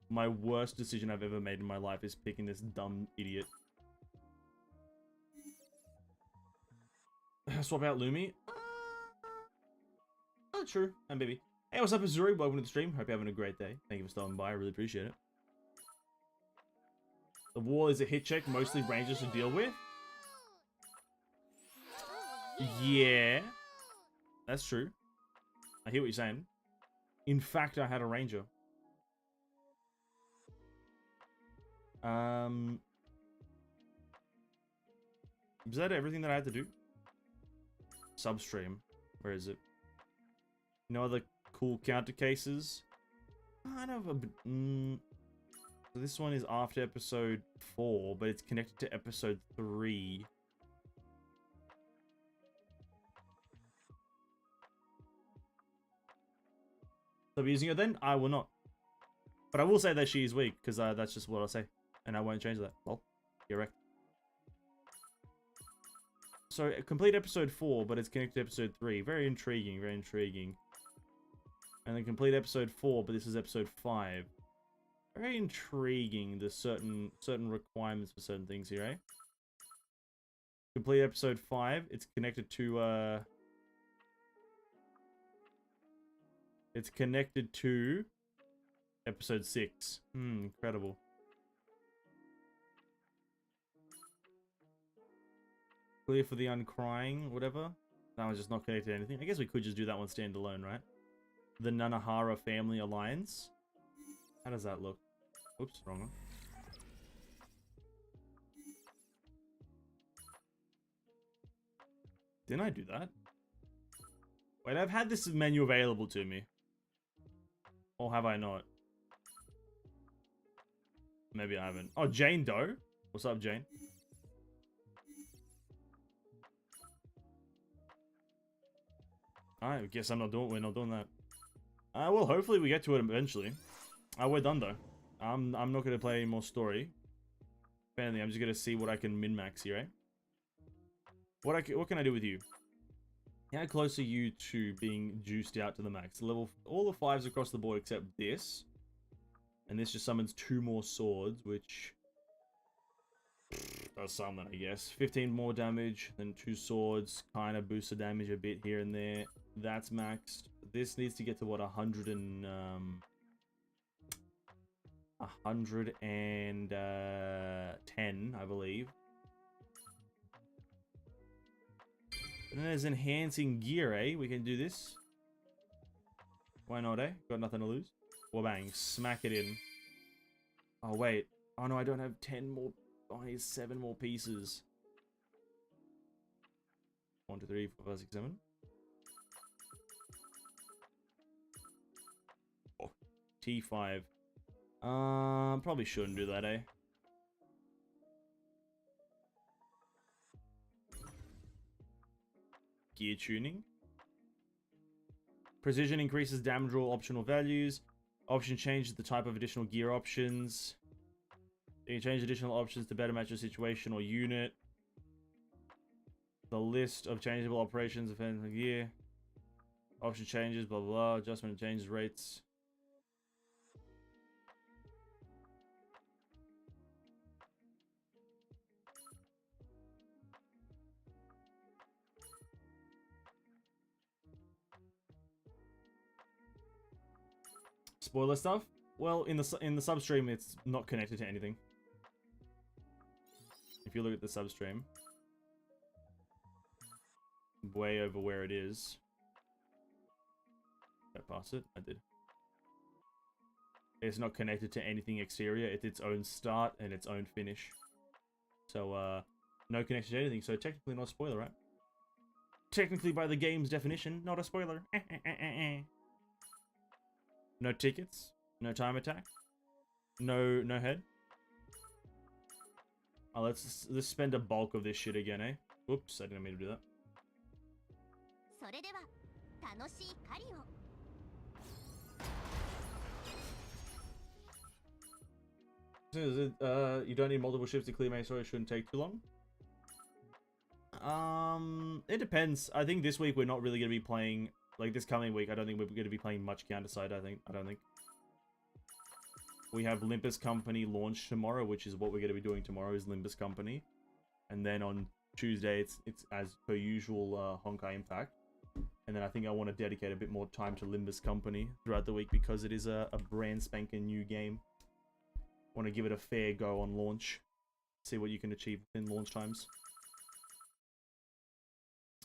My worst decision I've ever made in my life is picking this dumb idiot. Swap out Lumi? Not true. And baby. Hey, what's up, Azuri? Welcome to the stream. Hope you're having a great day. Thank you for stopping by. I really appreciate it. The wall is a hit check, mostly rangers to deal with. Yeah. That's true. I hear what you're saying. In fact, I had a ranger. Is that everything that I had to do? Substream. Where is it? No other cool counter cases? Kind of a... So this one is after episode 4, but it's connected to episode 3. So I'm using her then? I will not. But I will say that she is weak, because that's just what I'll say. And I won't change that. Well, you're right. So, complete episode 4, but it's connected to episode 3. Very intriguing, very intriguing. And then complete episode 4, but this is episode 5. Very intriguing, the certain requirements for certain things here, eh? Complete episode 5, it's connected to, it's connected to episode 6. Incredible. Clear for the uncrying, whatever. That one's just not connected to anything. I guess we could just do that one standalone, right? The Nanahara Family Alliance. How does that look? Oops, wrong one. Didn't I do that? Wait, I've had this menu available to me. Or have I not? Maybe I haven't. Oh, Jane Doe? What's up, Jane? I guess we're not doing that. Well, hopefully we get to it eventually. We're done though. I'm not gonna play any more story. Apparently, I'm just gonna see what I can min-max here, eh? What can I do with you? How close are you to being juiced out to the max? Level all the 5s across the board except this. And this just summons 2 more swords, which does something, I guess. 15 more damage, then 2 swords, kind of boosts the damage a bit here and there. That's maxed. This needs to get to what, 110, I believe. And then there's enhancing gear, eh? We can do this. Why not, eh? Got nothing to lose. Wabang, smack it in. Oh, wait. Oh, no, I don't have 10 more. Oh, I need 7 more pieces. 1, 2, 3, 4, 5, 6, 7. Oh, T5. Probably shouldn't do that, eh? Gear tuning. Precision increases damage roll optional values. Option changes the type of additional gear options. You can change additional options to better match your situation or unit. The list of changeable operations depends on the year. Option changes, blah, blah, blah. Adjustment changes rates. Spoiler stuff? Well, in the substream, it's not connected to anything. If you look at the substream, way over where it is. Did I pass it? I did. It's not connected to anything exterior. It's its own start and its own finish. So, no connection to anything. So technically not a spoiler, right? Technically, by the game's definition, not a spoiler. No tickets. No time attack. No head. Oh, let's spend a bulk of this shit again, eh? Oops, I didn't mean to do that. それでは楽しい狩りを。You don't need multiple ships to clear main story. It shouldn't take too long. It depends. I think this week we're not really going to be playing, like this coming week, I don't think we're going to be playing much counterside, I don't think. We have Limpus Company launch tomorrow, which is what we're going to be doing tomorrow is Limpus Company. And then on Tuesday, it's as per usual Honkai Impact. And then I think I want to dedicate a bit more time to Limpus Company throughout the week because it is a brand spanking new game. Want to give it a fair go on launch. See what you can achieve in launch times.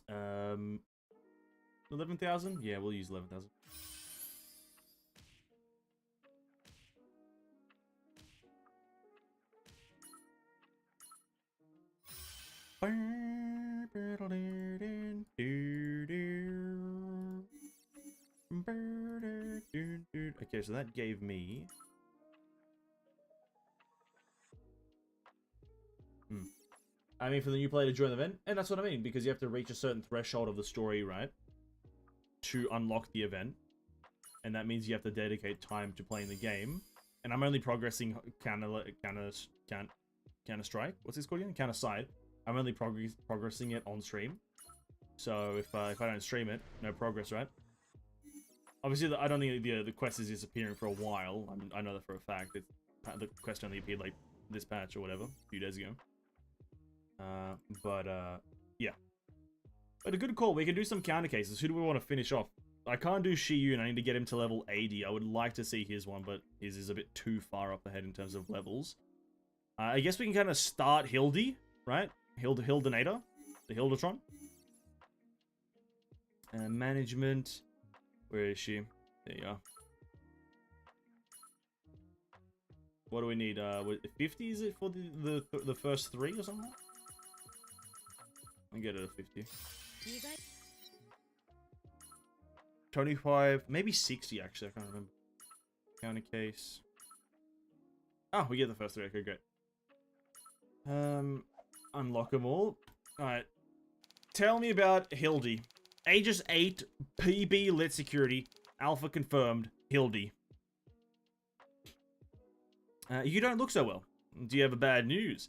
11,000? Yeah, we'll use 11,000. Okay, so that gave me... I mean, for the new player to join the event, and that's what I mean, because you have to reach a certain threshold of the story, right? To unlock the event. And that means you have to dedicate time to playing the game. And I'm only progressing Counter-Strike? What's this called again? Counter-Side. I'm only progressing it on stream. So if I don't stream it, no progress, right? Obviously, I don't think the quest is disappearing for a while. I know that for a fact. The quest only appeared like this patch or whatever, a few days ago. Yeah. But a good call. We can do some counter cases. Who do we want to finish off? I can't do Shiyun. I need to get him to level 80. I would like to see his one, but his is a bit too far up ahead in terms of levels. I guess we can kind of start Hildy, right? Hildinator. The Hildatron. Management. Where is she? There you are. What do we need? 50 is it for the first 3 or something? I'll get it at 50. 25, maybe 60 actually, I can't remember. Counter case. Oh, we get the first 3, okay, great. Unlock them all. Alright. Tell me about Hildy. Aegis 8, PB lit security, alpha confirmed, Hildy. You don't look so well. Do you have a bad news?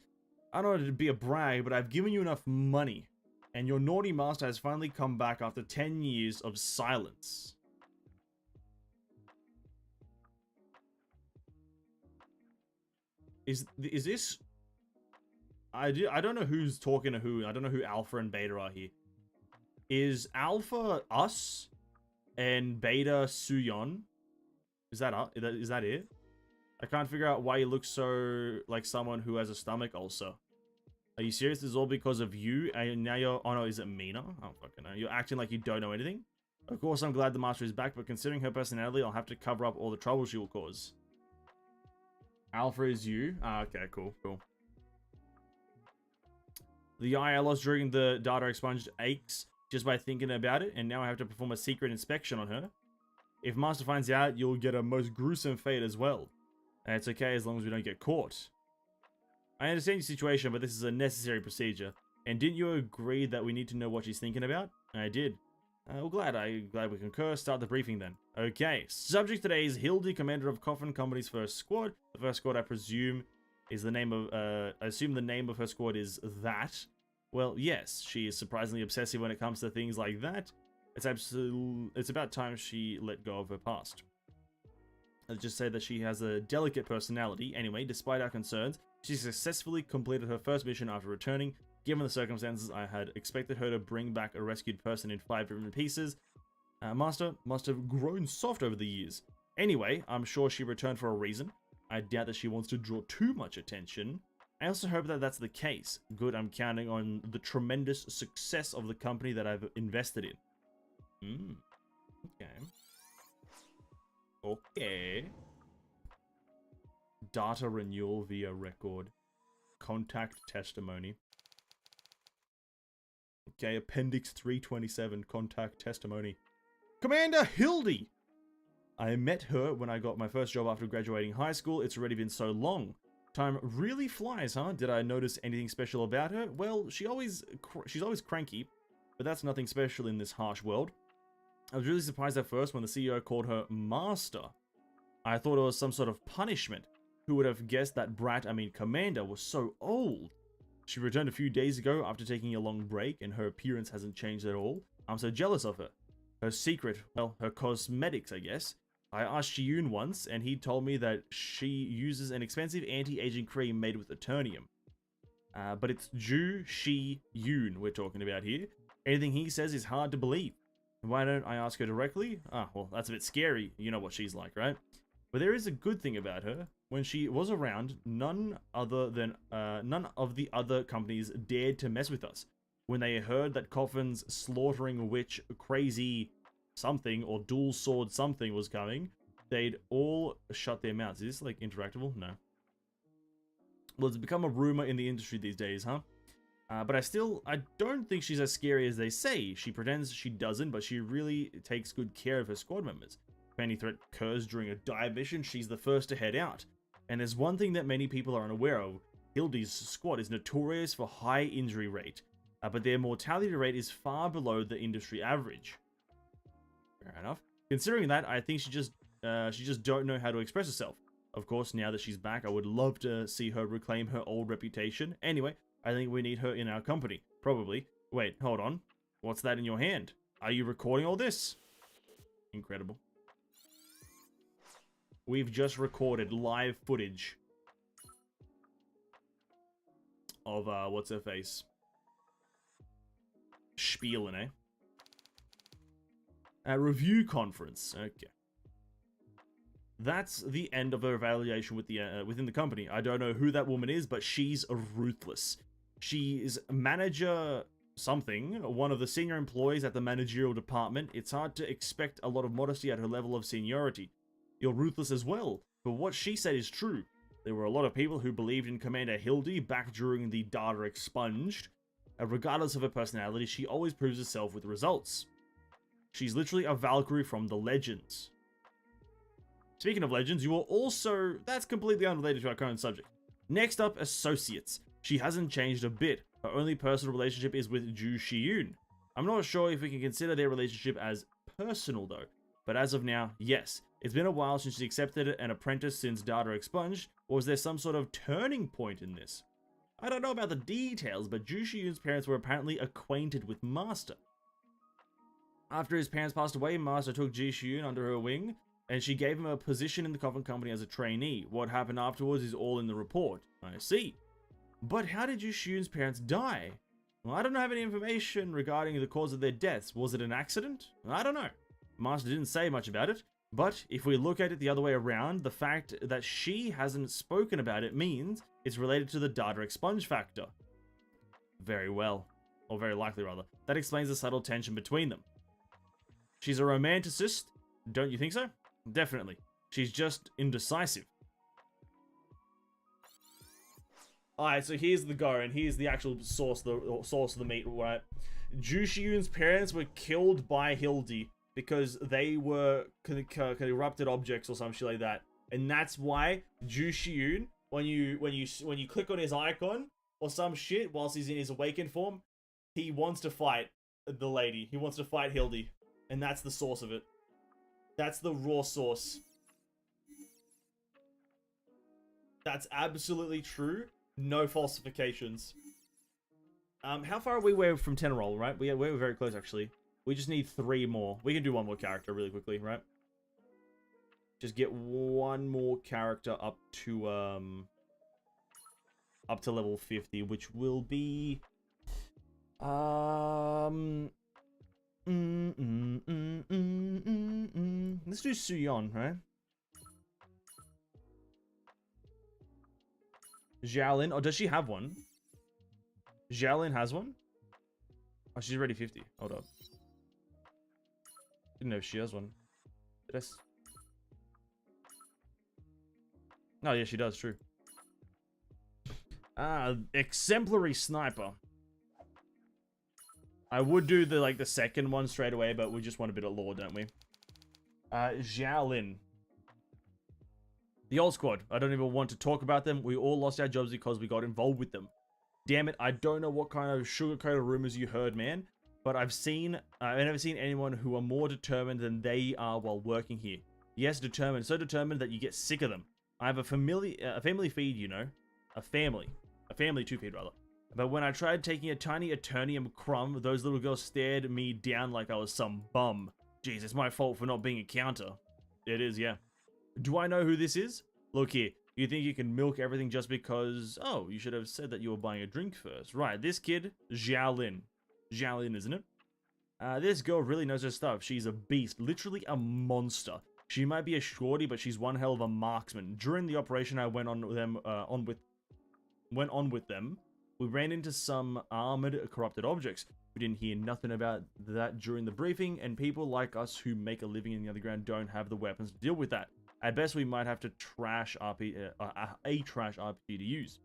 I don't want it to be a brag, but I've given you enough money. And your naughty master has finally come back after 10 years of silence. Is this... I don't know who's talking to who. I don't know who Alpha and Beta are here. Is Alpha us? And Beta Suyon? Is that it? I can't figure out why you look so like someone who has a stomach ulcer. Are you serious? This is all because of you? And now you're... Oh no, is it Mina? I don't fucking know. You're acting like you don't know anything? Of course, I'm glad the master is back, but considering her personality, I'll have to cover up all the trouble she will cause. Alpha is you? Ah, okay, cool. The eye I lost during the data expunged aches just by thinking about it, and now I have to perform a secret inspection on her. If Master finds out, you'll get a most gruesome fate as well. And it's okay as long as we don't get caught. I understand your situation, but this is a necessary procedure. And didn't you agree that we need to know what she's thinking about? I did. Well, glad we concur. Start the briefing then. Okay. Subject today is Hildy, commander of Coffin Company's first squad. The first squad, I presume, Is the name of, I assume the name of her squad is that. Well, yes, she is surprisingly obsessive when it comes to things like that. It's about time she let go of her past. Let's just say that she has a delicate personality. Anyway, despite our concerns, she successfully completed her first mission after returning. Given the circumstances, I had expected her to bring back a rescued person in 5 different pieces. Master must have grown soft over the years. Anyway, I'm sure she returned for a reason. I doubt that she wants to draw too much attention. I also hope that that's the case. Good, I'm counting on the tremendous success of the company that I've invested in. Okay. Okay. Data renewal via record. Contact testimony. Okay, Appendix 327, contact testimony. Commander Hildy! I met her when I got my first job after graduating high school. It's already been so long. Time really flies, huh? Did I notice anything special about her? Well, she's always cranky, but that's nothing special in this harsh world. I was really surprised at first when the CEO called her Master. I thought it was some sort of punishment. Who would have guessed that Commander was so old? She returned a few days ago after taking a long break, and her appearance hasn't changed at all. I'm so jealous of her. Her secret, well, her cosmetics, I guess. I asked Shiyun once, and he told me that she uses an expensive anti-aging cream made with Eternium. But it's Ju Shi Yoon we're talking about here. Anything he says is hard to believe. Why don't I ask her directly? Well, that's a bit scary. You know what she's like, right? But there is a good thing about her. When she was around, none of the other companies dared to mess with us. When they heard that Coffin's slaughtering witch crazy something or dual sword something was coming, they'd all shut their mouths. Is this like interactable? No. Well, it's become a rumor in the industry these days, huh? But I don't think she's as scary as they say. She pretends she doesn't, but she really takes good care of her squad members. If any threat occurs during a dive mission, she's the first to head out. And there's one thing that many people are unaware of. Hildy's squad is notorious for high injury rate, but their mortality rate is far below the industry average. Fair enough. Considering that, I think she just don't know how to express herself. Of course, now that she's back, I would love to see her reclaim her old reputation. Anyway, I think we need her in our company. Probably. Wait, hold on. What's that in your hand? Are you recording all this? Incredible. We've just recorded live footage of, what's her face? Spielen, eh? A review conference. Okay. That's the end of her evaluation with the within the company. I don't know who that woman is, but she's ruthless. She's manager something, one of the senior employees at the managerial department. It's hard to expect a lot of modesty at her level of seniority. You're ruthless as well, but what she said is true. There were a lot of people who believed in Commander Hildy back during the data expunged. Regardless of her personality, she always proves herself with results. She's literally a Valkyrie from the Legends. Speaking of Legends, you are also... That's completely unrelated to our current subject. Next up, Associates. She hasn't changed a bit. Her only personal relationship is with Ju Shiyun. I'm not sure if we can consider their relationship as personal though. But as of now, yes. It's been a while since she accepted an apprentice since data expunged, or was there some sort of turning point in this? I don't know about the details, but Ju Shiyun's parents were apparently acquainted with Master. After his parents passed away, Master took Ji Shiyun under her wing, and she gave him a position in the Coffin Company as a trainee. What happened afterwards is all in the report. I see. But how did Ji Shiyun's parents die? Well, I don't have any information regarding the cause of their deaths. Was it an accident? I don't know. Master didn't say much about it. But if we look at it the other way around, the fact that she hasn't spoken about it means it's related to the data expunge factor. Very well. Or very likely, rather. That explains the subtle tension between them. She's a romanticist, don't you think so? Definitely. She's just indecisive. Alright, so here's the go, and here's the actual source of the meat, right? Ju Shiyun's parents were killed by Hildy because they were corrupted objects or some shit like that. And that's why Ju Shiyun, when you click on his icon or some shit whilst he's in his awakened form, he wants to fight the lady. He wants to fight Hildy. And that's the source of it. That's the raw source. That's absolutely true. No falsifications. How far are we away from 10 roll, right? We're very close, actually. We just need 3 more. We can do 1 more character really quickly, right? Just get 1 more character up to level 50, which will be let's do Suyeon, right? Xiaolin. Oh, does she have one? Xiaolin has one? Oh, she's already 50. Hold up. Didn't know if she has one. Oh, yeah, she does. True. Exemplary sniper. I would do the second one straight away, but we just want a bit of lore, don't we? Xiaolin. The old squad. I don't even want to talk about them. We all lost our jobs because we got involved with them. Damn it, I don't know what kind of sugar-coated rumors you heard, man. But I've never seen anyone who are more determined than they are while working here. Yes, determined. So determined that you get sick of them. I have a family feed, you know. A family 2 feed, rather. But when I tried taking a tiny Eternium crumb, those little girls stared me down like I was some bum. Jeez, it's my fault for not being a counter. It is, yeah. Do I know who this is? Look here, you think you can milk everything just because... Oh, you should have said that you were buying a drink first. Right, this kid, Xiaolin. Xiaolin, isn't it? This girl really knows her stuff. She's a beast, literally a monster. She might be a shorty, but she's one hell of a marksman. During the operation I went on with them, we ran into some armored, corrupted objects. We didn't hear nothing about that during the briefing, and people like us who make a living in the underground don't have the weapons to deal with that. At best, we might have to trash a trash RPG to use.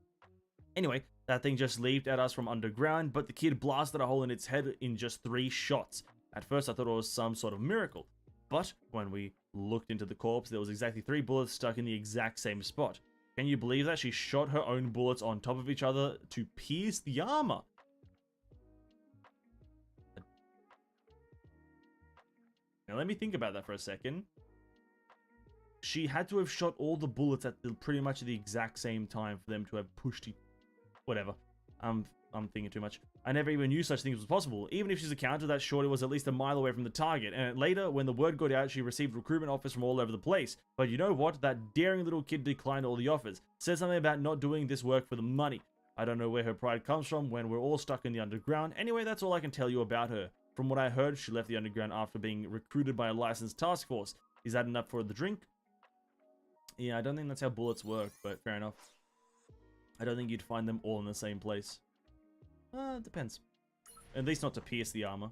Anyway, that thing just leaped at us from underground, but the kid blasted a hole in its head in just 3 shots. At first, I thought it was some sort of miracle. But when we looked into the corpse, there was exactly 3 bullets stuck in the exact same spot. Can you believe that? She shot her own bullets on top of each other to pierce the armor. Now let me think about that for a second. She had to have shot all the bullets at pretty much the exact same time for them to have pushed it. Whatever. I'm thinking too much. I never even knew such things was possible. Even if she's a counter, that shorty was at least a mile away from the target. And later, when the word got out, she received recruitment offers from all over the place. But you know what? That daring little kid declined all the offers. Said something about not doing this work for the money. I don't know where her pride comes from when we're all stuck in the underground. Anyway, that's all I can tell you about her. From what I heard, she left the underground after being recruited by a licensed task force. Is that enough for the drink? Yeah, I don't think that's how bullets work, but fair enough. I don't think you'd find them all in the same place. It depends. At least not to pierce the armor.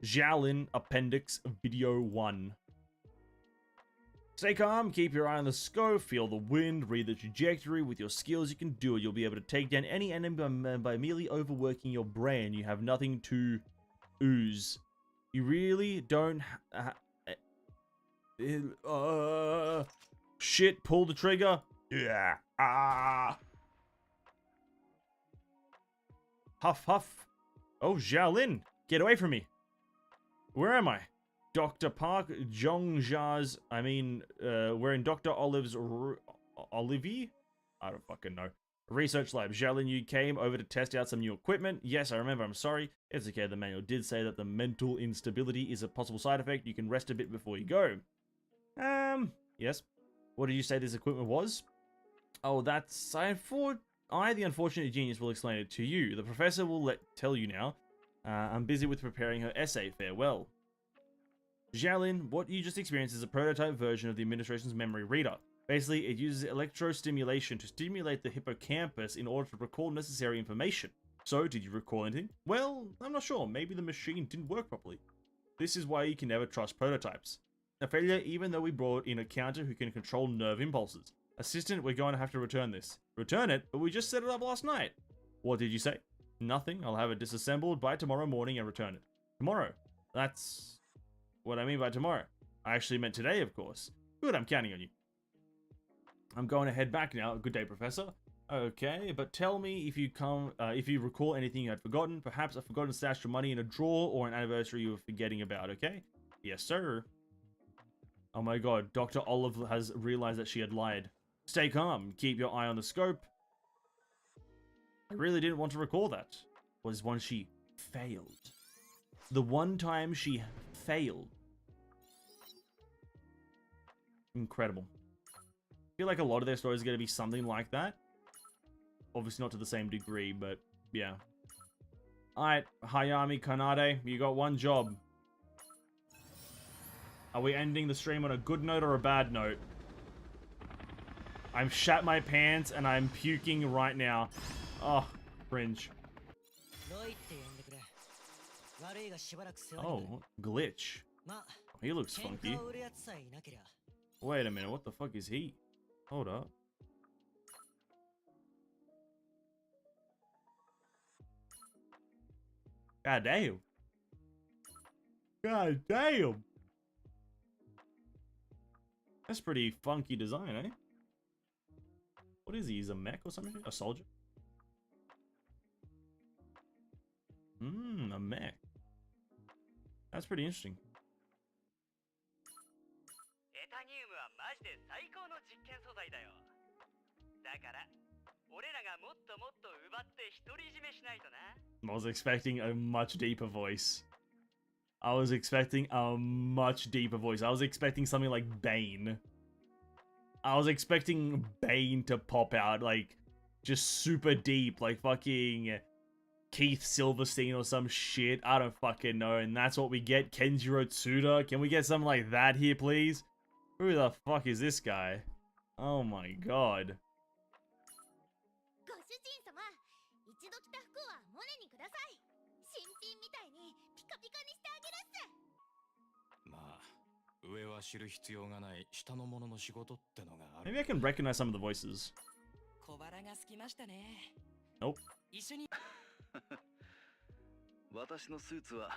Xiaolin Appendix Video 1. Stay calm, keep your eye on the scope, feel the wind, read the trajectory. With your skills, you can do it. You'll be able to take down any enemy by merely overworking your brain. You have nothing to ooze. You really don't... Shit, pull the trigger. Yeah. Huff, huff. Oh, Xiaolin, get away from me. Where am I? Dr. Park Zhongjia's... we're in Dr. Olive's... Olivier? I don't fucking know. Research lab. Xiaolin, you came over to test out some new equipment. Yes, I remember. I'm sorry. It's okay. The manual did say that the mental instability is a possible side effect. You can rest a bit before you go. Yes. What did you say this equipment was? Oh, that's... I, the unfortunate genius, will explain it to you. The professor will tell you now. I'm busy with preparing her essay. Farewell. Xiaolin, what you just experienced is a prototype version of the administration's memory reader. Basically, it uses electrostimulation to stimulate the hippocampus in order to recall necessary information. So, did you recall anything? Well, I'm not sure. Maybe the machine didn't work properly. This is why you can never trust prototypes. A failure even though we brought in a counter who can control nerve impulses. Assistant, we're going to have to return this. Return it? But we just set it up last night. What did you say? Nothing. I'll have it disassembled by tomorrow morning and return it. Tomorrow? That's what I mean by tomorrow. I actually meant today, of course. Good, I'm counting on you. I'm going to head back now. Good day, Professor. Okay, but tell me if you recall anything you had forgotten. Perhaps a forgotten stash of money in a drawer or an anniversary you were forgetting about, okay? Yes, sir. Oh my god, Dr. Olive has realized that she had lied. Stay calm, keep your eye on the scope. I really didn't want to recall that. Was when she failed. The one time she failed. Incredible. I feel like a lot of their stories are going to be something like that. Obviously not to the same degree, but yeah. Alright, Hayami Kanade, you got one job. Are we ending the stream on a good note or a bad note? I'm shat my pants and I'm puking right now. Oh, cringe. Oh, glitch. He looks funky. Wait a minute, what the fuck is he? Hold up. God damn. God damn. That's pretty funky design, eh? What is he? He's a mech or something? A soldier? A mech. That's pretty interesting. I was expecting a much deeper voice. I was expecting a much deeper voice. I was expecting something like Bane. I was expecting Bane to pop out, like, just super deep, like fucking Keith Silverstein or some shit. I don't fucking know. And that's what we get. Kenjiro Tsuda. Can we get something like that here, please? Who the fuck is this guy? Oh my god. Maybe I can recognize some of the voices. Nope. 私のスーツは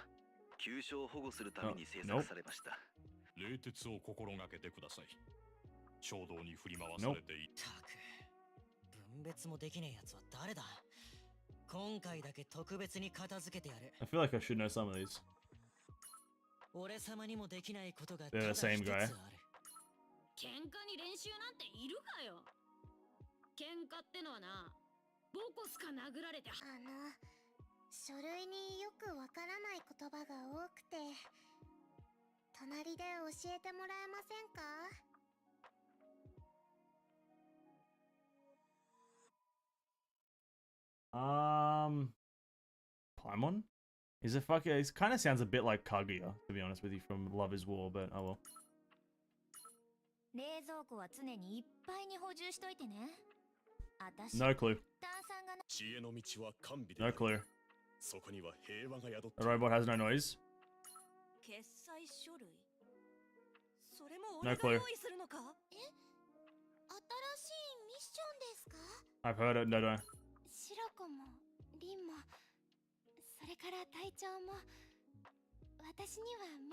急所を保護するために製作されました。冷徹を心がけてください。衝動に振り回されていたく。分別もできねえやつは誰だ。今回だけ特別に片付けてやる。I feel like I should know some of these. 俺様にもできないことが They're the same guy. 喧嘩に練習なんているかよ。喧嘩ってのはな、ボコスか殴られて。書類によくわからない言葉が多くて、隣で教えてもらえませんかPaimon? Is it fucking... It kind of sounds a bit like Kaguya, to be honest with you, from Love is War, but oh well. 冷蔵庫は常にいっぱいに補充しといてね。No clue. No clue. The robot has no noise. No clue. I've heard it, no.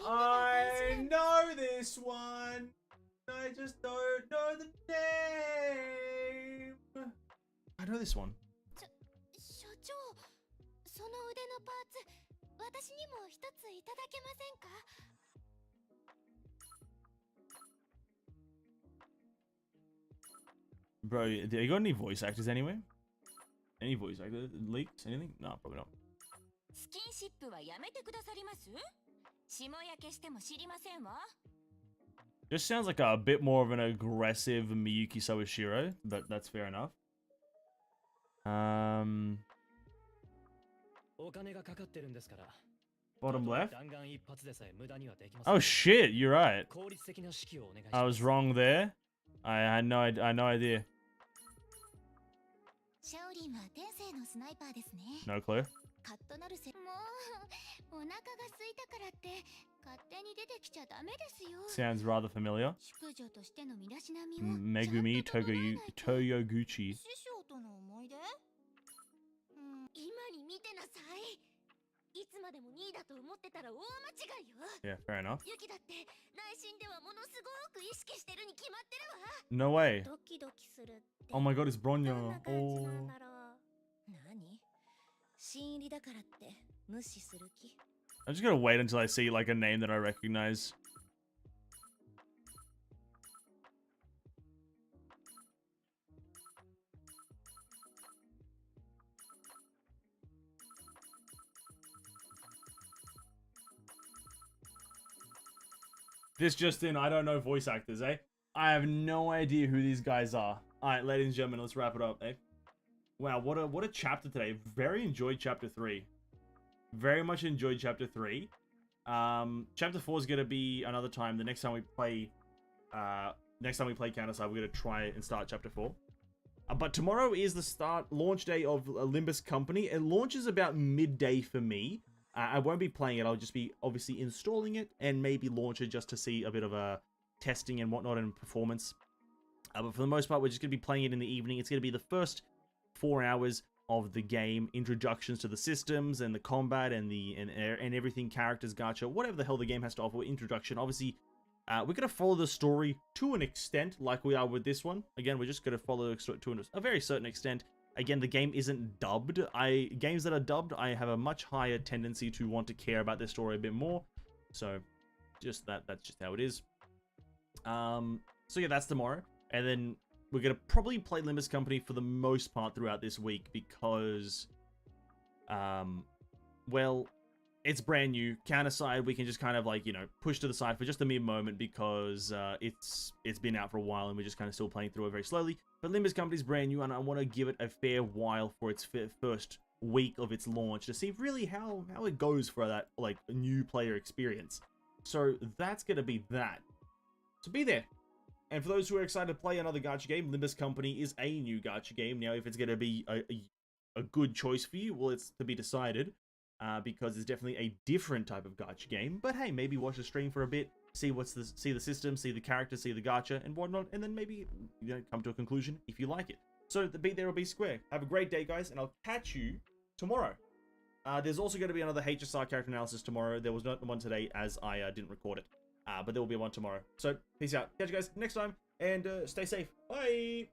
I know this one. I just don't know the name. I know this one. 所長、その腕のパーツ、私にも一ついただけませんか Bro, you got any voice actors anywhere? Any voice actor leaks? Anything? No, probably not. スキンシップはやめてくださります霜焼けしても知りませんわ Just sounds like a bit more of an aggressive Miyuki Sawashiro, but that's fair enough. Bottom left? Oh shit, you're right. I was wrong there. I had no idea. No clue. カッとなるせもうお腹が空いたからって勝手に出てきちゃダメですよ Sounds rather familiar. 淑女としての身だしなみを Megumi Toyoguchi. 師匠との思い出今に見てなさいいつまでも2位だと思ってたら大間違いよ Yeah, fair enough. ユキだって内心ではものすごく意識してるに決まってるわ No way. ドキドキするって Oh my god, it's どん Bronya. な感じなん Oh. だろう何新入りだからって無視する気 I'm just gonna wait until I see like a name that I recognize. This just in, I don't know voice actors, eh? I have no idea who these guys are. Alright, ladies and gentlemen, let's wrap it up, eh? Wow, what a chapter today. Very enjoyed chapter 3. Very much enjoyed chapter 3. Chapter 4 is gonna be another time. The next time we play Counterside, we're gonna try and start chapter 4. But tomorrow is the launch day of Limbus Company. It launches about midday for me. I won't be playing it. I'll just be obviously installing it and maybe launch it just to see a bit of a testing and whatnot and performance. But for the most part, we're just going to be playing it in the evening. It's going to be the first 4 hours of the game. Introductions to the systems and the combat and everything, characters, gacha, whatever the hell the game has to offer. Introduction. Obviously, we're going to follow the story to an extent like we are with this one. Again, we're just going to follow to a very certain extent. Again, the game isn't dubbed. Games that are dubbed, I have a much higher tendency to want to care about their story a bit more. So, just that's just how it is. So yeah, that's tomorrow. And then we're going to probably play Limbus Company for the most part throughout this week because, well, it's brand new. Counterside, we can just kind of like, you know, push to the side for just a mere moment because it's been out for a while and we're just kind of still playing through it very slowly. But Limbus Company's brand new and I want to give it a fair while for its first week of its launch to see really how it goes for that, like, new player experience. So that's going to be that. So be there. And for those who are excited to play another gacha game, Limbus Company is a new gacha game. Now, if it's going to be a good choice for you, well, it's to be decided. Because it's definitely a different type of gacha game. But hey, maybe watch the stream for a bit, see the system, see the characters, see the gacha and whatnot, and then maybe, you know, come to a conclusion if you like it. So the beat there will be square. Have a great day, guys, and I'll catch you tomorrow. There's also going to be another HSR character analysis tomorrow. There was not one today as I didn't record it. But there will be one tomorrow. So peace out. Catch you guys next time, and stay safe. Bye.